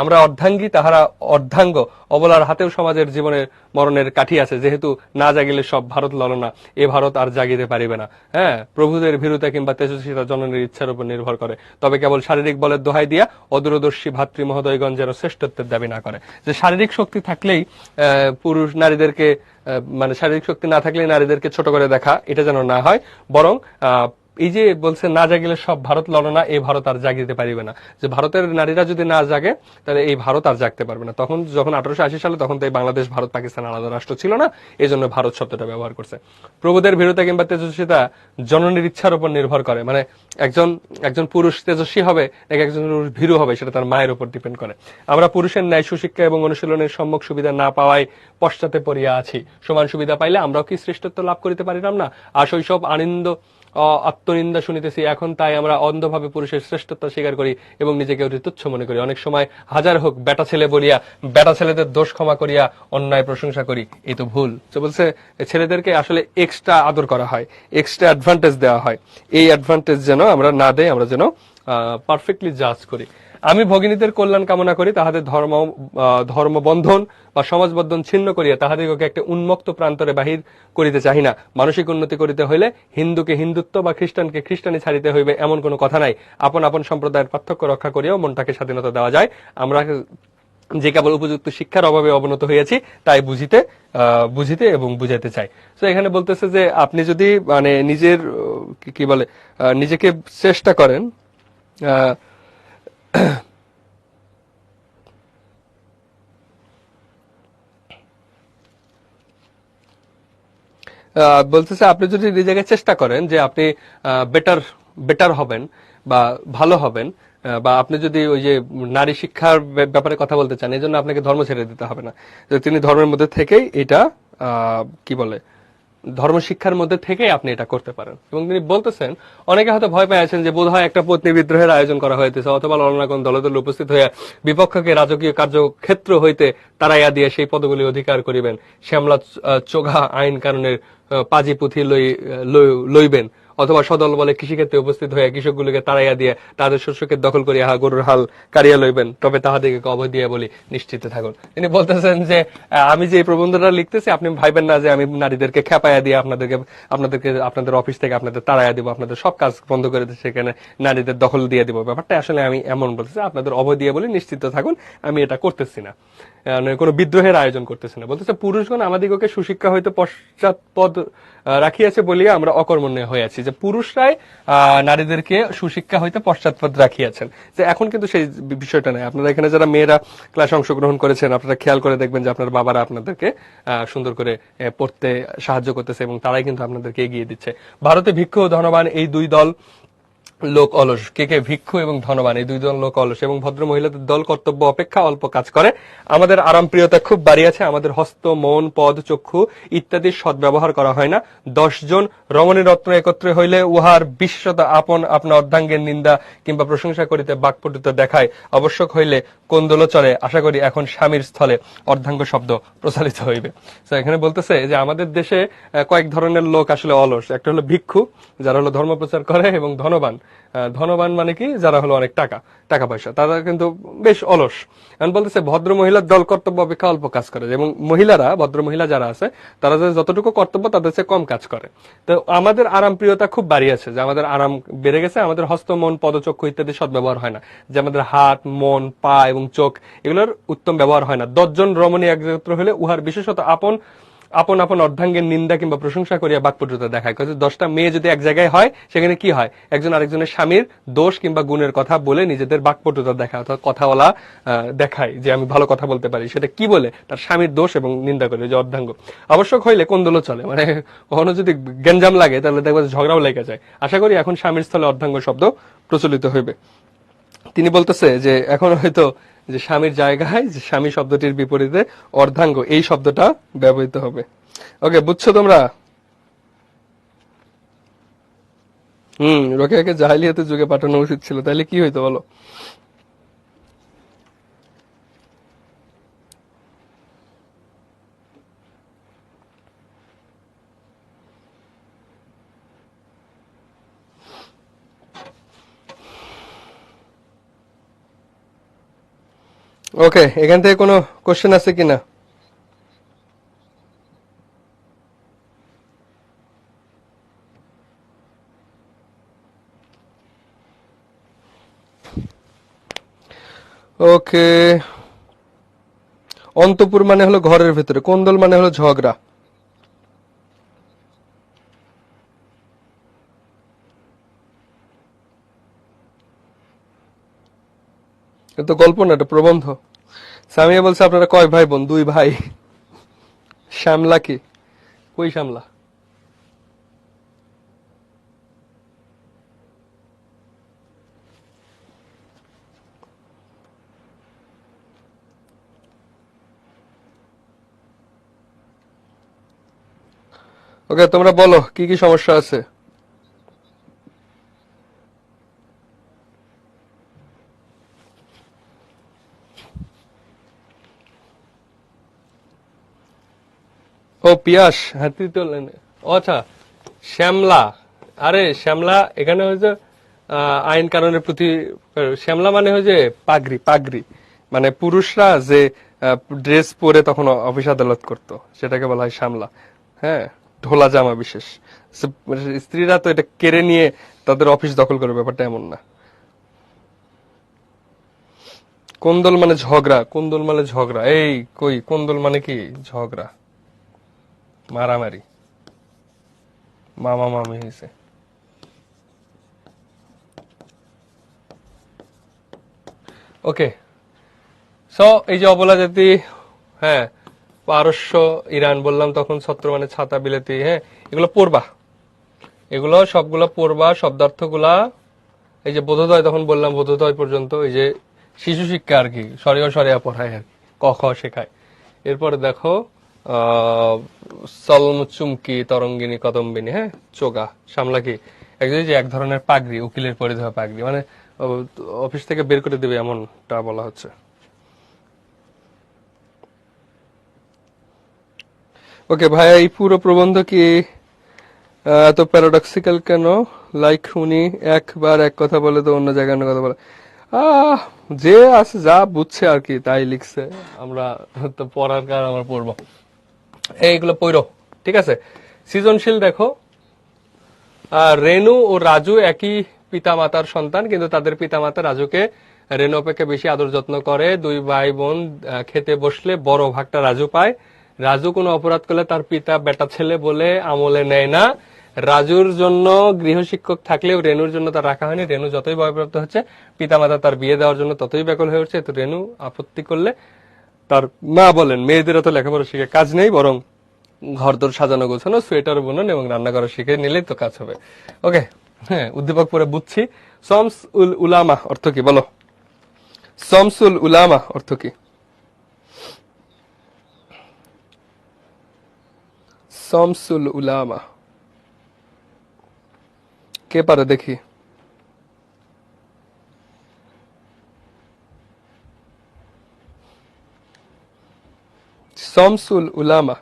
Speaker 1: আমরা অর্ধাঙ্গী, তাহারা অর্ধাঙ্গ। অবলার হাতেও সমাজের জীবনের মরণের কাঠি আছে, যেহেতু না জাগিলে সব ভারত ললনা, এ ভারত আর জাগিতে পারিবে না। হ্যাঁ, প্রভুদের ভীরুতা কিংবা তেজস্বিতা জননীর ইচ্ছার উপর নির্ভর করে, তবে কেবল শারীরিক বলের দোহাই দিয়া অদূরদর্শী ভাতৃ মহোদয়গণ যেন শ্রেষ্ঠত্বের দাবি না করে। যে শারীরিক শক্তি থাকলেই পুরুষ নারীদেরকে, মানে শারীরিক শক্তি না থাকলেই নারীদেরকে ছোট করে দেখা, এটা যেন না হয়। বরং এই যে বলছে না জাগিলে সব ভারত ললনা, এই ভারত আর জাগিতে পারিবে না। যে ভারতের নারীরা যদি না জাগে, তাহলে এই ভারত আর জাগতে পারবে না। তখন যখন 1880 সালে, তখন তো এই বাংলাদেশ, ভারত, পাকিস্তান আলাদা রাষ্ট্র ছিল না, এই জন্য ভারত শব্দটা ব্যবহার করছে। প্রভুদের ভীরতা কিংবা তেজস্বিতা জননীর ইচ্ছার উপর নির্ভর করে, মানে একজন পুরুষ তেজস্বী হবে নাকি একজন পুরুষ ভীরু হবে, সেটা তার মায়ের উপর ডিপেন্ড করে। আমরা পুরুষের ন্যায় সুশিক্ষা এবং অনুশীলনের সম্যক সুবিধা না পাওয়ায় পশ্চাতে পড়িয়া আছি। সমান সুবিধা পাইলে আমরাও কি শ্রেষ্ঠত্ব লাভ করিতে পারিলাম না? আর শৈশব আত্মনিন্দা শুনিতেছি এখন, তাই আমরা অন্ধভাবে পুরুষের শ্রেষ্ঠত্ব স্বীকার করি এবং নিজেকে অতি তুচ্ছ মনে করি। অনেক সময় হাজার হোক বেটা ছেলে বলিয়া বেটা ছেলেদের দোষ ক্ষমা করিয়া অন্যায় প্রশংসা করি, এই তো ভুল। তো বলছে ছেলেদেরকে আসলে এক্সট্রা আদর করা হয়, এক্সট্রা অ্যাডভান্টেজ দেওয়া হয়। এই অ্যাডভান্টেজ যেন আমরা না দেই, আমরা যেন পারফেক্টলি জাজ করি। আমি ভগিনীদের কল্যাণ কামনা করি, তাহাদের ধর্মবন্ধন বা সমাজবন্ধন ছিন্ন করিয়া তাহাদিগকে একটা উন্মুক্ত প্রান্তরে বাহির করিতে চাহি না। মানসিক উন্নতি করিতে হইলে হিন্দুকে হিন্দুত্ব বা খ্রিস্টানকে খ্রিস্টানি ছাড়িতে হইবে, এমন কোনো কথা নাই। আপন আপন সম্প্রদায়ের পার্থক্য রক্ষা করিয়াও মনটাকে স্বাধীনতা দেওয়া যায়। আমরা যে কেবল উপযুক্ত শিক্ষার অভাবে অবনত হইয়াছি, তাই বুঝিতে এবং বুঝাইতে চাই। তো এখানে বলতেছে যে আপনি যদি মানে নিজের কি বলে নিজেকে চেষ্টা করেন, বলতেছে আপনি যদি নিজেকে চেষ্টা করেন যে আপনি বেটার হবেন বা ভালো হবেন, বা আপনি যদি ওই যে নারী শিক্ষার ব্যাপারে কথা বলতে চান, এই জন্য আপনাকে ধর্ম ছেড়ে দিতে হবে না। তিনি ধর্মের মধ্যে থেকেই এটা কি বলে ধর্ম শিক্ষার মধ্যে থেকে আপনি এটা করতে পারেন। এবং তিনি বলতেছেন অনেকে হয়তো ভয় পেয়ে আছেন যে বোধ হয় একটা পত্নী বিদ্রোহের আয়োজন করা হয়েছে, অথবা ললনাগণ দলে দলে উপস্থিত হইয়া বিপক্ষকে রাজকীয় কার্যক্ষেত্র হইতে তাড়াইয়া দিয়ে সেই পদগুলি অধিকার করিবেন, শ্যামলা চোগা আইন কানুনের পাজি পুঁথি লইবেন, অথবা সদল বলে কৃষিক্ষেত্রে উপস্থিত হয়ে কৃষকগুলোকে তাড়াইয়া দিয়ে তাদের শস্যকে দখল করিয়া গরুর হাল কারিয়া লইবেন, তবে তাহাদিগকে অভয় দিয়া বলি নিশ্চিত থাকুন। তিনি বলতেছেন যে আমি যে প্রবন্ধটা লিখতেছি, আপনি ভাইবেন না যে আমি নারীদেরকে খেপাইয়া দিয়ে আপনাদের অফিস থেকে আপনাদের তাড়াইয়া দিব, আপনাদের সব কাজ বন্ধ করে দিয়ে সেখানে নারীদের দখল দিয়ে দিব। ব্যাপারটা আসলে আমি এমন বলতেছি, আপনাদের অভয় দিয়ে বলি নিশ্চিত থাকুন, আমি এটা করতেছি না। কোনো বিদ্রোহের আয়োজন করতেছে না, বলতেছে পুরুষগণ আমাদিগকে সুশিক্ষা হইতে পশ্চাৎপদ রাখিয়াছে বলিয়া আমরা অকর্মণ্য হয়ে আছি, যে পুরুষরাই নারীদেরকে সুশিক্ষা হইতে পশ্চাৎপদ রাখিয়াছেন। যে এখন কিন্তু সেই বিষয়টা নাই। আপনারা এখানে যারা মেয়েরা ক্লাসে অংশগ্রহণ করেছেন, আপনারা খেয়াল করে দেখবেন যে আপনার বাবারা আপনাদেরকে সুন্দর করে পড়তে সাহায্য করতেছে এবং তারাই কিন্তু আপনাদেরকে এগিয়ে দিচ্ছে। ভারতে ভিক্ষু ও ধনবান এই দুই দল লোক অলস। কে কে? ভিক্ষু এবং ধনবান এই দুই দল লোক অলস এবং ভদ্র মহিলাদের দল কর্তব্য অপেক্ষা অল্প কাজ করে। আমাদের আরামপ্রিয়তা খুব বাড়িয়াছে, আমাদের হস্ত মন পদ চক্ষু ইত্যাদির সদ্ব্যবহার করা হয় না। 10 জন রমণী রত্ন একত্রে হইলে উহার বিশেষতা আপন আপনা অর্ধাঙ্গের নিন্দা কিংবা প্রশংসা করিতে বাকপটুতা দেখায়। আবশ্যক হইলে কোন্দল চলে। আশা করি এখন স্বামীর স্থলে অর্ধাঙ্গ শব্দ প্রচালিত হইবে। তো এখানে বলতেছে যে আমাদের দেশে কয়েক ধরনের লোক আসলে অলস। একটা হলো ভিক্ষু, যারা হলো ধর্ম প্রচার করে, এবং ধনবান। ধনবান মানে কি? যারা হলো অনেক টাকা পয়সা, তারা কিন্তু বেশ অলস। এখন বলতেছে ভদ্র মহিলার দল কর্তব্য অপেক্ষা অল্প কাজ করে, এবং মহিলারা, ভদ্র মহিলা যারা আছে, তারা যতটুকু কর্তব্য তাদের চেয়ে কম কাজ করে। তো আমাদের আরাম প্রিয়তা খুব বাড়িয়েছে, যে আমাদের আরাম বেড়ে গেছে, আমাদের হস্ত মন পদচক্ষু ইত্যাদি সদ্ব্যবহার হয় না, যে আমাদের হাত মন পা এবং চোখ এগুলোর উত্তম ব্যবহার হয় না। 10 জন রমণী একত্র হলে উহার বিশেষত আপন আপন অর্ধাঙ্গের নিন্দা কিংবা প্রশংসা করিয়া বাকপটুতা দেখায়। 10টা মেয়ে যদি এক জায়গায় হয়, সেখানে কি হয়? একজন আরেকজনের স্বামীর দোষ কিংবা গুণের কথা বলে নিজেদের বাকপটুতা দেখায়, অর্থাৎ কথা বলা দেখায় যে আমি ভালো কথা বলতে পারি। সেটা কি বলে? তার স্বামীর দোষ এবং নিন্দা করে, যে অর্ধাঙ্গ। আবশ্যক হইলে কোন্দল চলে, মানে কখনো যদি গেঞ্জাম লাগে তাহলে দেখবো ঝগড়াও লেগে যায়। আশা করি এখন স্বামীর স্থলে অর্ধাঙ্গ শব্দ প্রচলিত হইবে। তিনি বলতেছে যে এখন হয়তো যে স্বামীর জায়গায় যে স্বামী শব্দটির বিপরীতে অর্ধাঙ্গ এই শব্দটা ব্যবহৃত হবে। ওকে, বুঝছো তোমরা? রোকেয়াকে জাহেলিয়াতের যুগে পাঠানো উচিত ছিল, তাহলে কি হইতো বলো? ওকে, এখান থেকে কোনো কোশ্চেন আছে কিনা? ওকে, অন্তপুর মানে হলো ঘরের ভেতরে, কোন্দল মানে হলো ঝগড়া। এটা তো গল্প না, এটা প্রবন্ধ। সামিয়া বলছে আপনারা কয় ভাই বোন? 2 ভাই। শ্যামলা কি? কই শ্যামলা? ওকে, তোমরা বলো কি কি সমস্যা আছে। ও পিয়াস, হ্যাঁ তৃতীয় লাইনে। ও আচ্ছা, শ্যামলা। আরে শ্যামলা এখানে হয়েছে আইন কানুনের প্রতি। শ্যামলা মানে হয়েছে পাগড়ি। পাগড়ি মানে পুরুষরা যে ড্রেস পরে তখন অফিস আদালত করতো, সেটাকে বলা হয় শ্যামলা। হ্যাঁ, ঢোলা জামা বিশেষ। স্ত্রীরা তো এটা কেড়ে নিয়ে তাদের অফিস দখল করে, ব্যাপারটা এমন না। কোন্দল মানে ঝগড়া। কোন্দল মানে ঝগড়া। এই কই, কোন্দল মানে কি? ঝগড়া, মারামারি, মামা মামি হয়েছে। ওকে, সো এই যে অবলা জাতি, হ্যাঁ, পারস্য ইরান বললাম তখন, ছত্র মানে ছাতা বিলাতি, হ্যাঁ, এগুলো পড়বা, এগুলো সবগুলো পড়বা। শব্দার্থগুলা এই যে বোধোদয়, তখন বললাম বোধোদয় পর্যন্ত, এই যে শিশু শিক্ষা আর কি, সরিয়া সরিয়া পড়ায় আর কি, ক খ শেখায়। এরপরে দেখো সলম চুমকি তরঙ্গিনী কদম্বিনী, হ্যাঁ, চোগা সামলা কি? একজন যে এক ধরনের পাগড়ি, উকিলের পরিধেয় পাগড়ি, মানে অফিস থেকে বের করে দেবে এমনটা বলা হচ্ছে। ওকে ভাইয়া, এই পুরো প্রবন্ধ কি এত প্যারাডক্সিক্যাল কেন? লাইক উনি একবার এক কথা বলে তো অন্য জায়গায় অন্য কথা বলে। আহ যে আছে যা বুঝছে আর কি তাই লিখছে, আমরা তো পড়ার কার আমরা পড়বো, এইগুলো পড়ো, ঠিক আছে। সৃজনশীল দেখো, রেনু ও রাজু একই পিতা মাতার সন্তান, কিন্তু তাদের পিতা মাতা রাজুকে রেনু অপেক্ষা বেশি আদর যত্ন করে। দুই ভাই বোন খেতে বসলে বড় ভাগটা রাজু পায়। রাজু কোনো অপরাধ করলে তার পিতা বেটা ছেলে বলে আমলে নেয় না। রাজুর জন্য গৃহশিক্ষক থাকলেও রেনুর জন্য তার রাখা হয়নি। রেনু যতই বয়প্রাপ্ত হচ্ছে, পিতামাতা তার বিয়ে দেওয়ার জন্য ততই ব্যাকুল হয়ে উঠছে। তো রেনু আপত্তি করলে তার মা বলেন, মেয়েদের তো লেখাপড়া শিখে কাজ নেই, বরং ঘরদোর সাজানো গোছানো, সোয়েটার বুনন এবং রান্না করা শিখে নিলেই তো কাজ হবে। ওকে, হ্যাঁ, উদ্দীপক পরে বুঝছি। শমস উল উলামা অর্থ কি বলো? শমসুল উলামা অর্থ কি? শমসুল উলামা কে পারে দেখি? শমসুল উলামা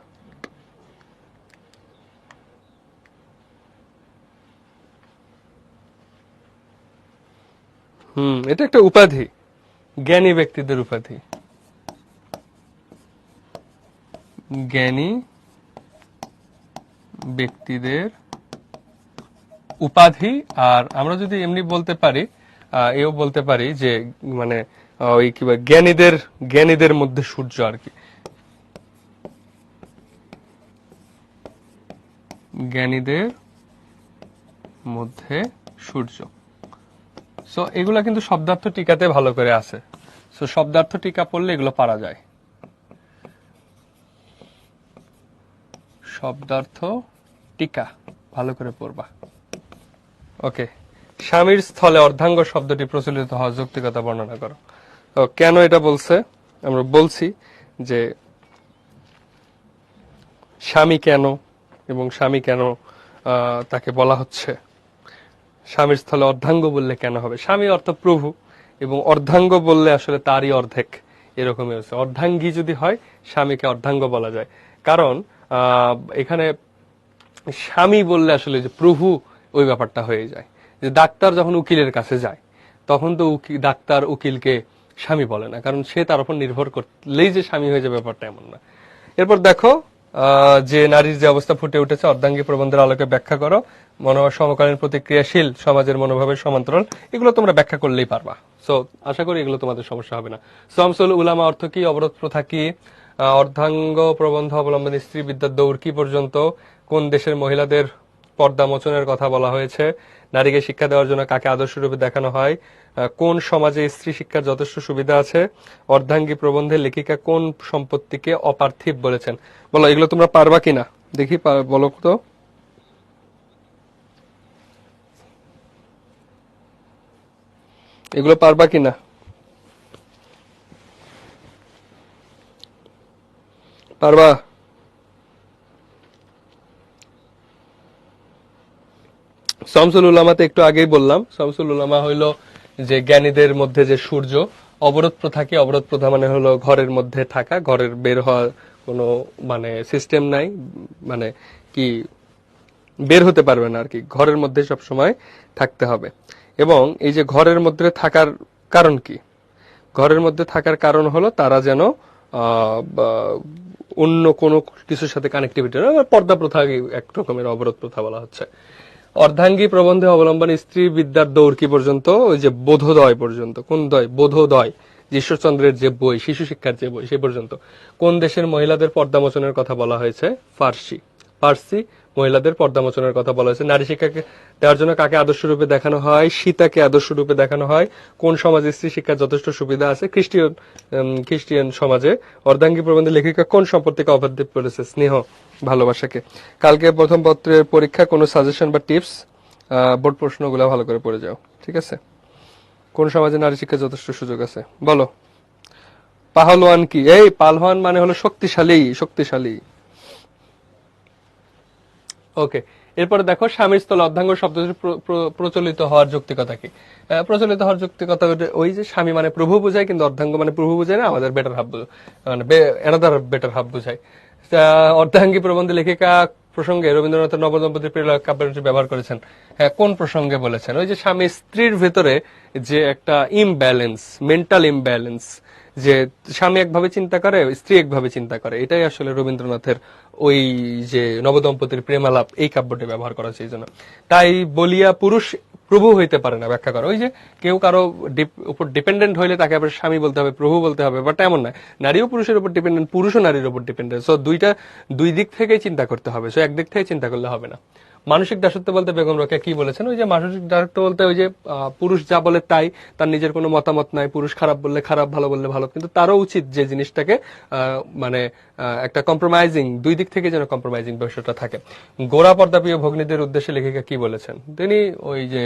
Speaker 1: এটা একটা উপাধি, জ্ঞানী ব্যক্তিদের উপাধি। জ্ঞানী ব্যক্তিদের উপাধি। আর আমরা যদি এমনি বলতে পারি, এও বলতে পারি যে মানে ওই কি বলে, জ্ঞানীদের মধ্যে সূর্য আর কি। জ্ঞানীদের মধ্যে সূর্য। সো এগুলা কিন্তু শব্দার্থ টিকাতে ভালো করে আছে। সো শব্দার্থ টিকা পড়লে এগুলো পারা যায়। শব্দার্থ টিকা ভালো করে পড়বা। ওকে, স্বামীর স্থলে অর্ধাঙ্গ শব্দটি প্রচলিত হওয়ার যৌক্তিকতা বর্ণনা করো। তো কেন এটা বলছে আমরা বলছি যে স্বামী কেন, এবং স্বামী কেন তাকে বলা হচ্ছে। স্বামীর স্থলে অর্ধাঙ্গ বললে কেন হবে? স্বামী অর্থ প্রভু, এবং অর্ধাঙ্গ বললে আসলে তারই অর্ধেক, এরকমই হচ্ছে। অর্ধাঙ্গী যদি হয়, স্বামীকে অর্ধাঙ্গ বলা যায়। কারণ এখানে স্বামী বললে আসলে যে প্রভু, ওই ব্যাপারটা হয়ে যায়। যে ডাক্তার যখন উকিলের কাছে যায়, তখন তো ডাক্তার উকিলকে স্বামী বলে না, কারণ সে তার উপর নির্ভর করলেই যে স্বামী হয়ে যাবে ব্যাপারটা এমন না। এরপর দেখো যে নারীর যে অবস্থা ফুটে উঠেছে, অর্ধাঙ্গী প্রবন্ধের আলোকে ব্যাখ্যা করো। সমকালীন প্রতিক্রিয়াশীল সমাজের মনোভাবের সমান্তরাল, এগুলো তোমরা ব্যাখ্যা করলেই পারবা। সো আশা করি এগুলো তোমাদের সমস্যা হবে না। শমসুল উলামা অর্থ কি? অবরোধ প্রথা কি? অর্ধাঙ্গ প্রবন্ধ অবলম্বনে স্ত্রী বিদ্যার দৌড় কি পর্যন্ত? কোন দেশের মহিলাদের পর্দা মোচনের কথা বলা হয়েছে? নারীকে শিক্ষা দেওয়ার জন্য কাকে আদর্শ রূপে দেখানো হয়? কোন সমাজে স্ত্রী শিক্ষার যথেষ্ট সুবিধা আছে? অর্ধাঙ্গী প্রবন্ধে লেখিকা কোন সম্পত্তিকে অপার্থিব বলেছেন? বলো, এগুলো তোমরা পারবা কিনা দেখি, বলো তো। এগুলো পারবা কিনা? পারবা? শামসুল উলামাতে একটু আগেই বললাম। শামসুল উলামা হইল যে জ্ঞানীদের মধ্যে যে সূর্য। অবরোধ প্রথা কি? অবরোধ প্রথা মানে হলো ঘরের মধ্যে থাকা, ঘরের বের হওয়ার কোনো মানে সিস্টেম নাই, মানে কি বের হতে পারবে না আর কি, ঘরের মধ্যে সব সময় থাকতে হবে। এবং এই যে ঘরের মধ্যে থাকার কারণ কি? ঘরের মধ্যে থাকার কারণ হলো তারা যেন অন্য কোনো কিছুর সাথে কানেক্টিভিটি, পর্দা প্রথা এক রকমের অবরোধ প্রথা বলা হচ্ছে। অর্ধাঙ্গী প্রবন্ধে অবলম্বন স্ত্রী বিদ্যার দৌড় কি পর্যন্ত? ওই যে বোধোদয় পর্যন্ত। কোন দয়? বোধোদয়, ঈশ্বরচন্দ্রের যে বই, শিশু শিক্ষার যে বই, সে পর্যন্ত। কোন দেশের মহিলাদের পর্দামোচনের কথা বলা হয়েছে? ফার্সি মহিলাদের পর্দামোচনের কথা বলা হয়েছে। নারী শিক্ষাকে দেওয়ার জন্য কাকে আদর্শ রূপে দেখানো হয়? সীতাকে আদর্শ রূপে দেখানো হয়। কোন সমাজে স্ত্রী শিক্ষার যথেষ্ট সুবিধা আছে? খ্রিস্টিয়ান সমাজে। অর্ধাঙ্গী প্রবন্ধে লেখিকা কোন সম্পত্তিকে অবাধ্যে করেছে? স্নেহ, ভালোবাসাকে। কালকে প্রথম পত্রের পরীক্ষা, কোনো সাজেশন বা টিপস? বোর্ড প্রশ্নগুলো ভালো করে পড়ে যাও, ঠিক আছে? কোন সমাজে নারী শিক্ষার যথেষ্ট সুযোগ আছে? বলো। পাহলোয়ান কি? এই পাহলোয়ান মানে হলো শক্তিশালী, শক্তিশালী। ওকে, এরপরে দেখো স্বামীর স্থলে অর্ধাঙ্গ শব্দটি প্রচলিত হওয়ার যৌক্তিকতা কি? প্রচলিত হওয়ার যৌক্তিকতা ওই যে স্বামী মানে প্রভু বোঝায়, কিন্তু অর্ধাঙ্গ মানে প্রভু বোঝায় না, আমাদের বেটার হাফ, মানে এনাদার বেটার হাফ বোঝায়। অর্ধাঙ্গী প্রবন্ধে লেখিকা প্রসঙ্গে রবীন্দ্রনাথের নবদম্পতির প্রিয় কাব্যটি ব্যবহার করেছেন। হ্যাঁ, কোন প্রসঙ্গে বলেছেন? ওই যে স্বামী স্ত্রীর ভেতরে যে একটা ইমব্যালেন্স, মেন্টাল ইমব্যালেন্স, যে স্বামী একভাবে চিন্তা করে, স্ত্রী একভাবে চিন্তা করে, এটাই আসলে রবীন্দ্রনাথের ওই যে নবদম্পতির প্রেমালাপ, এই কাব্যটি ব্যবহার করা হয়েছে এই জন্য। তাই বলিয়া পুরুষ প্রভু হইতে পারে না, ব্যাখ্যা করো। ওই যে কেউ কারো উপর ডিপেন্ডেন্ট হইলে তাকে আবার স্বামী বলতে হবে, প্রভু বলতে হবে, বাট এমন নয়। নারীও পুরুষের উপর ডিপেন্ডেন্ট, পুরুষও নারীর উপর ডিপেন্ডেন্ট। সো দুই দিক থেকেই চিন্তা করতে হবে, সো একদিক থেকে চিন্তা করলে হবে না। মানসিক দাসত্ব বলতে বেগম রোকেয়া কি বলেছেন? ওই যে মানসিক দাসত্ব বলতে ওই যে পুরুষ যা বলে তাই, তার নিজের কোনো মতামত নাই, পুরুষ খারাপ বললে খারাপ, ভালো বললে ভালো, কিন্তু তারও উচিত যে জিনিসটাকে মানে একটা কম্প্রোমাইজিং, দুই দিক থেকে যেন কম্প্রোমাইজিং বিষয়টা থাকে। গোড়া পর্দা প্রিয় ভগ্নীদের উদ্দেশ্যে লেখিকা কি বলেছেন? তিনি ওই যে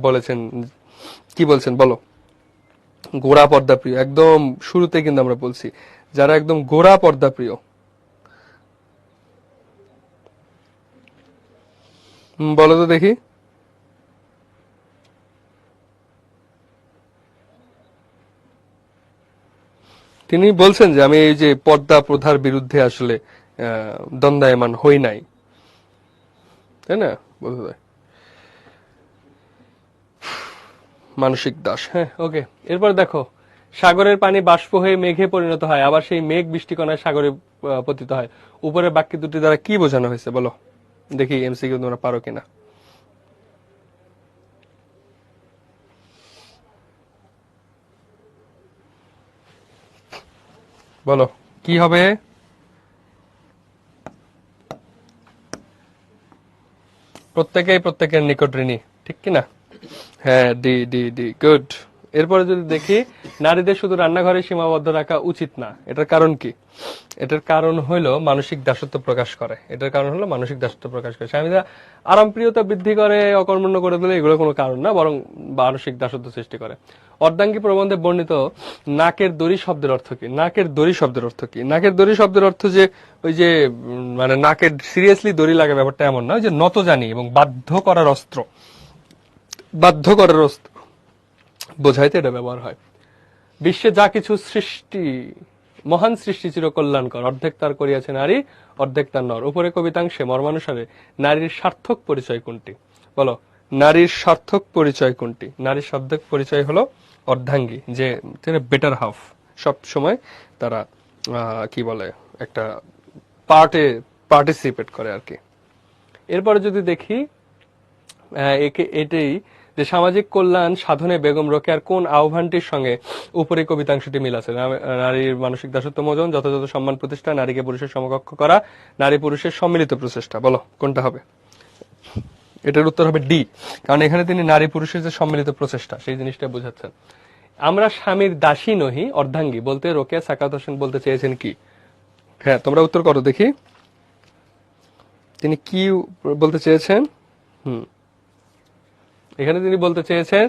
Speaker 1: বলেছেন, কি বলছেন বলো? গোড়া পর্দা প্রিয়, একদম শুরুতে কিন্তু আমরা বলছি যারা একদম গোড়া পর্দা প্রিয়, বলো তো দেখি। তিনি বলছেন যে আমি এই যে পর্দা প্রথার বিরুদ্ধে আসলে দ্বন্দ্বায়মান হই নাই, তাই না? বোঝা যায় মানসিক দাস। হ্যাঁ, ওকে। এরপর দেখো, সাগরের পানি বাষ্প হয়ে মেঘে পরিণত হয়, আবার সেই মেঘ বৃষ্টিকণায় সাগরে পতিত হয়। উপরে বাক্য দুটি দ্বারা কি বোঝানো হয়েছে বলো দেখি, এমসিকিউ তোমরা পারো কিনা। বলো কি হবে? প্রত্যেকেই প্রত্যেকের নিকট ঋণী, ঠিক কিনা? হ্যাঁ, ডি ডি ডি, গুড। এরপরে যদি দেখি, নারীদের শুধু রান্নাঘরে সীমাবদ্ধ রাখা উচিত না, এটার কারণ কি? এটার কারণ হলো মানসিক দাসত্ব প্রকাশ করে। এটার কারণ হলো মানসিক দাসত্ব প্রকাশ করে। স্বামীরা আরামপ্রিয়তা বৃদ্ধি করে, অকর্মণ্য করে দিলে এগুলো কোনো কারণ না, বরং মানসিক দাসত্ব সৃষ্টি করে। অর্ধাঙ্গী প্রবন্ধে বর্ণিত নাকের দড়ি শব্দের অর্থ কি? নাকের দড়ি শব্দের অর্থ কি? নাকের দড়ি শব্দের অর্থ যে ওই যে মানে নাকের সিরিয়াসলি দড়ি লাগে ব্যাপারটা এমন না, ওই যে নত জানি এবং বাধ্য করার অস্ত্র, বাধ্য করার অস্ত্র বোঝাইতে এটা ব্যবহার হয়। বিশ্বে যা কিছু সৃষ্টি, মহান সৃষ্টি চির কল্যাণকর, অর্ধেক তার করিয়াছে নারী, অর্ধেক তার নর। উপরে কবিতাংশে মর্মানুসারে নারীর সার্থক পরিচয় কোনটি? বলো, নারীর সার্থক পরিচয় কোনটি? নারীর সার্থক পরিচয় হলো অর্ধাঙ্গী, যে বেটার হাফ, সব সময় তারা কি বলে একটা পার্টিসিপেট করে আর কি। এরপরে যদি দেখি, এটাই যে সামাজিক কল্যাণ সাধনে বেগম রোকেয়ার কোন আহ্বানটির সঙ্গে উপরে কবিতাংশটি মিল আছে? নারীর মানসিক দাসত্ব মোচন, যথাযথ সম্মান প্রতিষ্ঠা, নারীকে পুরুষের সমকক্ষ করা, নারী পুরুষের সম্মিলিত প্রচেষ্টা। বলো কোনটা হবে? এটার উত্তর হবে ডি, কারণ এখানে তিনি নারী পুরুষের যে সম্মিলিত প্রচেষ্টা সেই জিনিসটা বোঝাচ্ছেন। আমরা স্বামীর দাসী নহি, অর্ধাঙ্গী বলতে রোকেয়া সাকাত হোসেন বলতে চেয়েছেন কি? হ্যাঁ, তোমরা উত্তর করো দেখি, তিনি কি বলতে চেয়েছেন? এখানে তিনি বলতে চেয়েছেন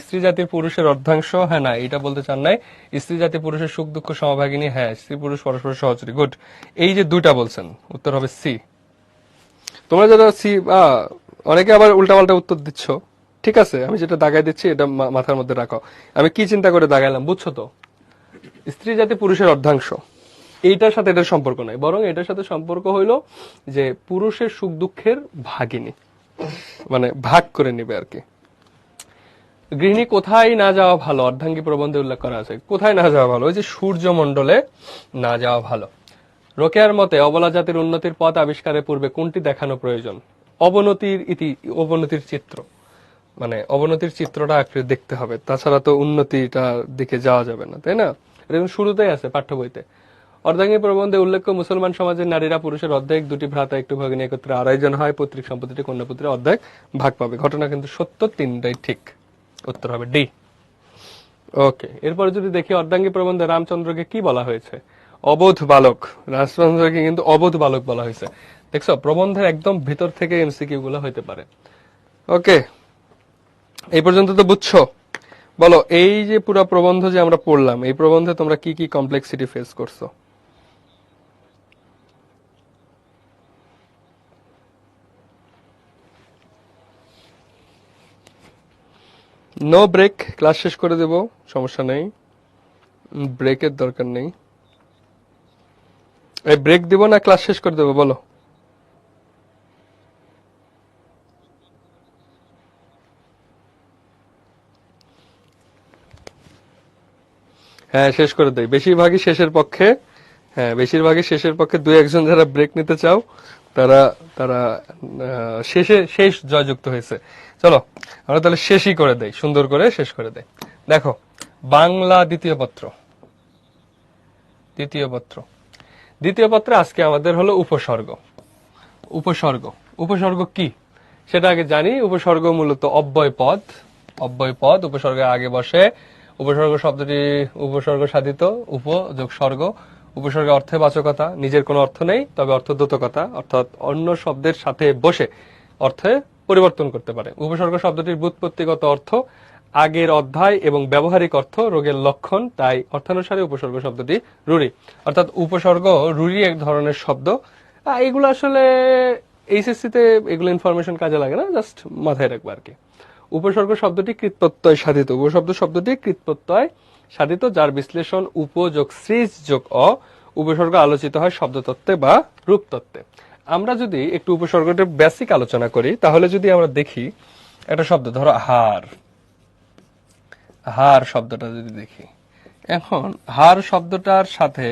Speaker 1: স্ত্রী জাতির পুরুষের অর্ধাংশ। হ্যাঁ, না, এটা বলতে চান নাই। স্ত্রী জাতি পুরুষের সুখ দুঃখ সমভাগিনী। হ্যাঁ, স্ত্রী পুরুষ পরস্পর সহচরী। গুড। এই যে দুইটা বলছেন, উত্তর হবে সি। তোমরা যারা সি, অনেকে আবার উল্টাপাল্টা উত্তর দিচ্ছ, ঠিক আছে, আমি যেটা দাগাই দিচ্ছি এটা মাথার মধ্যে রাখো। আমি কি চিন্তা করে দাগাইলাম বুঝছো তো? স্ত্রী জাতি পুরুষের অর্ধাংশ, এইটার সাথে এটার সম্পর্ক নাই, বরং এটার সাথে সম্পর্ক হইলো যে পুরুষের সুখ দুঃখের ভাগিনী, মানে ভাগ করে নিবে আর কি। গৃহিণী কোথায় না যাওয়া ভালো? অর্ধাঙ্গী প্রবন্ধে উল্লেখ করা আছে। কোথায় না যাওয়া ভালো? ওই যে সূর্যমণ্ডলে না যাওয়া ভালো। রোকেয়ার মতে অবলা জাতির উন্নতির পথ আবিষ্কারের পূর্বে কোনটি দেখানো প্রয়োজন? অবনতির চিত্র, মানে অবনতির চিত্রটা দেখতে হবে, তাছাড়া তো উন্নতিটার দিকে যাওয়া যাবে না, তাই না? এটা শুরুতেই আছে পাঠ্য বইতে। অর্ধাঙ্গী প্রবন্ধে উল্লেখ্য মুসলমান সমাজের নারীরা পুরুষের অর্ধেক, দুটি ভ্রাতা একটু ভগিনী একত্রে আড়াইজন হয়, পৈতৃক সম্পত্তিটি কন্যাপুত্রে অর্ধেক ভাগ পাবে। ঘটনা কিন্তু সত্য, তিনটাই ঠিক। উত্তর হবে ডি। ওকে, এরপরে যদি দেখি অর্ধাঙ্গী প্রবন্ধে রামচন্দ্রকে কি বলা হয়েছে? অবোধ বালক। রামচন্দ্রকে কিন্তু অবোধ বালক বলা হয়েছে। দেখছো, প্রবন্ধের একদম ভিতর থেকে এমসিকিউ গুলো হইতে পারে। ওকে, এই পর্যন্ত তো বুঝছো? বলো, এই যে পুরো প্রবন্ধ যে আমরা পড়লাম, এই প্রবন্ধে তোমরা কি কি কমপ্লেক্সিটি ফেস করছো? নো ব্রেক, ক্লাস শেষ করে দেব, সমস্যা নেই, ব্রেকের দরকার নেই। এই ব্রেক দিব না ক্লাস শেষ করে দেবো বলো? হ্যাঁ, শেষ করে দেই, বেশিরভাগই শেষের পক্ষে। হ্যাঁ, বেশিরভাগই শেষের পক্ষে, দুই একজন যারা ব্রেক নিতে চাও তারা তারা শেষ জয়যুক্ত হয়েছে। চলো আমরা তাহলে শেষই করে দেই, সুন্দর করে শেষ করে দেই। দেখো, বাংলা দ্বিতীয় পত্র, দ্বিতীয় পত্র, দ্বিতীয় পত্রে আজকে আমাদের হলো উপসর্গ। উপসর্গ, উপসর্গ কি সেটা আগে জানি। উপসর্গ মূলত অব্যয় পদ, অব্যয় পদ উপসর্গের আগে বসে। উপসর্গ শব্দটি উপসর্গ সাধিত, উপ যোগ সর্গ। উপসর্গের অর্থে বাচকতা, নিজের কোনো অর্থ নেই তবে অর্থদ্যোতকতা, অর্থাৎ অন্য শব্দের সাথে বসে অর্থে পরিবর্তন করতে পারে। উপসর্গ শব্দটির ব্যুৎপত্তিগত অর্থ আগের অধ্যায় এবং ব্যবহারিক অর্থ রোগের লক্ষণ, তাই অর্থানুসারে উপসর্গ শব্দটি রুড়ি। অর্থাৎ উপসর্গ রুড়ি এক ধরনের শব্দ। এগুলো আসলে এইচএসসি তে এগুলো ইনফরমেশন কাজে লাগে না, জাস্ট মাথায় রাখবো আর কি। উপসর্গ শব্দটি কৃৎপ্রত্যয় সাধিত, উপশব্দ শব্দটি কৃৎপ্রত্যয় সাধিত, যার বিশ্লেষণ উপ যোগ সৃজ যোগ অ। উপসর্গ আলোচিত হয় শব্দতত্ত্বে বা রূপতত্ত্বে। আমরা যদি একটু উপসর্গটির বেসিক আলোচনা করি, তাহলে যদি আমরা দেখি একটা শব্দ, ধরো হার, হার শব্দটা যদি দেখি, এখন হার শব্দটার সাথে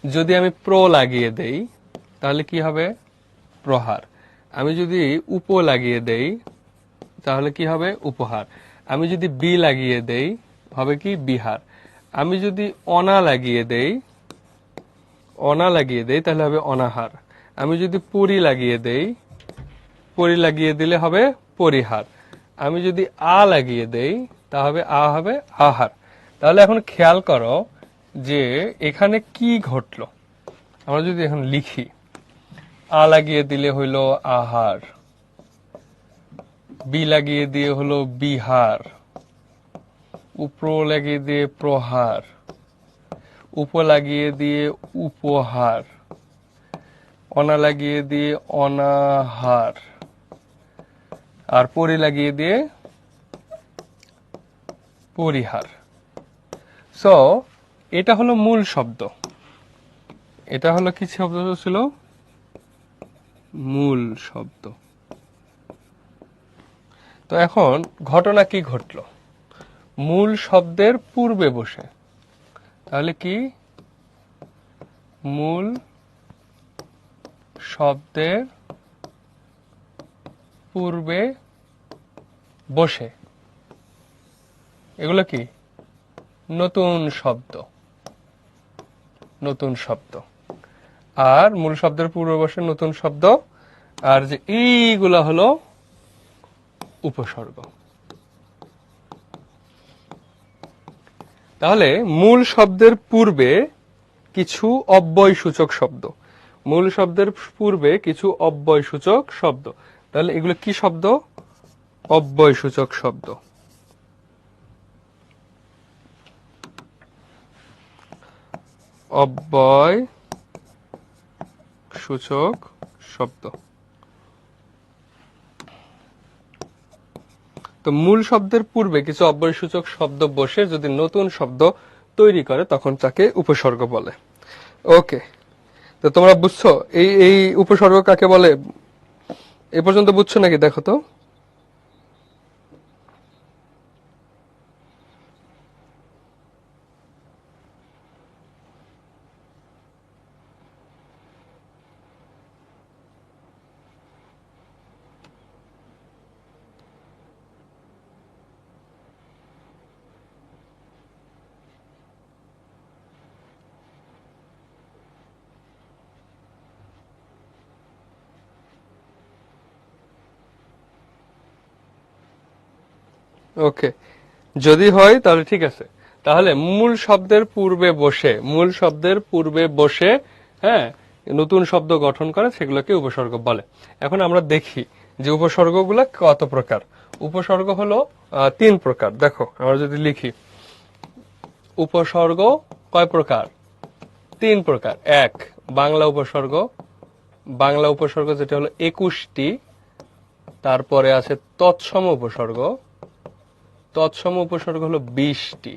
Speaker 1: যদি আমি প্র লাগিয়ে দেই তাহলে কি হবে? প্রহার। আমি যদি উপ লাগিয়ে দেই তাহলে কি হবে? উপহার। আমি যদি বি লাগিয়ে দেই হবে কি? বিহার। আমি যদি অনা লাগিয়ে দেই, অনা লাগিয়ে দেই তাহলে হবে অনাহার। আমি যদি পরি লাগিয়ে দেই, পরি লাগিয়ে দিলে হবে পরিহার। আমি যদি আ লাগিয়ে দেই তা হবে হবে আহার। তাহলে এখন খেয়াল করো যে এখানে কি ঘটলো। আমরা যদি এখন লিখি, আ লাগিয়ে দিলে হইল আহার, বি লাগিয়ে দিয়ে হলো বিহার, উপর লাগিয়ে দিয়ে প্রহার, উপ লাগিয়ে দিয়ে উপহার, অনা লাগিয়ে দিয়ে অনাহার, আর পরি লাগিয়ে দিয়ে পরিহার। সো এটা হলো মূল শব্দ। এটা হলো কি শব্দ ছিল? মূল শব্দ। তো এখন ঘটনা কি ঘটলো? মূল শব্দের পূর্বে বসে, তাহলে কি? মূল শব্দের পূর্বে বসে, এগুলো কি? নতুন শব্দ, নতুন শব্দ। আর মূল শব্দের পূর্বে বসে নতুন শব্দ, আর যে এইগুলা হলো উপসর্গ। তাহলে মূল শব্দের পূর্বে কিছু অব্যয় সূচক শব্দ, মূল শব্দের পূর্বে কিছু অব্যয় সূচক শব্দ। তাহলে এগুলো কি শব্দ? অব্যয় সূচক শব্দ। অব্যয় সূচক শব্দ। তো মূল শব্দের পূর্বে কিছু অব্যয় সূচক শব্দ বসে যদি নতুন শব্দ তৈরি করে তখন তাকে উপসর্গ বলে। ওকে, তো তোমরা বুঝছো এই এই উপসর্গ কাকে বলে? এ পর্যন্ত বুঝছো নাকি? দেখো তো। ওকে, যদি হয় তাহলে ঠিক আছে। তাহলে মূল শব্দের পূর্বে বসে, মূল শব্দের পূর্বে বসে হ্যাঁ নতুন শব্দ গঠন করে, সেগুলোকে উপসর্গ বলে। এখন আমরা দেখি যে উপসর্গগুলো কত প্রকার। উপসর্গ হলো 3 প্রকার। দেখো আমরা যদি লিখি, উপসর্গ কয় প্রকার? 3 প্রকার। এক, বাংলা উপসর্গ। বাংলা উপসর্গ যেটা হলো 21টি। তারপরে আছে তৎসম উপসর্গ, তৎসম উপসর্গ হলো 20টি।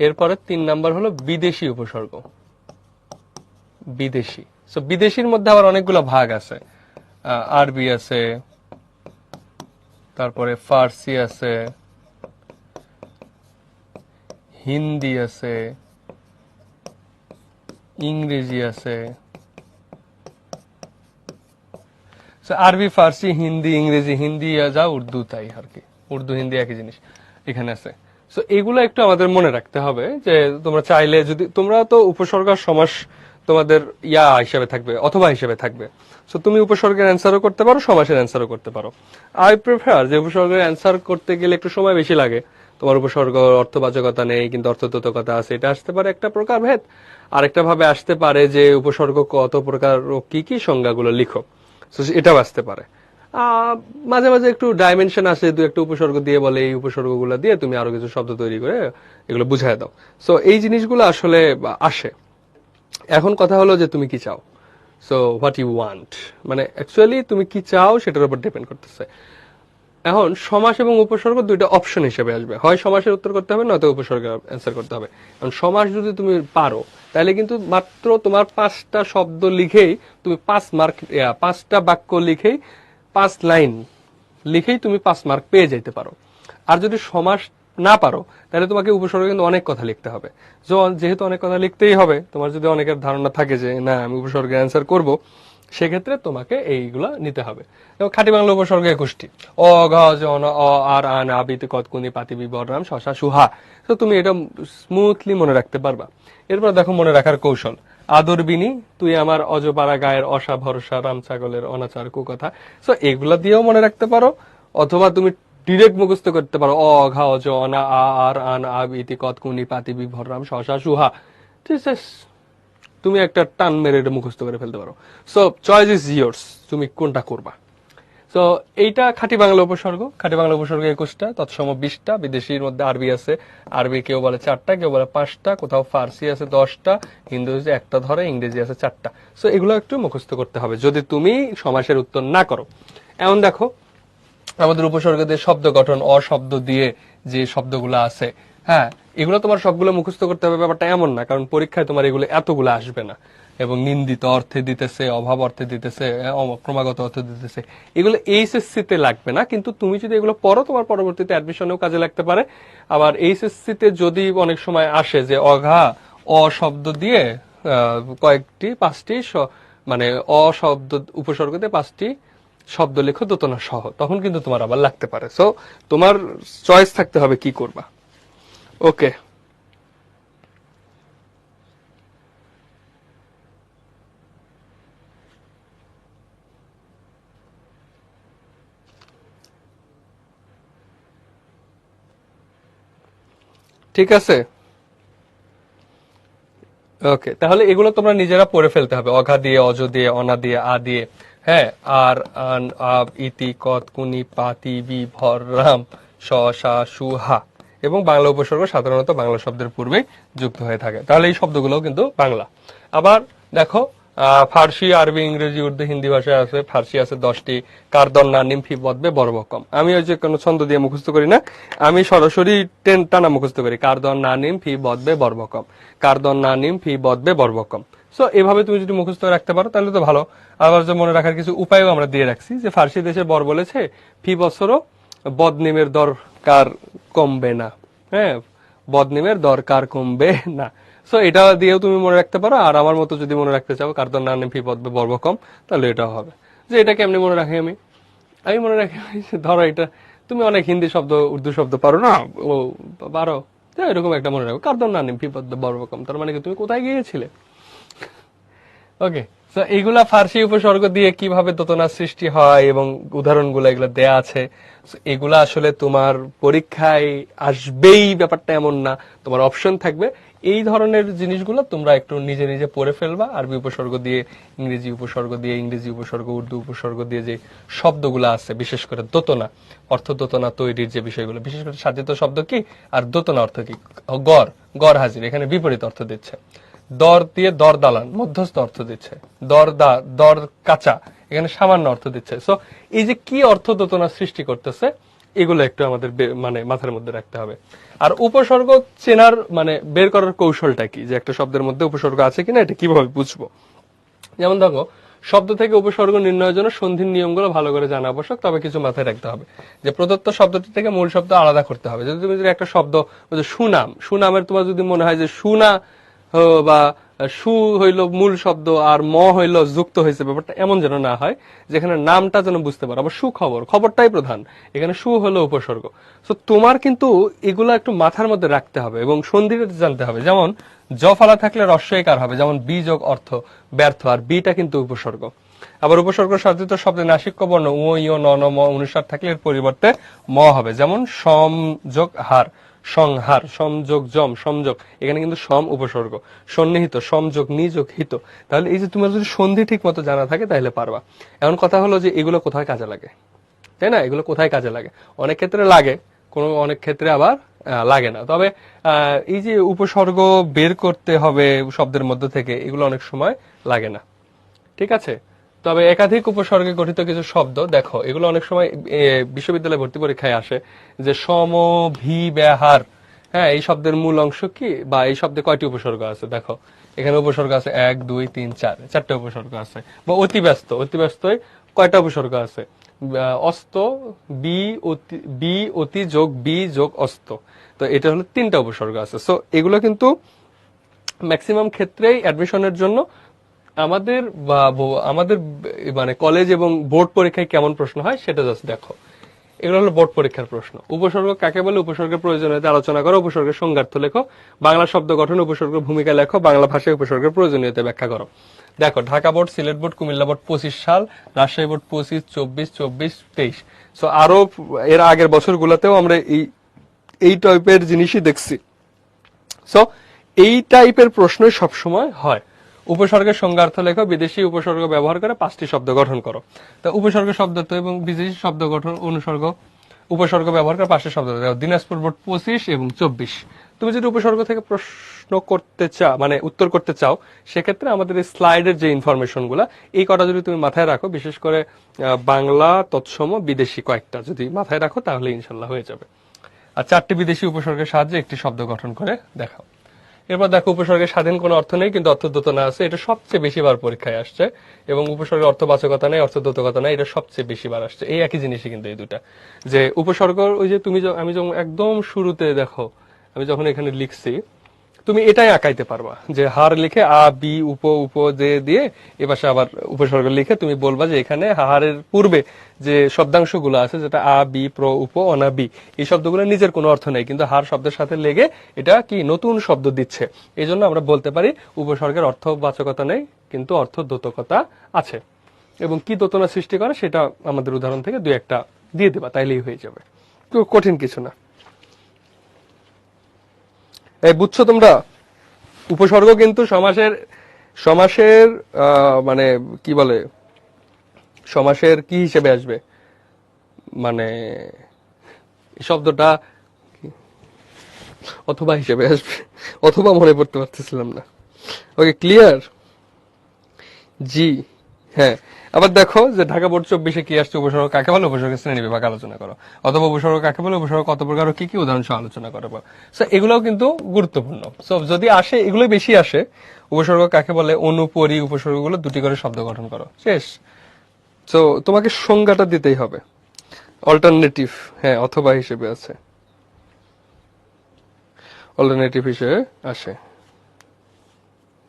Speaker 1: এরপরে 3 নাম্বার হলো বিদেশি উপসর্গ, বিদেশি। সো বিদেশির মধ্যে আবার অনেকগুলো ভাগ আছে। আরবি আছে, তারপরে ফার্সি আছে, হিন্দি আছে, ইংরেজি আছে, আরবি, ফার্সি, হিন্দি, ইংরেজি, হিন্দি যা উর্দু তাই আর কি, উর্দু হিন্দি একই জিনিস এখানে আছে। সো এগুলো একটু আমাদের মনে রাখতে হবে যে তোমরা চাইলে যদি তোমরা তো উপসর্গ আর সমাস তোমাদের ইয়া হিসেবে থাকবে, অথবা হিসেবে থাকবে। সো তুমি উপসর্গের অ্যান্সারও করতে পারো, সমাসের অ্যান্সারও করতে পারো। আই প্রেফার যে উপসর্গের অ্যান্সার করতে গেলে একটু সময় বেশি লাগে। তোমার উপসর্গ অর্থবাচকতা নেই কিন্তু অর্থতত্ত্বকতা আছে, এটা আসতে পারে একটা প্রকার ভেদ। আরেকটা ভাবে আসতে পারে যে উপসর্গ কত প্রকার ও কি কি সংজ্ঞাগুলো লিখো, এটাও আসতে পারে। মাঝে মাঝে একটু ডাইমেনশন আসে, দু একটা উপসর্গ দিয়ে বলে এই উপসর্গগুলো দিয়ে তুমি আরো কিছু শব্দ তৈরি করে এগুলো বুঝাই দাও। সো এই জিনিসগুলো আসলে আসে। এখন কথা হলো যে তুমি কি চাও, সো হোয়াট ইউ ওয়ান্ট, মানে অ্যাকচুয়ালি তুমি কি চাও সেটার উপর ডিপেন্ড করতেছে। এখন সমাস এবং উপসর্গ দুইটা অপশন হিসেবে আসবে, হয় সমাসের উত্তর করতে হবে নয়তো উপসর্গের অ্যান্সার করতে হবে। এখন সমাস যদি তুমি পারো তাহলে কিন্তু মাত্র তোমার 5টা শব্দ লিখেই তুমি 5 মার্ক, 5টা বাক্য লিখেই 5 লাইন লিখেই তুমি 5 মার্ক পেয়ে যেতে পারো। আর যদি সমাস না পারো তাহলে তোমাকে উপসর্গে কিন্তু অনেক কথা লিখতে হবে। যেহেতু অনেক কথা লিখতেই হবে, তোমার যদি অনেকের ধারণা থাকে যে না আমি উপসর্গের অ্যান্সার করব, সেক্ষেত্রে তোমাকে এইগুলা নিতে হবে। এবং খাঁটি বাংলা উপসর্গ 21টি, অ ঘ জন অ আর আন আবিত কতকুনি পাতি বিবরণাম শশা সুহা। তো তুমি এটা স্মুথলি মনে রাখতে পারবা। এরপর দেখো মনে রাখার কৌশল, আদরবিনী তুই আমার অজপাড়া গায়ের অসা ভরসা রাম ছাগলের অনাচার কুকথা। সো এগুলা দিয়েও মনে রাখতে পারো, অথবা তুমি ডিরেক্ট মুখস্থ করতে পারো, অ ঘা অজ অনা আ আর আন আব ইতি কতকুনি পাতি বিভররাম শশা সুহা। তুমি একটা টান মেরে এটা মুখস্থ করে ফেলতে পারো। সো চয়েস ইজ ইয়ার্স, তুমি কোনটা করবা। সো এইটা খাঁটি বাংলা উপসর্গ। খাঁটি বাংলা উপসর্গ 21টা, তৎসম 20টা। বিদেশির মধ্যে আরবি আছে, আরবি কেউ বলে 4টা, কেউ বলে 5টা, কোথাও ফার্সি আছে 10টা, হিন্দি একটা ধরে, ইংরেজি আছে 4টা। সো এগুলো একটু মুখস্থ করতে হবে যদি তুমি সমাসের উত্তর না করো। এমন দেখো আমাদের উপসর্গ দিয়ে শব্দ গঠন, অশব্দ দিয়ে যে শব্দগুলো আছে, হ্যাঁ এগুলো তোমার সবগুলো মুখস্থ করতে হবে ব্যাপারটা এমন না, কারণ পরীক্ষায় তোমার এগুলো এতগুলো আসবে না। এবং নিন্দিত অর্থে দিতেছে, অভাব অর্থে দিতেছে, ক্রমাগত অর্থে দিতেছে, এগুলো এইচএসসি তে লাগবে না। কিন্তু তুমি যদি এগুলো পড়ো তোমার পরবর্তীতে অ্যাডমিশনেও কাজে লাগতে পারে। আবার এইচএসসি তে যদি অনেক সময় আসে যে অঘা অশব্দ দিয়ে কয়েকটি 5টি মানে অশব্দ উপসর্গ দিয়ে 5টি শব্দ লেখো দোতনা সহ, তখন কিন্তু তোমার আবার লাগতে পারে। সো তোমার চয়েস থাকতে হবে কি করবা। ওকে, ঠিক আছে। ওকে, তাহলে এগুলো তোমরা নিজেরা পড়ে ফেলতে হবে, অঘা দিয়ে, অজ দিয়ে, অনা দিয়ে, আ দিয়ে, হ্যাঁ, আর আন আব ইতি কত কুনি পাতি বি ভর রাম শ সা সু হা। এবং বাংলা উপসর্গ সাধারণত বাংলা শব্দের পূর্বেই যুক্ত হয়ে থাকে, তাহলে এই শব্দগুলোও কিন্তু বাংলা। আবার দেখো ফার্সি, আরবি, ইংরেজি, উর্দু, হিন্দি ভাষায় আছে। ফার্সি আছে 10টি, কারদন না নিম ফি বদবে বর্বকম। আমি ওই যে কোনো ছন্দ দিয়ে মুখস্থ করি না, আমি সরাসরি টানা মুখস্থ করি, কারদন না নিম ফি বদবে বর্বকম, কারদন না নিম ফি বদবে বর্বকম। সো এভাবে তুমি যদি মুখস্থ রাখতে পারো তাহলে তো ভালো। আবার যে মনে রাখার কিছু উপায়ও আমরা দিয়ে রাখছি, যে ফার্সি দেশে বর বলেছে ফি বছরও বদনিমের দরকার কমবে না, হ্যাঁ, বদনিমের দরকার কমবে না। সো এটা দিয়েও তুমি মনে রাখতে পারো। আর আমার মতো যদি মনে রাখতে চাও কারদন না নিম ফি বদবে বর্বকম, তাহলে এটাও হবে। যে এটা কেমনি মনে রাখি আমি, আমি মনে রাখি ধরো এটা তুমি অনেক হিন্দি শব্দ উর্দু শব্দ পারো না, ও পারো, এরকম একটা মনে রাখো, কারদন না নিম ফি বদবে বর্বকম, তার মানে কি তুমি কোথায় গিয়েছিলে। ওকে, তো এইগুলা ফার্সি উপসর্গ দিয়ে কিভাবে দোতনার সৃষ্টি হয় এবং উদাহরণগুলো এগুলো দেয়া আছে। এগুলা আসলে তোমার পরীক্ষায় আসবেই ব্যাপারটা এমন না, তোমার অপশন থাকবে। এই ধরনের জিনিসগুলো তোমরা একটু নিজে নিজে পড়ে ফেলবা, আরবি উপসর্গ দিয়ে, ইংরেজি উপসর্গ দিয়ে, ইংরেজি উপসর্গ, উর্দু উপসর্গ দিয়ে যে শব্দগুলো আছে, বিশেষ করে দোতনা, অর্থ দোতনা তৈরির যে বিষয়গুলো, বিশেষ করে সাধিত শব্দ কি আর দোতনা অর্থ কি। গড়, গড় হাজির এখানে বিপরীত অর্থ দিচ্ছে। দর দিয়ে দর দালান, মধ্যস্থ অর্থ দিচ্ছে। দর কাঁচা, এখানে সামান্য অর্থ দিচ্ছে। সো এই যে কি অর্থ দোতনা সৃষ্টি করতেছে, এগুলো একটু আমাদের মানে মাথার মধ্যে রাখতে হবে। আর উপসর্গ চেনার মানে বের করার কৌশলটা কি, যে একটা শব্দের মধ্যে উপসর্গ আছে কিনা এটা কিভাবে বুঝবো। যেমন দেখো, শব্দ থেকে উপসর্গ নির্ণয়ের জন্য সন্ধির নিয়মগুলো ভালো করে জানা আবশ্যক। তবে কিছু মাথায় রাখতে হবে যে প্রদত্ত শব্দটি থেকে মূল শব্দ আলাদা করতে হবে। যদি তুমি যদি একটা শব্দ সুনাম, সুনামের তোমার যদি মনে হয় যে সুনা বা সু হইল মূল শব্দ আর ম হইল যুক্ত হয়েছে, ব্যাপারটা এমন যেন না হয়, যেখানে নামটা যেন বুঝতে পারো। আবার সুখবর, খবরটাই প্রধান, এখানে সু হলো উপসর্গ। তো তোমার কিন্তু এগুলা একটু মাথার মধ্যে রাখতে হবে এবং সন্ধিটা জানতে হবে। যেমন জ ফালা থাকলে রস্বইকার হবে, যেমন বি যোগ অর্থ ব্যর্থ, আর বিটা কিন্তু উপসর্গ। আবার উপসর্গ সাধিত শব্দে নাসিক্য বর্ণ উ ইয় ন ন ম অনুসার থাকলে এর পরিবর্তে ম হবে, যেমন সম যোগ হার, সংহার, সমযোগ জম সংযোগ, এখানে কিন্তু সম উপসর্গ। সন্নিহিত, সমযোগ নিযোগ হিত। তাহলে এই যে তোমার যদি সন্ধি ঠিক মতো জানা থাকে তাহলে পারবা। এখন কথা হলো যে এগুলো কোথায় কাজে লাগে, তাই না? এগুলো কোথায় কাজে লাগে? অনেক ক্ষেত্রে লাগে, অনেক ক্ষেত্রে আবার লাগে না। তবে এই যে উপসর্গ বের করতে হবে শব্দের মধ্যে থেকে, এগুলো অনেক সময় লাগে না, ঠিক আছে? তবে একাধিক উপসর্গে গঠিত কিছু শব্দ দেখো, এগুলো অনেক সময় বিশ্ববিদ্যালয় ভর্তি পরীক্ষায় আসে, যে সমভিব্যাহার। হ্যাঁ, এই শব্দের মূল অংশ কি, বা এই শব্দে কয়টি উপসর্গ আছে? দেখো এখানে উপসর্গ আছে 1 2 3 4, চারটে উপসর্গ আছে। বা অতি ব্যস্ত, অতি ব্যস্তই কয়টা উপসর্গ আছে? অস্ত, বি অতি যোগ বি যোগ অস্ত, তো এটা হলো তিনটা উপসর্গ আছে। সো এগুলো কিন্তু ম্যাক্সিমাম ক্ষেত্রেই অ্যাডমিশনের জন্য আমাদের আমাদের মানে কলেজ এবং বোর্ড পরীক্ষায় কেমন প্রশ্ন হয় সেটা জাস্ট দেখো। এগুলো হলো বোর্ড পরীক্ষার প্রশ্ন। উপসর্গ কাকে বলে, উপসর্গের প্রয়োজনীয়তা আলোচনা করো, উপসর্গের সংজ্ঞার্থ লেখো, বাংলা শব্দ গঠন উপসর্গের ভূমিকা লেখো, বাংলা ভাষায় উপসর্গের প্রয়োজনীয়তা ব্যাখ্যা করো। দেখো Dhaka board, Sylhet board, Comilla board 25 সাল, রাজশাহী বোর্ড 25, 24, 24, 23। সো আরো এর আগের বছরগুলোতেও আমরা এই টাইপের জিনিসই দেখছি। সো এই টাইপের প্রশ্নই সবসময় হয়। উপসর্গের সংজ্ঞার্থ লেখো, বিদেশি উপসর্গ ব্যবহার করে 5টি শব্দ গঠন করো। তা উপসর্গ শব্দার্থ এবং বিদেশি শব্দ গঠন অনুসর্গ উপসর্গ ব্যবহার করে 5টি শব্দ দেখো। দিনাজপুর বোর্ড 25 এবং 24। তুমি যদি উপসর্গ থেকে প্রশ্ন করতে চাও, মানে উত্তর করতে চাও, সেক্ষেত্রে আমাদের এই স্লাইডের যে ইনফরমেশন গুলা, এই কটা যদি তুমি মাথায় রাখো, বিশেষ করে বাংলা তৎসম বিদেশি কয়েকটা যদি মাথায় রাখো, তাহলে ইনশাল্লাহ হয়ে যাবে। আর 4টি বিদেশি উপসর্গের সাহায্যে একটি শব্দ গঠন করে দেখাও। এরপর দেখো উপসর্গের স্বাধীন কোনো অর্থ নেই কিন্তু অর্থদ্যোতনা আছে, এটা সবচেয়ে বেশিবার পরীক্ষায় আসছে। এবং উপসর্গের অর্থবাচকতা নেই, অর্থদ্যোতকতা নেই, এটা সবচেয়ে বেশিবার আসছে। এই একই জিনিসই কিন্তু এই দুটা, যে উপসর্গ, ওই যে তুমি আমি যখন একদম শুরুতে দেখো, আমি যখন এখানে লিখছি, তুমি এটাই আঁকাইতে পারবা, যে হার লিখে আ বি উপ উপ যে দিয়ে এপাশে আবার উপসর্গ লিখে তুমি বলবা যে এখানে হারের পূর্বে যে শব্দাংশগুলো আছে, যেটা আ বি প্র উপ অনা বি, এই শব্দগুলো নিজের কোনো অর্থ নেই, কিন্তু হার শব্দের সাথে লেগে এটা কি নতুন শব্দ দিচ্ছে। এই জন্য আমরা বলতে পারি উপসর্গের অর্থবাচকতা নেই কিন্তু অর্থদ্যোতকতা আছে। এবং কি দোতনা সৃষ্টি করে সেটা আমাদের উদাহরণ থেকে দুই একটা দিয়ে দেবা, তাইলেই হয়ে যাবে, তো কঠিন কিছু না। এই বুঝছো তোমরা? উপসর্গ কিন্তু সমাসের সমাসের মানে কি বলে, সমাসের কি হিসেবে আসবে, মানে শব্দটা অথবা হিসেবে আসবে, অথবা মনে পড়তে পারতেছিলাম না। ওকে, ক্লিয়ার? জি, হ্যাঁ। আবার দেখো যে ঢাকা বোর্ড 24-এ কি আসছে, উপসর্গ কাকে বলে, উপসর্গের শ্রেণী বিভাগ আলোচনা করো, অথবা উপসর্গ কাকে বলে, উপসর্গ কত প্রকার ও কি কি উদাহরণ সহ আলোচনা করো। সো এগুলোও কিন্তু গুরুত্বপূর্ণ। সো যদি আসে, এগুলোই বেশি আসে। উপসর্গ কাকে বলে, অনুপরি উপসর্গগুলো দুটি করে শব্দ গঠন করো, শেষ। তো তোমাকে সংজ্ঞাটা দিতেই হবে। অল্টারনেটিভ, হ্যাঁ, অথবা হিসেবে আছে, অল্টারনেটিভ হিসেবে আসে,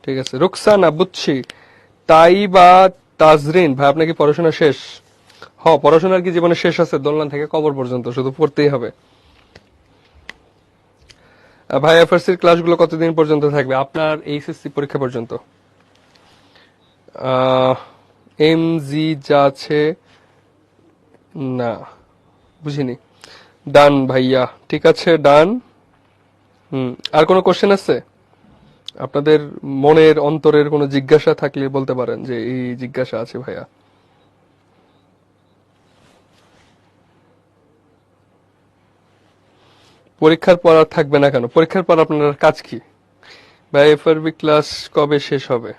Speaker 1: ঠিক আছে। রুকসানা, বুঝছি। তাই বা তাজরিন ভাই, আপনার কি পড়াশোনা শেষ? পড়াশোনার কি জীবনে শেষ আছে? দোলনা থেকে কবর পর্যন্ত শুধু পড়তেই হবে। ভাই এফআরসির ক্লাসগুলো কতদিন পর্যন্ত থাকবে? আপনার এইচএসসি পরীক্ষা পর্যন্ত। এমজি যা আছে না, বুঝিনি। ডান ভাইয়া, ঠিক আছে, ডান। আর কোনো কোশ্চেন আছে আপনাদের? মনের অন্তরের কোনো জিজ্ঞাসা থাকলে বলতে পারেন যে এই জিজ্ঞাসা আছে ভাইয়া। পরীক্ষার পর আর থাকবে না কেন? পরীক্ষার পর আপনার কাজ কি ভাই? এফআরবি ক্লাস কবে শেষ হবে?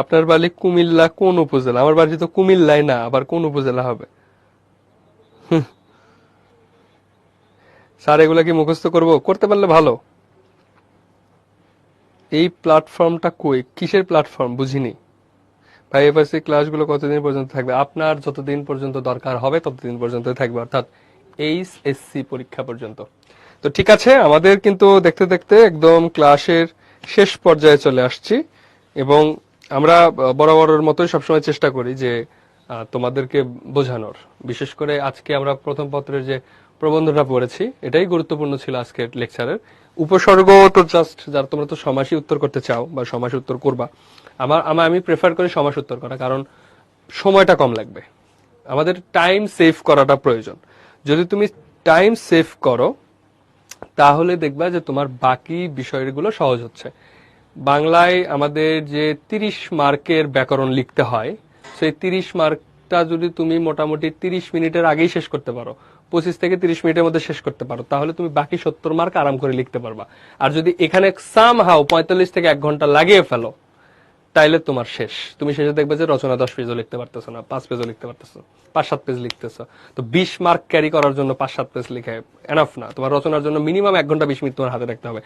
Speaker 1: আপনার বাড়ি কুমিল্লা কোন উপজেলা? আমার বাড়ি তো কুমিল্লায় না, আবার কোন উপজেলা হবে? স্যার এগুলা কি মুখস্থ করব? করতে পারলে ভালো। এই প্ল্যাটফর্মটা কই, কিসের প্ল্যাটফর্ম বুঝিনি ভাই। এফআরসি ক্লাসগুলো কতদিন পর্যন্ত থাকবে? আপনার যতদিন পর্যন্ত দরকার হবে ততদিন পর্যন্ত থাকবে, অর্থাৎ এইচএসসি পরীক্ষা পর্যন্ত। তো ঠিক আছে, আমাদের কিন্তু দেখতে দেখতে একদম ক্লাসের শেষ পর্যায়ে চলে আসছি, এবং আমরা বরাবরের মতোই সবসময় চেষ্টা করি যে তোমাদেরকে বোঝানোর। বিশেষ করে আজকে আমরা প্রথম পত্রের যে প্রবন্ধটা পড়েছি এটাই গুরুত্বপূর্ণ ছিল আজকের লেকচারের। উপসর্গ তো জাস্ট, যারা তোমরা তো সমাসী উত্তর করতে চাও বা সমাস উত্তর করবা, আমি প্রেফার করি সমাস উত্তর করা, কারণ সময়টা কম লাগবে। আমাদের টাইম সেভ করাটা প্রয়োজন। যদি তুমি টাইম সেভ করো তাহলে দেখবা যে তোমার বাকি বিষয়গুলো সহজ হচ্ছে। বাংলায় আমাদের যে 30 মার্কের ব্যাকরণ লিখতে হয়, সেই 30 মার্কটা যদি তুমি মোটামুটি 30 মিনিটের আগেই শেষ করতে পারো, 25 থেকে 30 মিনিটের মধ্যে শেষ করতে পারো, তাহলে তুমি বাকি 70 মার্ক আরাম করে লিখতে পারবা। আর যদি এখানে সামহাও 45 থেকে 1 ঘন্টা লাগিয়ে ফেলো, তাইলে তোমার শেষ। তুমি শেষে দেখবে যে রচনা 10 পেজও লিখতে পারতেছো না, 5 পেজও লিখতে পারতেছো, 5-7 পেজ লিখতেছো। তো 20 মার্ক ক্যারি করার জন্য 5-7 পেজ লিখে এনাফ না। তোমার রচনার জন্য মিনিমাম 1 ঘন্টা 20 মিনিট তোমার হাতে রাখতে হবে।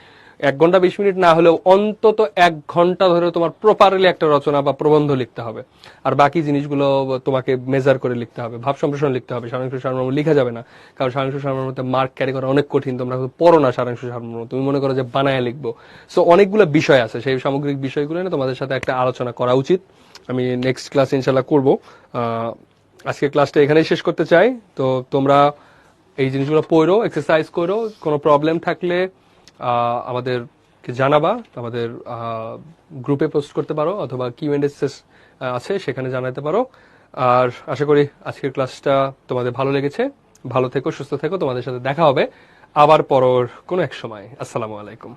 Speaker 1: 1 ঘন্টা 20 মিনিট না হলেও অন্তত 1 ঘন্টা ধরে তোমার প্রপারলি একটা রচনা বা প্রবন্ধ লিখতে হবে। আর বাকি জিনিসগুলো তোমাকে মেজার করে লিখতে হবে, ভাব সম্প্রসারণ লিখতে হবে। সারাংশ সারমর্ম লিখা যাবে না, কারণ সারাংশ সারমর্মতে মার্ক ক্যারি করা অনেক কঠিন। তোমরা পড়ো না সারাংশ সারমর্ম, তুমি মনে করো যে বানায় লিখবো। সো অনেকগুলো বিষয় আছে, সেই সামগ্রিক বিষয়গুলো নিয়ে তোমাদের সাথে একটা আলোচনা করা উচিত। আমি নেক্সট ক্লাস ইনশাল্লাহ করবো। আজকে ক্লাসটা এখানেই শেষ করতে চাই। তো তোমরা এই জিনিসগুলো পড়ো, এক্সারসাইজ করো। কোনো প্রবলেম থাকলে আমাদেরকে জানাবা, আমাদের গ্রুপে পোস্ট করতে পারো, অথবা কিউএন্ডএ আছে সেখানে জানাতে পারো। আর আশা করি আজকের ক্লাসটা তোমাদের ভালো লেগেছে। ভালো থেকো, সুস্থ থেকো। তোমাদের সাথে দেখা হবে আবার পরের কোনো এক সময়। আসসালামু আলাইকুম।